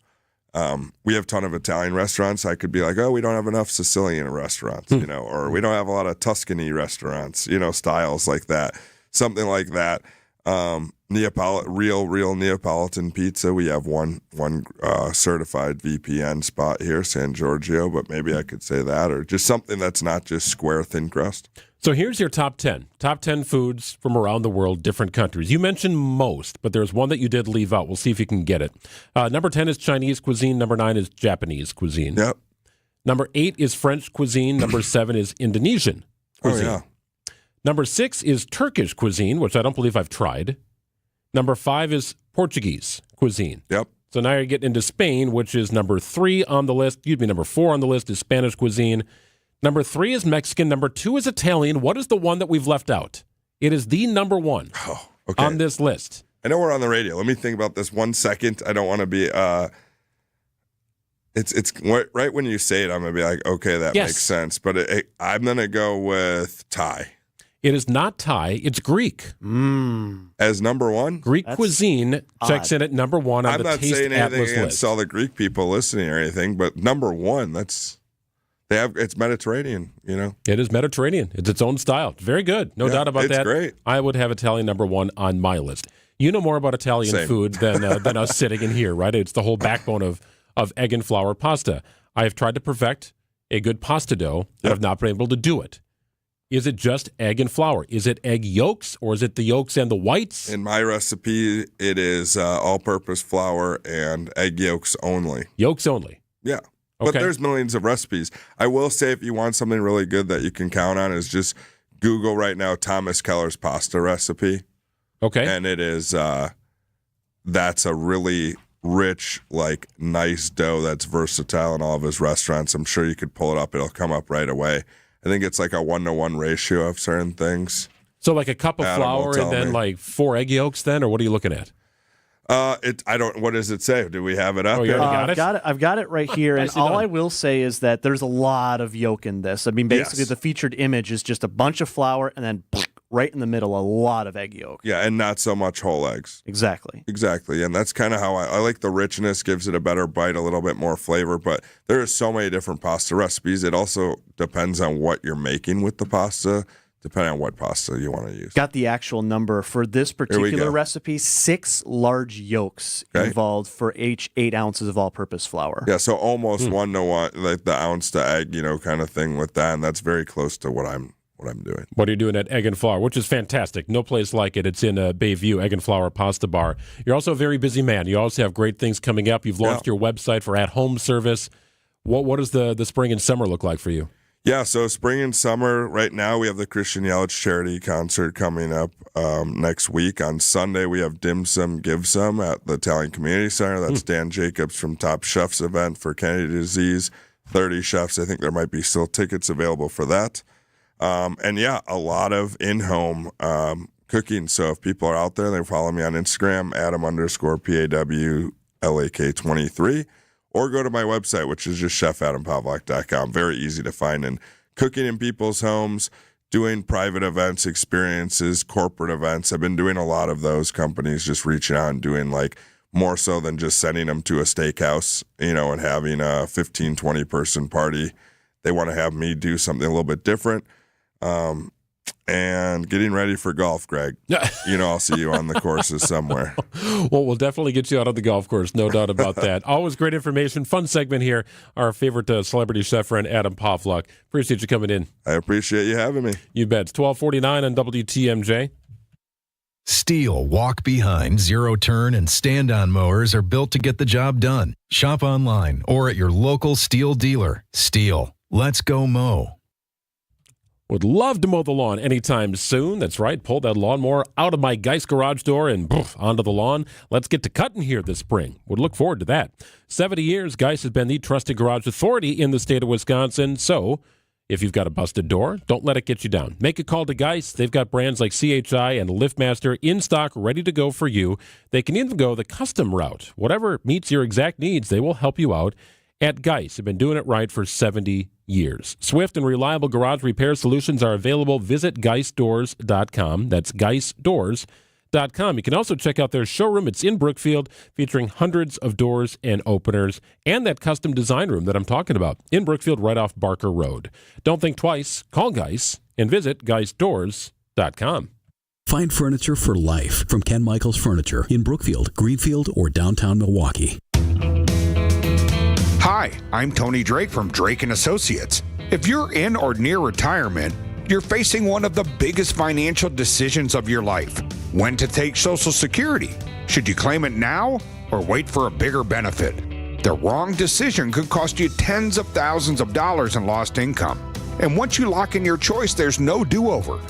We have a ton of Italian restaurants. I could be like, oh, we don't have enough Sicilian restaurants, you know, or we don't have a lot of Tuscany restaurants, you know, styles like that, something like that. Real Neapolitan pizza. We have one certified VPN spot here, San Giorgio, but maybe I could say that, or just something that's not just square thin crust. So here's your top 10 foods from around the world, different countries. You mentioned most, but there's one that you did leave out. We'll see if you can get it. Number 10 is Chinese cuisine. Number 9 is Japanese cuisine. Yep. Number 8 is French cuisine. Number 7 is Indonesian cuisine. Oh, yeah. Number 6 is Turkish cuisine, which I don't believe I've tried. Number 5 is Portuguese cuisine. Yep. So now you're getting into Spain, which is number 3 on the list. Number 4 on the list is Spanish cuisine. Number 3 is Mexican. Number 2 is Italian. What is the one that we've left out? It is the number 1 on this list. I know we're on the radio. Let me think about this 1 second. I don't want to be... It's right when you say it, I'm going to be like, okay, that makes sense. But I'm going to go with Thai. It is not Thai. It's Greek. As number 1? Greek cuisine checks in at number 1 on the Taste Atlas list. I'm not saying anything against all the Greek people listening or anything, but number 1, it's Mediterranean, you know? It is Mediterranean. It's its own style. It's very good. No doubt about that. It's great. I would have Italian number 1 on my list. You know more about Italian food than us sitting in here, right? It's the whole backbone of egg and flour pasta. I have tried to perfect a good pasta dough, and I've not been able to do it. Is it just egg and flour? Is it egg yolks, or is it the yolks and the whites? In my recipe, it is all-purpose flour and egg yolks only. Yolks only? Yeah. But there's millions of recipes. I will say if you want something really good that you can count on is just Google right now Thomas Keller's pasta recipe. Okay. And it is, that's a really, rich, like nice dough that's versatile in all of his restaurants. I'm sure you could pull it up. It'll come up right away. I think it's like a 1-to-1 ratio of certain things. So like a cup of flour and then like 4 egg yolks then, or what are you looking at? What does it say? Do we have it up? Oh, you already got it? I've got it right here, and all I will say is that there's a lot of yolk in this. I mean, basically the featured image is just a bunch of flour and then right in the middle, a lot of egg yolk. Yeah, and not so much whole eggs. Exactly. And that's kind of how I like the richness, gives it a better bite, a little bit more flavor, but there are so many different pasta recipes. It also depends on what you're making with the pasta, depending on what pasta you want to use. Got the actual number for this particular recipe, 6 large yolks involved for each 8 ounces of all-purpose flour. Yeah, so almost 1-to-1, like the ounce to egg, kind of thing with that, and that's very close to what I'm doing. What are you doing at Egg and Flour, which is fantastic. No place like it. It's in Bayview, Egg and Flour Pasta Bar. You're also a very busy man. You also have great things coming up. You've launched your website for at-home service. What does the spring and summer look like for you? Yeah, so spring and summer, right now we have the Christian Yelich charity concert coming up next week. On Sunday, we have Dim Sum, Give Some at the Italian Community Center. That's Dan Jacobs from Top Chef's event for Kennedy disease. 30 chefs. I think there might be still tickets available for that. A lot of in-home cooking. So if people are out there, they follow me on Instagram, Adam_PAWLAK23, or go to my website, which is just chefadampavlak.com. Very easy to find. And cooking in people's homes, doing private events, experiences, corporate events. I've been doing a lot of those. Companies just reaching out and doing like more so than just sending them to a steakhouse, and having a 15, 20 person party. They want to have me do something a little bit different. And getting ready for golf, Greg. I'll see you on the courses somewhere. Well, we'll definitely get you out on the golf course, no doubt about that. Always great information. Fun segment here. Our favorite celebrity chef friend, Adam Pawlak. Appreciate you coming in. I appreciate you having me. You bet. It's 12:49 on WTMJ. Steel walk behind, zero turn, and stand on mowers are built to get the job done. Shop online or at your local Steel dealer. Steel. Let's go mow. Would love to mow the lawn anytime soon. That's right. Pull that lawnmower out of my Geist garage door and onto the lawn. Let's get to cutting here this spring. Would look forward to that. 70 years, Geist has been the trusted garage authority in the state of Wisconsin. So if you've got a busted door, don't let it get you down. Make a call to Geist. They've got brands like CHI and LiftMaster in stock, ready to go for you. They can even go the custom route. Whatever meets your exact needs, they will help you out. At Geist, have been doing it right for 70 years. Swift and reliable garage repair solutions are available. Visit GeistDoors.com. That's GeistDoors.com. You can also check out their showroom. It's in Brookfield, featuring hundreds of doors and openers, and that custom design room that I'm talking about in Brookfield, right off Barker Road. Don't think twice. Call Geist and visit GeistDoors.com. Find furniture for life from Ken Michaels Furniture in Brookfield, Greenfield, or downtown Milwaukee. Hi, I'm Tony Drake from Drake & Associates. If you're in or near retirement, you're facing one of the biggest financial decisions of your life. When to take Social Security. Should you claim it now or wait for a bigger benefit? The wrong decision could cost you tens of thousands of dollars in lost income. And once you lock in your choice, there's no do-over.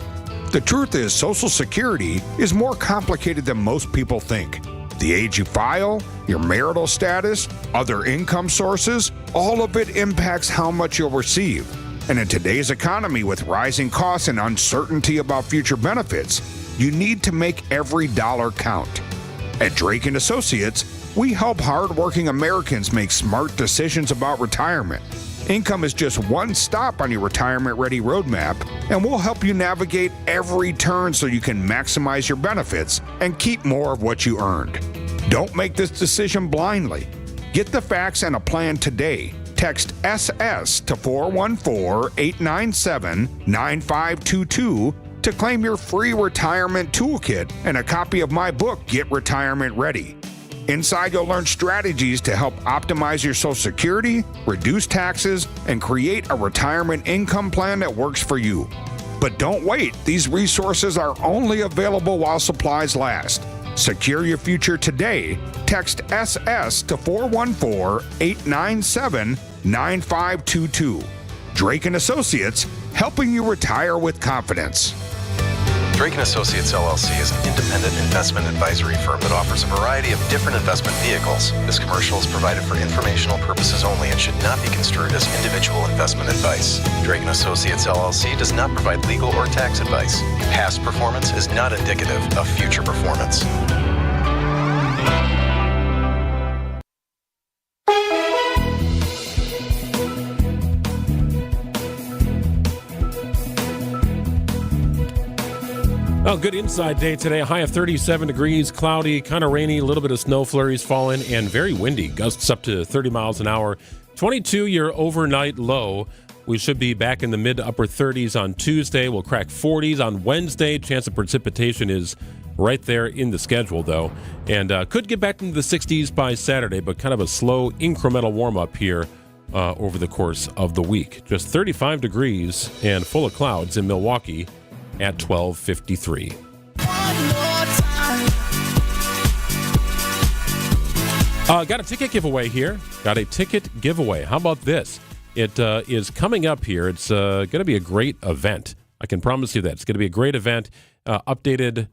The truth is, Social Security is more complicated than most people think. The age you file, your marital status, other income sources, all of it impacts how much you'll receive. And in today's economy with rising costs and uncertainty about future benefits, you need to make every dollar count. At Drake & Associates, we help hardworking Americans make smart decisions about retirement. Income is just one stop on your retirement-ready roadmap, and we'll help you navigate every turn so you can maximize your benefits and keep more of what you earned. Don't make this decision blindly. Get the facts and a plan today. Text SS to 414-897-9522 to claim your free retirement toolkit and a copy of my book, Get Retirement Ready. Inside, you'll learn strategies to help optimize your Social Security, reduce taxes, and create a retirement income plan that works for you. But don't wait. These resources are only available while supplies last. Secure your future today. Text SS to 414-897-9522. Drake & Associates, helping you retire with confidence. Drake & Associates LLC is an independent investment advisory firm that offers a variety of different investment vehicles. This commercial is provided for informational purposes only and should not be construed as individual investment advice. Drake & Associates LLC does not provide legal or tax advice. Past performance is not indicative of future performance. Well, good inside day today. A high of 37 degrees, cloudy, kind of rainy, a little bit of snow flurries falling, and very windy. Gusts up to 30 miles an hour. 22 your overnight low. We should be back in the mid to upper 30s on Tuesday. We'll crack 40s on Wednesday. Chance of precipitation is right there in the schedule, though. And could get back into the 60s by Saturday, but kind of a slow incremental warm-up here over the course of the week. Just 35 degrees and full of clouds in Milwaukee at 12:53. Got a ticket giveaway here. Got a ticket giveaway. How about this? It is coming up here. It's going to be a great event. I can promise you that. It's going to be a great event. Updated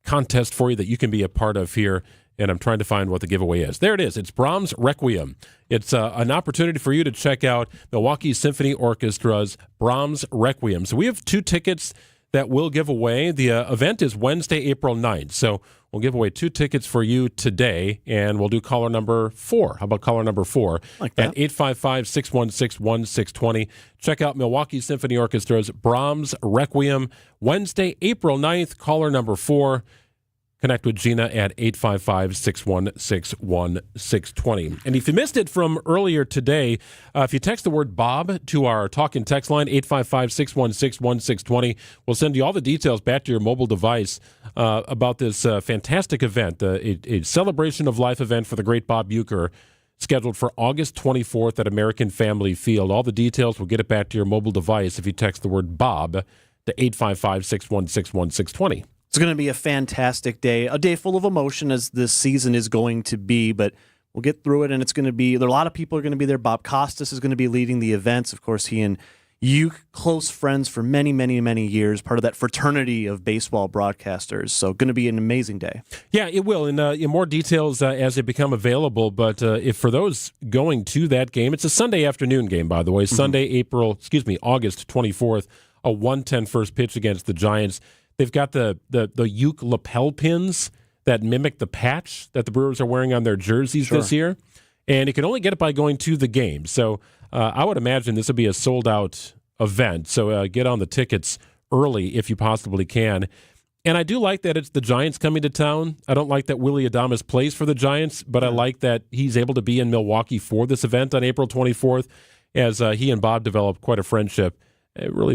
contest for you that you can be a part of here. And I'm trying to find what the giveaway is. There it is. It's Brahms Requiem. It's an opportunity for you to check out Milwaukee Symphony Orchestra's Brahms Requiem. So we have 2 tickets that we'll give away. The event is Wednesday, April 9th. So we'll give away 2 tickets for you today, and we'll do caller number 4. How about caller number 4? Like that. At 855-616-1620. Check out Milwaukee Symphony Orchestra's Brahms Requiem. Wednesday, April 9th, caller number 4. Connect with Gina at 855-616-1620. And if you missed it from earlier today, if you text the word Bob to our talk and text line, 855-616-1620, we'll send you all the details back to your mobile device about this fantastic event, a celebration of life event for the great Bob Uecker, scheduled for August 24th at American Family Field. All the details, we'll get it back to your mobile device if you text the word Bob to 855-616-1620. It's going to be a fantastic day, a day full of emotion as this season is going to be, but we'll get through it, and it's going to be, there are a lot of people are going to be there. Bob Costas is going to be leading the events. Of course, he and you, close friends for many, many, many years, part of that fraternity of baseball broadcasters. So going to be an amazing day. Yeah, it will, and in more details as they become available, but if for those going to that game, it's a Sunday afternoon game, by the way, Sunday, August 24th, a 1:10 first pitch against the Giants. They've got the Uke lapel pins that mimic the patch that the Brewers are wearing on their jerseys this year. And you can only get it by going to the game. So I would imagine this will be a sold-out event. So get on the tickets early if you possibly can. And I do like that it's the Giants coming to town. I don't like that Willy Adames plays for the Giants, but I like that he's able to be in Milwaukee for this event on April 24th as he and Bob developed quite a friendship.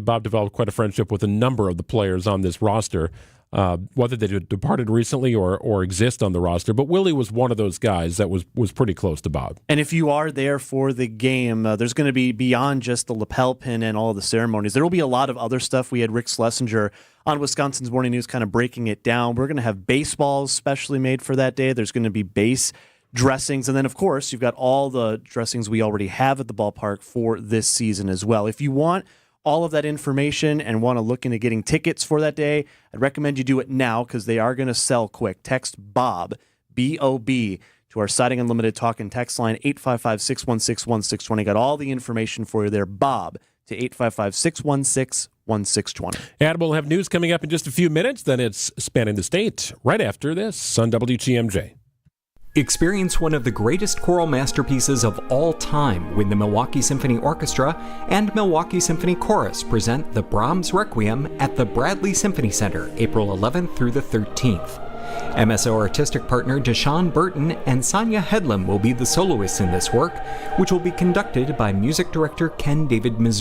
Bob developed quite a friendship with a number of the players on this roster, whether they departed recently or exist on the roster. But Willie was one of those guys that was pretty close to Bob. And if you are there for the game, there's going to be, beyond just the lapel pin and all of the ceremonies, there will be a lot of other stuff. We had Rick Schlesinger on Wisconsin's Morning News kind of breaking it down. We're going to have baseballs specially made for that day. There's going to be base dressings. And then, of course, you've got all the dressings we already have at the ballpark for this season as well. If you want all of that information and want to look into getting tickets for that day, I'd recommend you do it now because they are going to sell quick. Text BOB, B-O-B, to our Siding Unlimited talk and text line, 855-616-1620. Got all the information for you there, BOB, to 855-616-1620. And we'll have news coming up in just a few minutes. Then it's Spanning the State right after this on WTMJ. Experience one of the greatest choral masterpieces of all time when the Milwaukee Symphony Orchestra and Milwaukee Symphony Chorus present the Brahms Requiem at the Bradley Symphony Center, April 11th through the 13th. MSO artistic partner Deshaun Burton and Sonia Headlam will be the soloists in this work, which will be conducted by music director Ken David Mizuno.